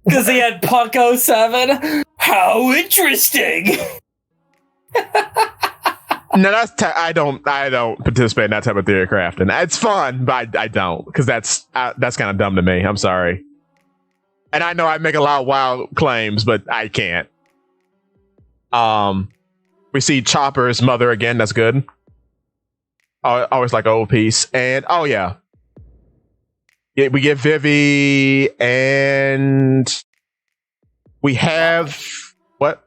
Because he had Punk 07? How interesting! No, I don't participate in that type of theory crafting. It's fun, but I don't, because that's kind of dumb to me. I'm sorry. And I know I make a lot of wild claims, but I can't. We see Chopper's mother again. That's good. Always like old piece. And oh yeah, we get Vivi, and we have what?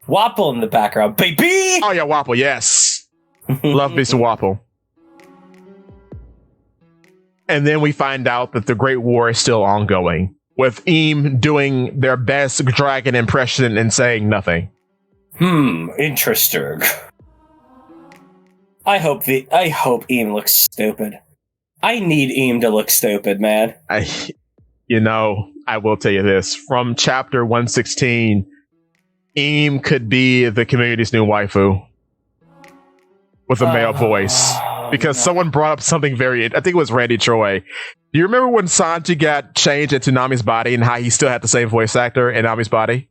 Wapple in the background, baby. Oh yeah, Wapple. Yes, love me some Wapple. And then we find out that the Great War is still ongoing, with Eam doing their best dragon impression and saying nothing. Interesting. I hope Eam looks stupid. I need Eam to look stupid, man. I will tell you this. From chapter 116, Eam could be the community's new waifu. With a male voice. Because someone brought up something I think it was Randy Troy. Do you remember when Sanji got changed into Nami's body and how he still had the same voice actor in Nami's body?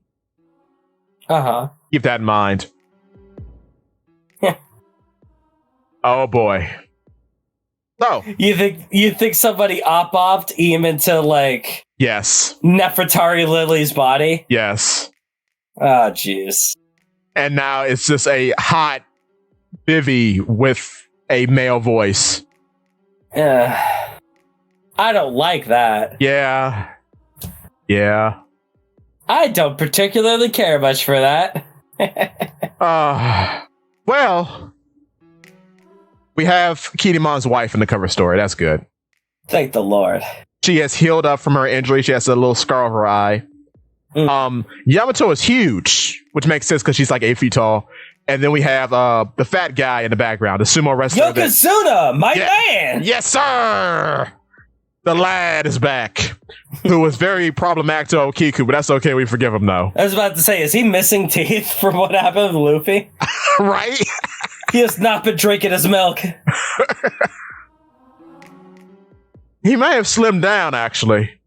Uh-huh. Keep that in mind. Oh boy. So you think somebody op-opt Eam into like yes. Nefertari Lily's body? Yes. Oh jeez. And now it's just a hot Vivi with a male voice. I don't like that. Yeah. I don't particularly care much for that. Well, we have Kinemon's wife in the cover story. That's good. Thank the Lord. She has healed up from her injury. She has a little scar over her eye. Yamato is huge, which makes sense because she's like 8 feet tall. And then we have the fat guy in the background, the sumo wrestler. Yokozuna, my man! Yes, sir! The lad is back, who was very problematic to Okiku, but that's okay. We forgive him, though. I was about to say, is he missing teeth from what happened with Luffy? Right? He has not been drinking his milk. He may have slimmed down, actually.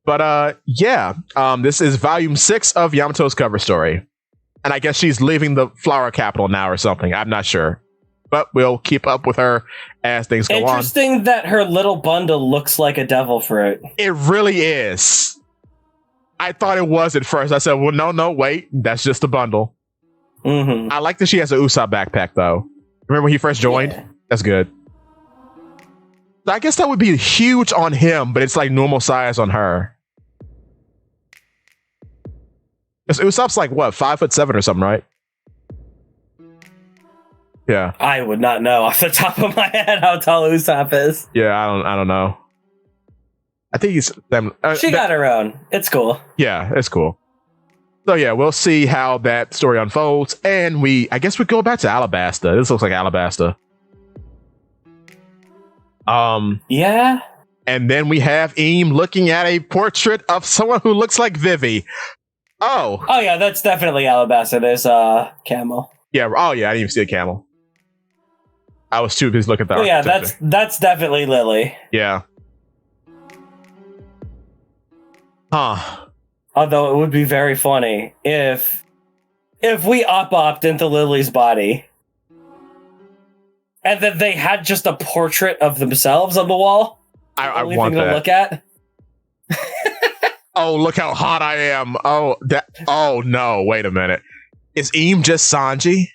But, this is volume 6 of Yamato's cover story. And I guess she's leaving the flower capital now or something. I'm not sure. But we'll keep up with her as things go on. Interesting that her little bundle looks like a devil fruit. It really is. I thought it was at first. I said, well, no, wait. That's just a bundle. Mm-hmm. I like that she has an Usopp backpack, though. Remember when he first joined? Yeah. That's good. So I guess that would be huge on him, but it's like normal size on her. Usopp's like, what, 5'7" or something, right? Yeah. I would not know off the top of my head how tall Usopp is. Yeah, I don't know. I think he's them. She got her own. It's cool. Yeah, it's cool. So yeah, we'll see how that story unfolds, and I guess we go back to Alabasta. This looks like Alabasta. Yeah. And then we have Eam looking at a portrait of someone who looks like Vivi. Oh yeah, that's definitely Alabasta. There's camel. Yeah. Oh yeah, I didn't even see a camel. I was too busy looking at that. Yeah, that's definitely Lily. Yeah. Huh. Although it would be very funny if we opt into Lily's body, and then they had just a portrait of themselves on the wall. I want that to look at. Oh, look how hot I am! Oh no! Wait a minute. Is Eam just Sanji?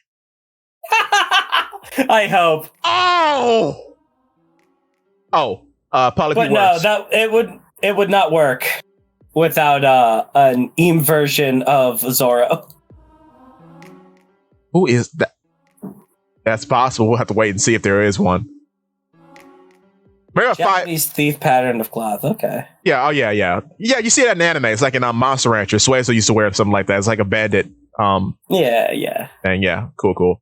I hope. Probably. But no, it would not work without an Eam version of Zoro. Who is that? That's possible. We'll have to wait and see if there is one. Japanese thief pattern of cloth. Okay. Yeah. Oh yeah. Yeah. You see that in anime. It's like in Monster Rancher. Suezo used to wear something like that. It's like a bandit. Yeah. And yeah, cool.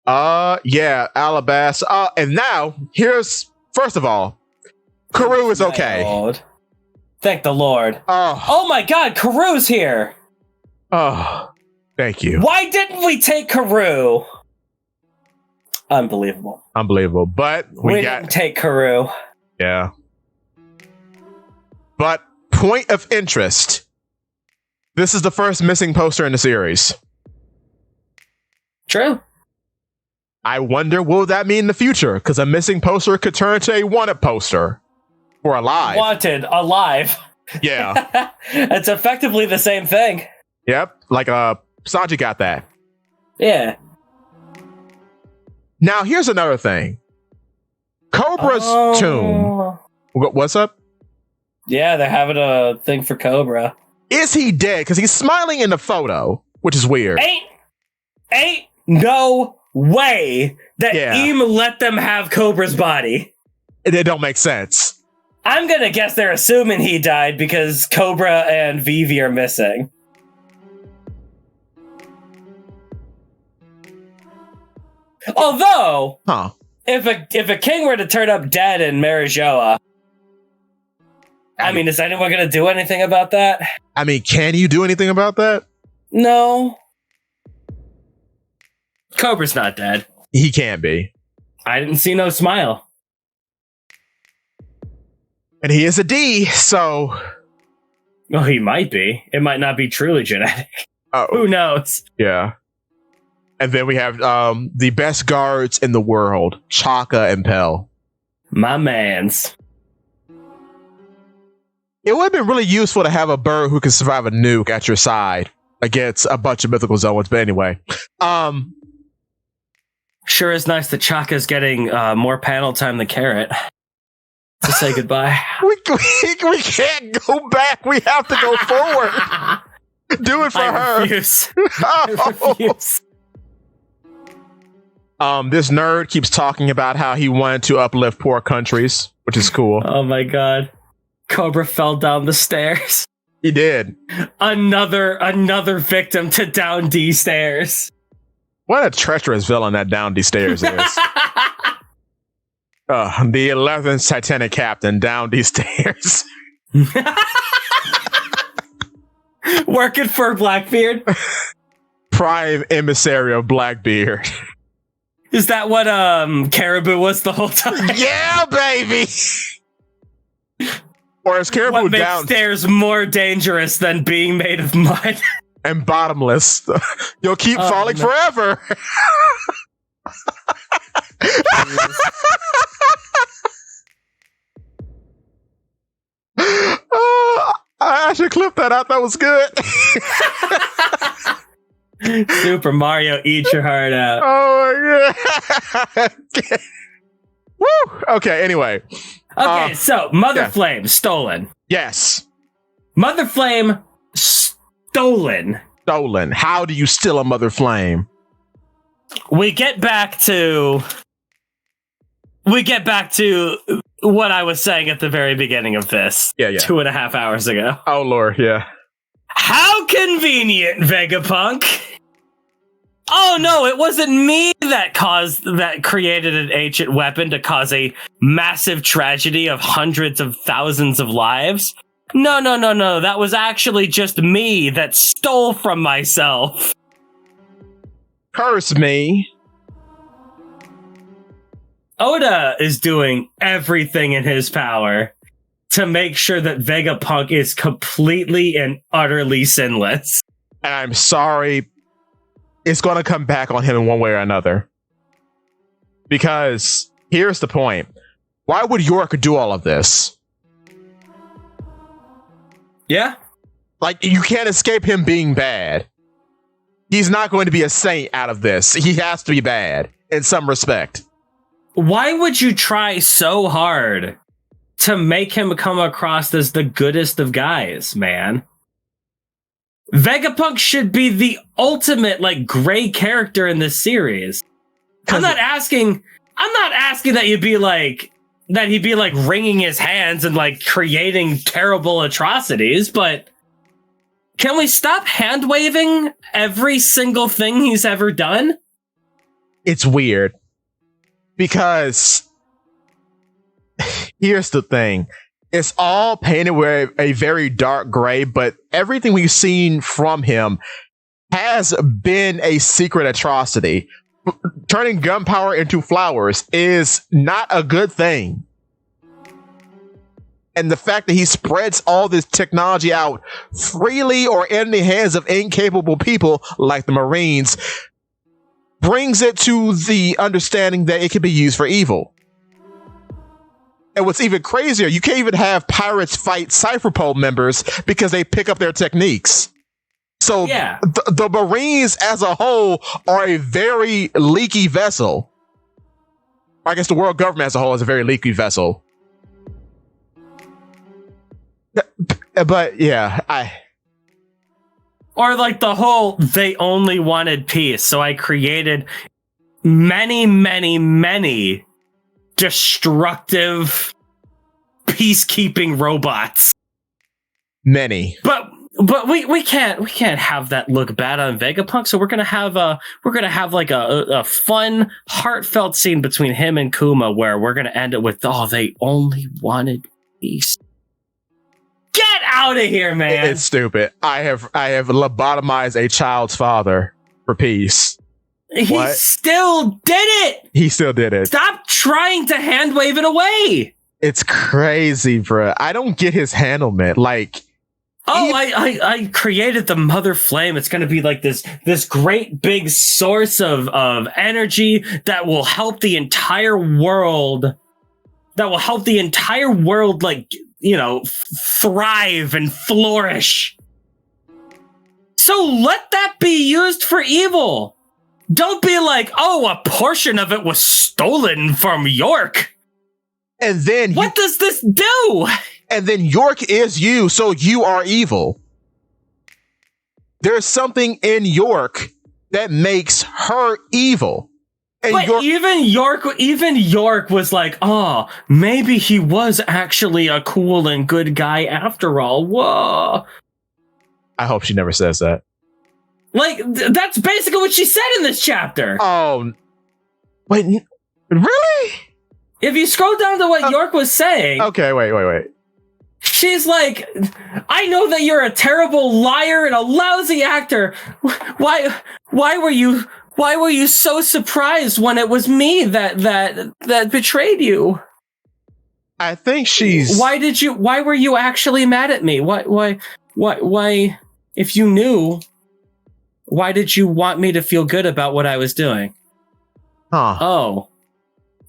Alabasta. And now here's first of all, Karoo is okay. Lord. Thank the Lord. Oh my God, Karoo's here. Oh, thank you. Why didn't we take Karoo? Unbelievable. But we didn't take Karoo. Yeah. But point of interest. This is the first missing poster in the series. True. I wonder, will that mean in the future? Because a missing poster could turn to a wanted poster. Or alive. Wanted, alive. Yeah. It's effectively the same thing. Yep. Like, Sanji got that. Yeah. Now, here's another thing. Cobra's tomb. What's up? Yeah, they're having a thing for Cobra. Is he dead? Because he's smiling in the photo, which is weird. Ain't no way that Eam let them have Cobra's body. It don't make sense. I'm gonna guess they're assuming he died because Cobra and Vivi are missing. Although, if a king were to turn up dead in Marijoa, I mean, is anyone going to do anything about that? I mean, can you do anything about that? No. Cobra's not dead. He can't be. I didn't see no smile. And he is a D, so... Well, he might be. It might not be truly genetic. Who knows? Yeah. And then we have the best guards in the world, Chaka and Pell. My mans. It would have been really useful to have a bird who can survive a nuke at your side against a bunch of mythical zones. But anyway, sure is nice that Chaka's getting more panel time than Carrot. To say goodbye. we can't go back. We have to go forward. Do it for her. Refuse. I refuse. This nerd keeps talking about how he wanted to uplift poor countries, which is cool. Oh my God. Cobra fell down the stairs. He did. Another victim to down D stairs. What a treacherous villain that down D stairs is. The 11th Titanic captain down these stairs. Working for Blackbeard. Prime emissary of Blackbeard. Is that what Caribou was the whole time? Yeah, baby. Or is Caribou what makes down stairs more dangerous than being made of mud? And bottomless? You'll keep falling forever. I should clip that out. That was good. Super Mario, eat your heart out. Oh my god. Okay. Woo. Okay. Anyway. Okay. So Mother Flame stolen. Yes. Mother Flame stolen. Stolen. How do you steal a Mother Flame? We get back to what I was saying at the very beginning of this. Yeah. 2.5 hours ago. Oh Lord. Yeah. How convenient, Vegapunk. Oh no, it wasn't me that created an ancient weapon to cause a massive tragedy of hundreds of thousands of lives. No. That was actually just me that stole from myself. Curse me. Oda is doing everything in his power to make sure that Vegapunk is completely and utterly sinless. And I'm sorry, it's going to come back on him in one way or another. Because here's the point. Why would York do all of this? Yeah. Like, you can't escape him being bad. He's not going to be a saint out of this. He has to be bad in some respect. Why would you try so hard to make him come across as the goodest of guys, man? Vegapunk should be the ultimate, like, gray character in this series. I'm not asking that he'd be like wringing his hands and like creating terrible atrocities, but can we stop hand waving every single thing he's ever done? It's weird. Because here's the thing. It's all painted with a very dark gray, but everything we've seen from him has been a secret atrocity. Turning gunpowder into flowers is not a good thing. And the fact that he spreads all this technology out freely or in the hands of incapable people like the Marines brings it to the understanding that it can be used for evil. And what's even crazier, you can't even have pirates fight Cypherpole members because they pick up their techniques. So yeah. the Marines as a whole are a very leaky vessel. I guess the world government as a whole is a very leaky vessel. But yeah, Or like the whole, they only wanted peace, so I created many destructive peacekeeping robots. Many. But we can't have that look bad on Vegapunk, so we're gonna have like a fun, heartfelt scene between him and Kuma where we're gonna end it with, oh, they only wanted peace. Get out of here, man! It's stupid. I have lobotomized a child's father for peace. He still did it! He still did it. Stop trying to hand wave it away! It's crazy, bruh. I don't get his handlement. Like, I created the Mother Flame. It's going to be like this great big source of energy that will help the entire world. Like, you know, thrive and flourish. So let that be used for evil. Don't be like, oh, a portion of it was stolen from York. And then what does this do? And then York is you, so you are evil. There's something in York that makes her evil. And but even York was like, oh, maybe he was actually a cool and good guy after all. Whoa. I hope she never says that. Like, that's basically what she said in this chapter. Oh, wait, really? If you scroll down to what York was saying... Okay, wait. She's like, I know that you're a terrible liar and a lousy actor. Why were you so surprised when it was me that betrayed you? I think she's... Why were you actually mad at me? Why, if you knew, why did you want me to feel good about what I was doing? Huh.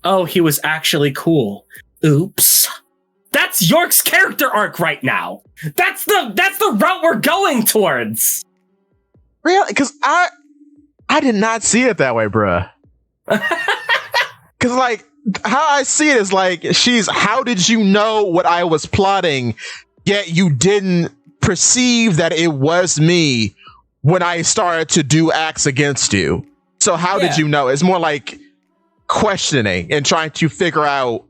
Oh, he was actually cool. Oops. That's York's character arc right now. That's the route we're going towards. Really? Because I did not see it that way, bruh. Because, like, how I see it is like, how did you know what I was plotting, yet you didn't perceive that it was me when I started to do acts against you? So how did you know? It's more like questioning and trying to figure out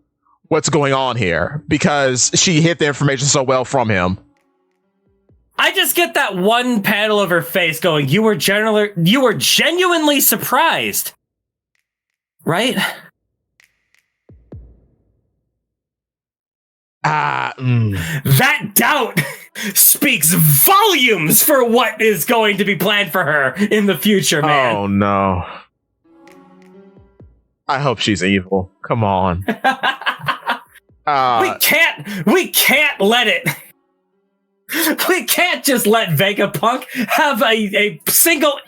what's going on here, because she hid the information so well from him. I just get that one panel of her face going, you were genuinely surprised. Right? That doubt speaks volumes for what is going to be planned for her in the future, man. Oh no. I hope she's evil. Come on. We can't let it. We can't just let Vegapunk have a single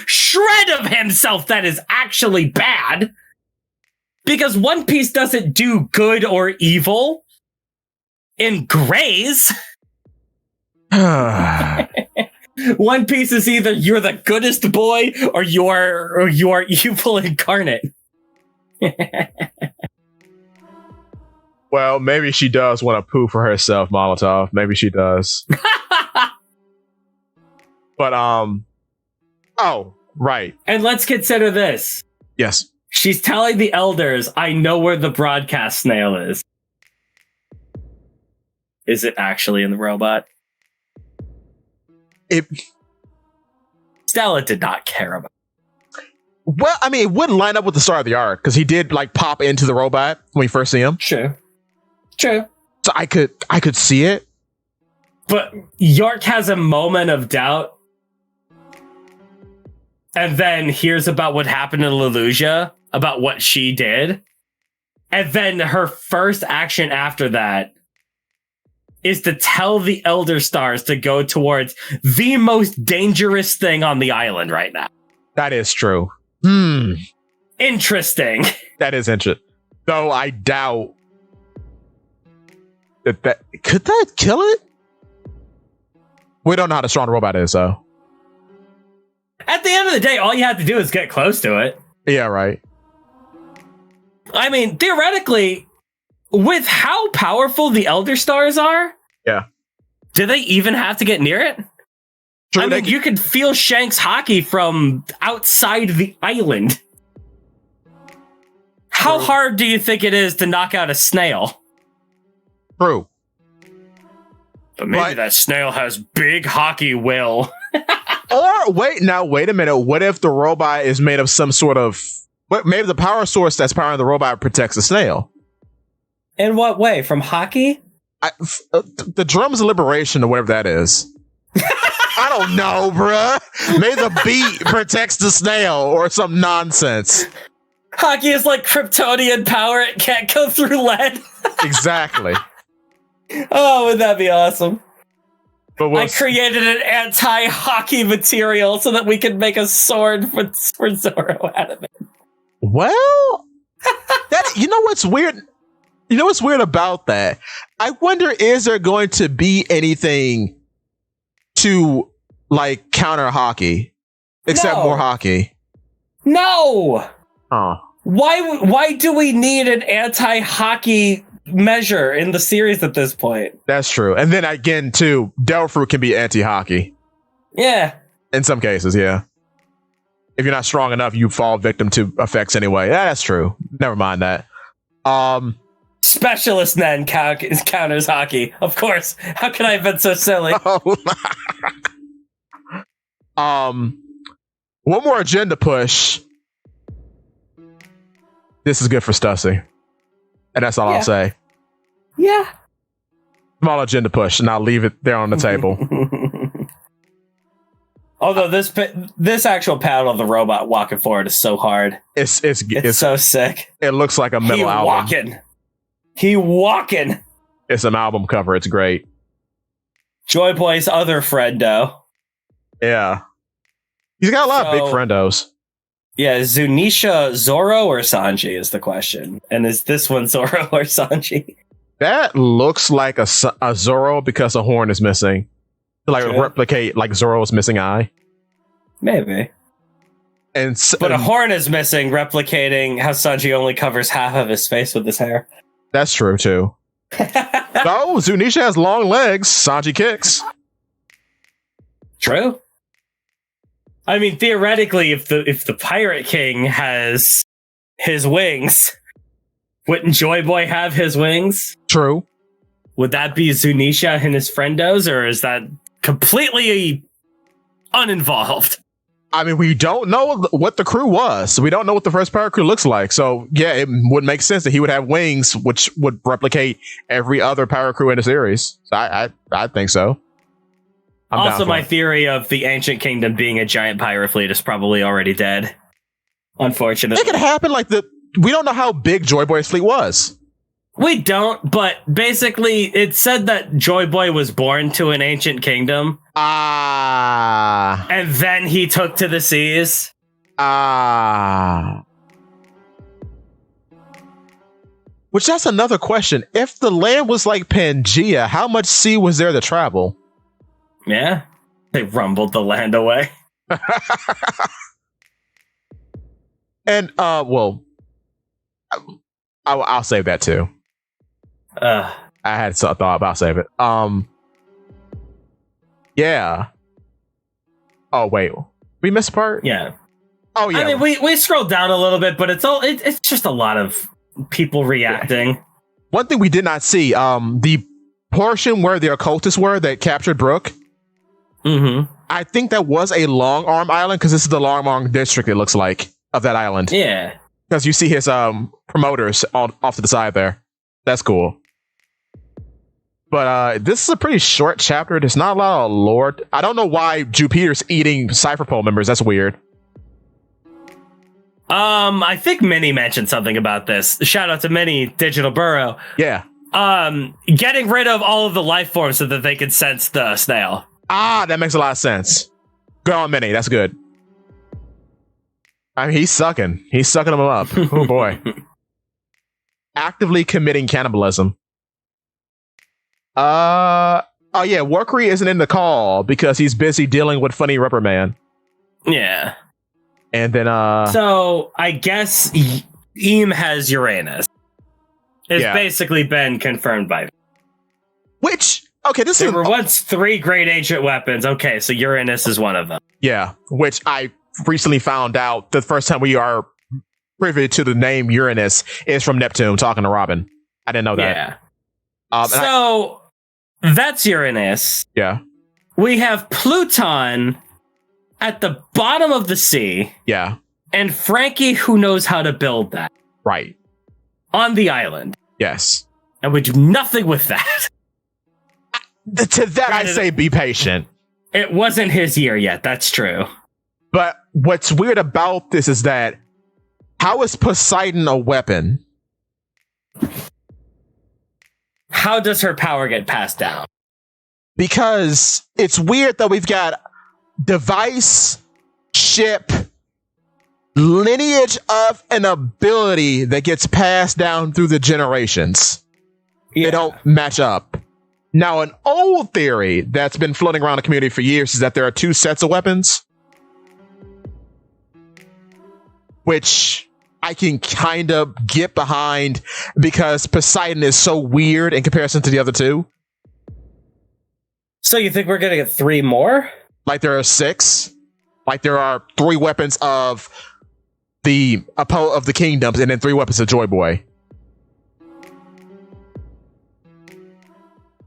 shred of himself that is actually bad. Because One Piece doesn't do good or evil in grays. One Piece is either you're the goodest boy or you are evil incarnate. Well, maybe she does want to poo for herself, Molotov. Maybe she does. But, oh, right. And let's consider this. Yes. She's telling the elders, I know where the broadcast snail is. Is it actually in the robot? Stella did not care about it. Well, I mean, it wouldn't line up with the start of the arc, because he did, like, pop into the robot when we first see him. True. So I could see it. But York has a moment of doubt. And then hears about what happened in Lelouja, about what she did. And then her first action after that is to tell the Elder Stars to go towards the most dangerous thing on the island right now. That is true. Interesting. That is interesting. Though I doubt that could that kill it? We don't know how the strong the robot is, though. At the end of the day, all you have to do is get close to it. Yeah, right. I mean, theoretically, with how powerful the Elder Stars are, do they even have to get near it? True, I mean, you could feel Shanks' hockey from outside the island. How hard do you think it is to knock out a snail? True. But maybe that snail has big hockey will. Or wait a minute. What if the robot is made of some sort of... Maybe the power source that's powering the robot protects the snail. In what way? From hockey? The drums of liberation or whatever that is. I don't know, bruh. Maybe the beat protects the snail or some nonsense. Hockey is like Kryptonian power. It can't go through lead. Exactly. Oh, would that be awesome? But I created an anti-hockey material so that we could make a sword for Zoro out of it. Well, you know what's weird? You know what's weird about that? I wonder, is there going to be anything to, like, counter hockey? Except more hockey? No! Oh. Why do we need an anti-hockey measure in the series at this point? That's true. And then again, too, Delfru can be anti-hockey. Yeah. In some cases, yeah. If you're not strong enough, you fall victim to effects anyway. Yeah, that's true. Never mind that. Specialist then counters hockey. Of course. How can I have been so silly? One more agenda push. This is good for Stussy. And that's all I'll say. Yeah. Small agenda push, and I'll leave it there on the table. Although this actual panel of the robot walking forward is so hard. It's so sick. It looks like a metal album. He walking. It's an album cover. It's great. Joy Boy's other friendo. Yeah. He's got a lot of big friendos. Yeah, is Zunisha Zoro or Sanji is the question. And is this one Zoro or Sanji? That looks like a Zoro because a horn is missing. To like replicate like Zoro's missing eye. Maybe. But a horn is missing, replicating how Sanji only covers half of his face with his hair. That's true too. No, Zunisha has long legs. Sanji kicks. True. I mean, theoretically, if the Pirate King has his wings, wouldn't Joy Boy have his wings? True. Would that be Zunisha and his friendos, or is that completely uninvolved? I mean, we don't know what the crew was. We don't know what the first pirate crew looks like. So, yeah, it would make sense that he would have wings, which would replicate every other pirate crew in the series. So I think so. Also, my theory of the Ancient Kingdom being a giant pirate fleet is probably already dead. Unfortunately. It could happen we don't know how big Joy Boy's fleet was. We don't, but basically it said that Joy Boy was born to an ancient kingdom. And then he took to the seas. Which that's another question. If the land was like Pangea, how much sea was there to travel? Yeah. They rumbled the land away. And, well, I'll save that too. I had some thought about save it. Yeah. Oh wait, we missed a part. Yeah. Oh yeah. I mean, we scrolled down a little bit, but it's just a lot of people reacting. Yeah. One thing we did not see, the portion where the occultists were that captured Brook. Mm-hmm. I think that was a Long Arm Island because this is the Long Arm district. It looks like of that island. Yeah. Because you see his promoters off to the side there. That's cool. But this is a pretty short chapter. There's not a lot of lore. I don't know why Jupiter's eating Cypherpole members. That's weird. I think Minnie mentioned something about this. Shout out to Minnie, Digital Burrow. Yeah. Getting rid of all of the life forms so that they could sense the snail. That makes a lot of sense. Good on Minnie. That's good. I mean, he's sucking. He's sucking them up. Oh, boy. Actively committing cannibalism. Oh, yeah. Workery isn't in the call because he's busy dealing with Funny Rubber Man. Yeah. And then, So, I guess Eam has Uranus. It's basically been confirmed by... Which... Okay, there were once 3 great ancient weapons. Okay, so Uranus is one of them. Yeah, which I recently found out the first time we are privy to the name Uranus is from Neptune talking to Robin. I didn't know that. Yeah. That's Uranus. Yeah. We have Pluton at the bottom of the sea. Yeah. And Frankie, who knows how to build that. Right. On the island. Yes. And we do nothing with that. To that, I say be patient. It wasn't his year yet. That's true. But what's weird about this is that how is Poseidon a weapon? How does her power get passed down? Because it's weird that we've got device, ship, lineage of an ability that gets passed down through the generations. Yeah. They don't match up. Now, an old theory that's been floating around the community for years is that there are 2 sets of weapons, which I can kind of get behind because Poseidon is so weird in comparison to the other 2. So you think we're going to get 3 more? Like there are 6. Like there are 3 weapons of the kingdoms and then 3 weapons of Joy Boy.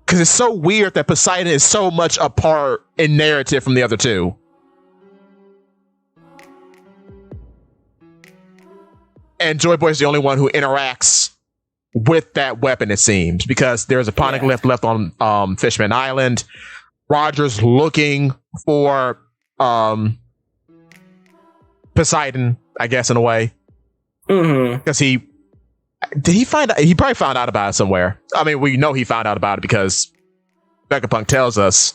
Because it's so weird that Poseidon is so much apart in narrative from the other 2. And Joy Boy is the only one who interacts with that weapon, it seems, because there's a poneglyph left on Fishman Island. Roger's looking for Poseidon, I guess, in a way. Because he probably found out about it somewhere. I mean, we know he found out about it because Vegapunk tells us,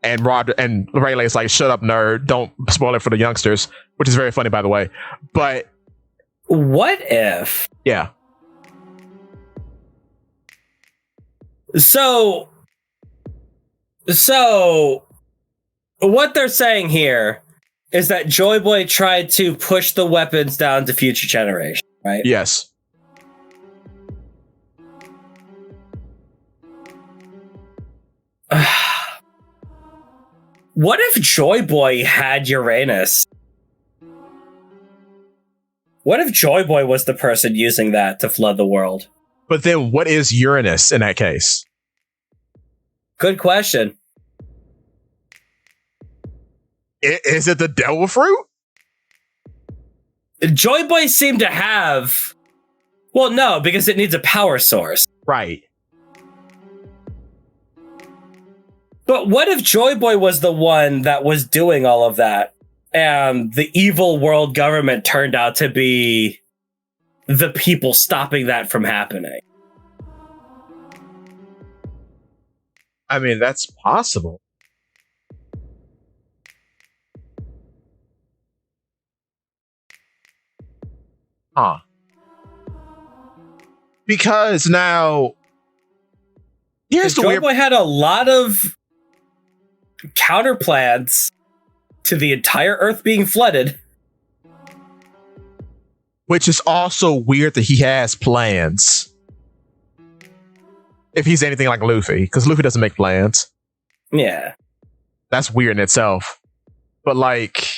and Roger and Rayleigh's like, "Shut up, nerd! Don't spoil it for the youngsters," which is very funny, by the way. But what if? Yeah. So what they're saying here is that Joy Boy tried to push the weapons down to future generations, right? Yes. What if Joy Boy had Uranus? What if Joy Boy was the person using that to flood the world? But then what is Uranus in that case? Good question. Is it the devil fruit? Joy Boy seemed to have... Well, no, because it needs a power source. Right. But what if Joy Boy was the one that was doing all of that, and the evil world government turned out to be the people stopping that from happening? I mean, that's possible. Huh. Because now... Here's the Joy weird... Boy had a lot of counter plans to the entire Earth being flooded. Which is also weird that he has plans. If he's anything like Luffy, because Luffy doesn't make plans. Yeah. That's weird in itself. But like...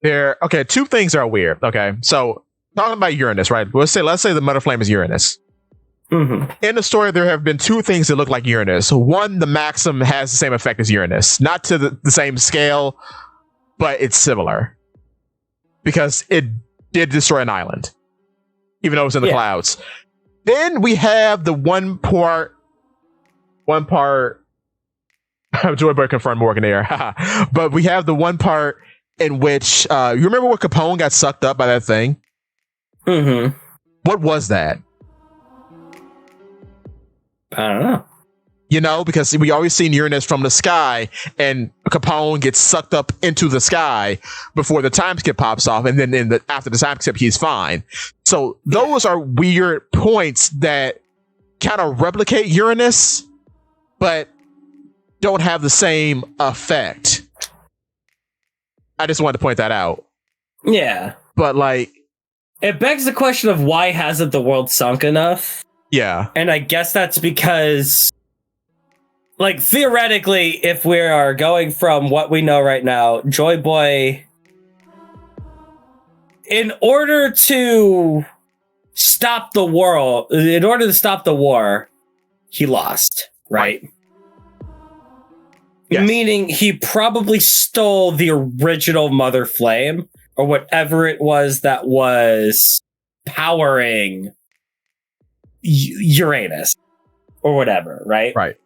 Okay, two things are weird. Okay, so talking about Uranus, right? Let's say the Mother Flame is Uranus. Mm-hmm. In the story, there have been two things that look like Uranus. One, the Maxim has the same effect as Uranus. Not to the same scale, but it's similar. Because it did destroy an island. Even though it was in the clouds. Then we have the one part... Joy Boy confirmed Morgan there. But we have the one part in which... you remember when Capone got sucked up by that thing? Mm-hmm. What was that? I don't know. You know, because we always seen Uranus from the sky, and Capone gets sucked up into the sky before the time skip pops off, and then after the time skip, he's fine. So those are weird points that kind of replicate Uranus, but don't have the same effect. I just wanted to point that out. Yeah. But like... It begs the question of why hasn't the world sunk enough? Yeah. And I guess that's because... Like, theoretically, if we are going from what we know right now, Joy Boy, in order to stop the war, he lost, right? Yes. Meaning he probably stole the original Mother Flame, or whatever it was that was powering Uranus, or whatever, right? Right.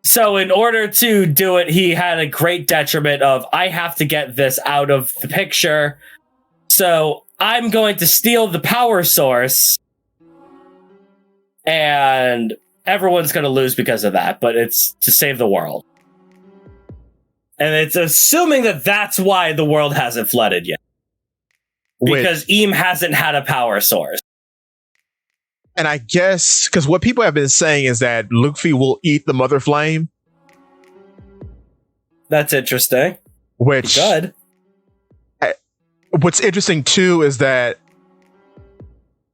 So in order to do it, he had a great detriment of, I have to get this out of the picture. So I'm going to steal the power source. And everyone's going to lose because of that. But it's to save the world. And it's assuming that that's why the world hasn't flooded yet. Because Eam hasn't had a power source. And I guess, because what people have been saying is that Luffy will eat the Mother Flame. That's interesting. Which... Good. What's interesting, too, is that...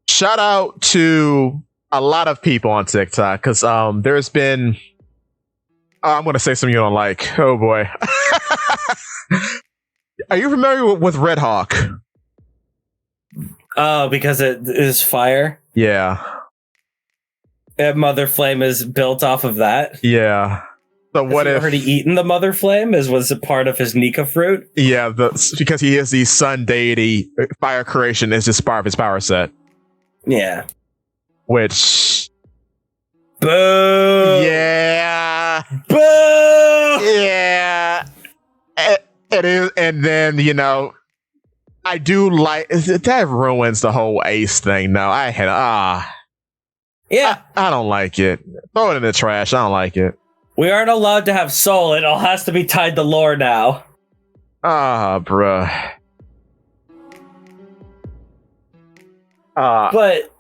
Shout out to a lot of people on TikTok, because there's been... I'm going to say something you don't like. Oh, boy. Are you familiar with Red Hawk? Oh, because it is fire? Yeah. And Mother Flame is built off of that? Yeah. So what if already eaten the mother flame? Was it part of his Nika fruit? Yeah, because he is the sun deity. Fire creation is just part of his power set. Yeah. Which. Boo! Yeah. Boo! Yeah. It is, and then I do like that ruins the whole Ace thing. No, Yeah. I don't like it. Throw it in the trash. I don't like it. We aren't allowed to have soul. It all has to be tied to lore now. Bruh. But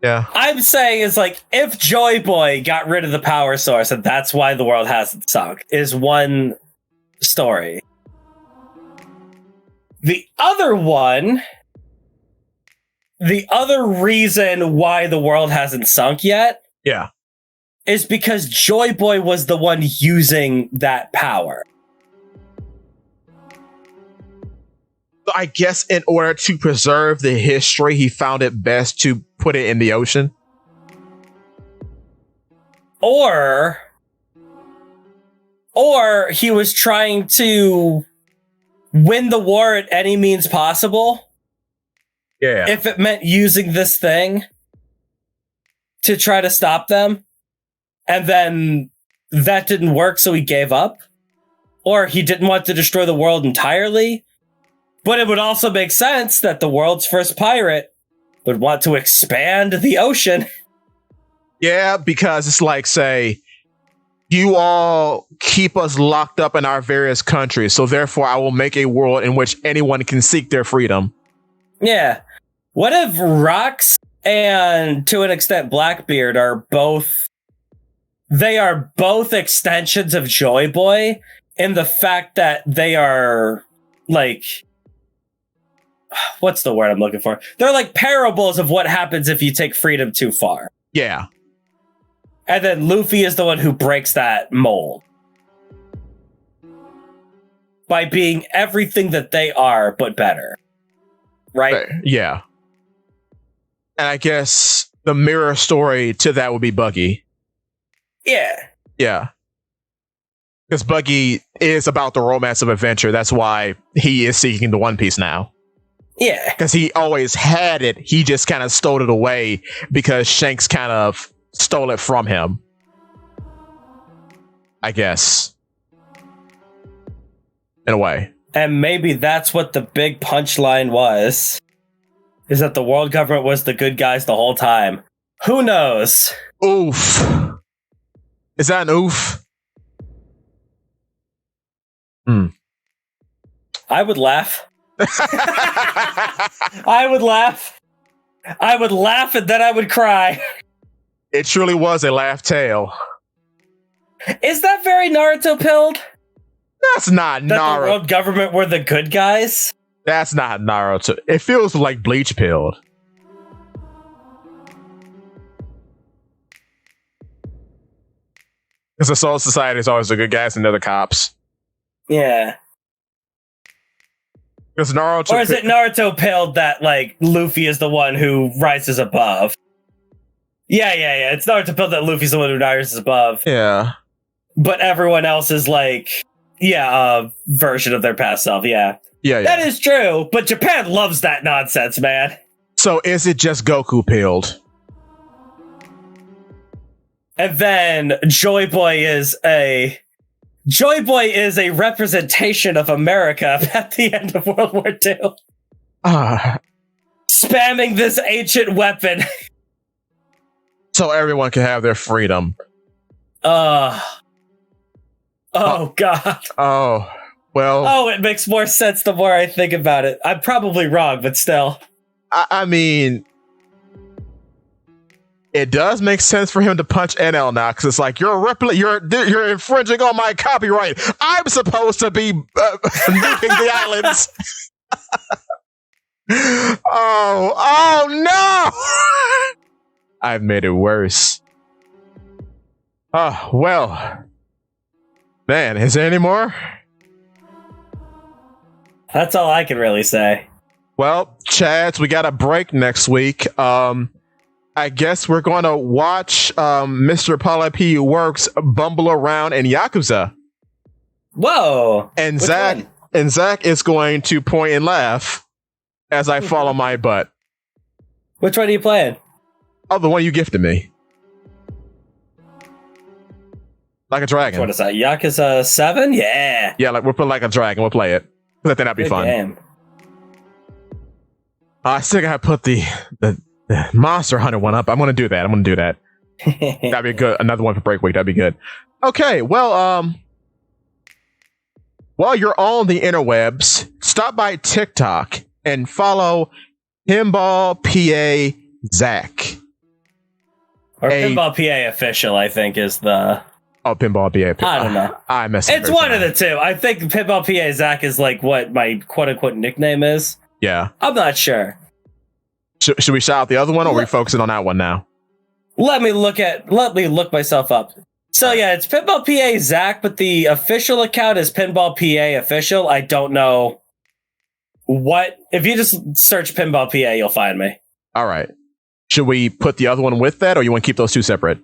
yeah, I'm saying is like, if Joy Boy got rid of the power source and that's why the world hasn't sunk, is one story. The other reason why the world hasn't sunk yet, yeah, is because Joy Boy was the one using that power. I guess in order to preserve the history, he found it best to put it in the ocean. Or he was trying to win the war at any means possible. Yeah. If it meant using this thing to try to stop them. And then that didn't work, so he gave up. Or he didn't want to destroy the world entirely. But it would also make sense that the world's first pirate would want to expand the ocean. Yeah, because it's like, say, you all keep us locked up in our various countries, so therefore I will make a world in which anyone can seek their freedom. Yeah. What if Rox and, to an extent, Blackbeard are both extensions of Joy Boy in the fact that they are, like... What's the word I'm looking for? They're like parables of what happens if you take freedom too far. Yeah. And then Luffy is the one who breaks that mold. By being everything that they are, but better. Right? Yeah. And I guess the mirror story to that would be Buggy. Yeah. Yeah. Because Buggy is about the romance of adventure. That's why he is seeking the One Piece now. Yeah. Because he always had it. He just kind of stole it away because Shanks kind of stole it from him. I guess. In a way. And maybe that's what the big punchline was. Is that the world government was the good guys the whole time. Who knows? Oof. Is that an oof? I would laugh. I would laugh. I would laugh and then I would cry. It truly was a laugh tale. Is that very Naruto pilled? That's not that Naruto. The world government were the good guys? That's not Naruto. It feels like Bleach pilled. Because the Soul Society is always the good guys and they're the cops. Yeah. Because Naruto. Or is it Naruto pilled that, like, Luffy is the one who rises above? Yeah. It's Naruto pilled that Luffy's the one who rises above. Yeah. But everyone else is like, a version of their past self, yeah. Yeah. That is true, but Japan loves that nonsense, man. So is it just Goku pilled? And then Joy Boy is a representation of America at the end of World War II. Spamming this ancient weapon. So everyone can have their freedom. Oh, God. Oh, well. Oh, it makes more sense the more I think about it. I'm probably wrong, but still. I mean, it does make sense for him to punch NL now, because it's like, you're infringing on my copyright. I'm supposed to be nuking the islands. Oh no! I've made it worse. Oh, well. Man, is there any more? That's all I can really say. Well, Chads, we got a break next week. I guess we're going to watch Mr. Paula P. Works bumble around in Yakuza. Whoa! And Zakk is going to point and laugh as I follow my butt. Which one are you playing? Oh, the one you gifted me. Like a dragon. What is that? Yakuza 7? Yeah. Yeah, like we'll put like a dragon. We'll play it. I think that'd be fun. Game. I still gotta put the Monster Hunter one up. I'm gonna do that. That'd be good. Another one for break week. That'd be good. Okay, well, while you're on the interwebs, stop by TikTok and follow Pinball PA Zakk. Or Pinball PA Official, I think, is the... Oh, Pinball PA. I don't know. I messed up. It's one of the two. I think Pinball PA Zakk is like what my quote-unquote nickname is. Yeah. I'm not sure. Should we shout out the other one, or are we focusing on that one now? Let me look myself up. So yeah, it's Pinball PA Zakk, but the official account is Pinball PA Official. I don't know what. If you just search Pinball PA, you'll find me. All right. Should we put the other one with that, or you want to keep those two separate?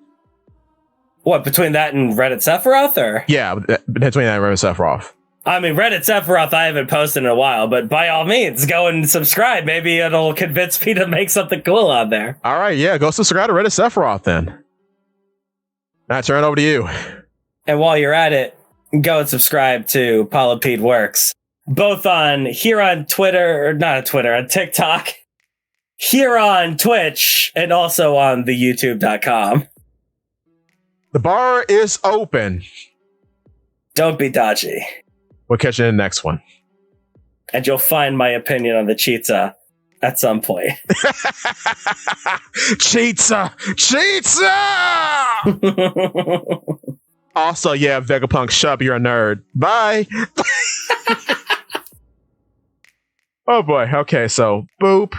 What, between that and Reddit Sephiroth, or? Yeah, between that and Reddit Sephiroth. I mean, Reddit Sephiroth I haven't posted in a while, but by all means, go and subscribe. Maybe it'll convince me to make something cool on there. All right, yeah, go subscribe to Reddit Sephiroth then. Now I turn it over to you. And while you're at it, go and subscribe to Polypede Works. Both on Twitter, or not on Twitter, on TikTok, here on Twitch, and also on the YouTube.com. The bar is open. Don't be dodgy. We'll catch you in the next one. And you'll find my opinion on the Cheetah at some point. Cheetah! Also, yeah, Vegapunk, shut up, you're a nerd. Bye! Oh boy, okay, so, boop.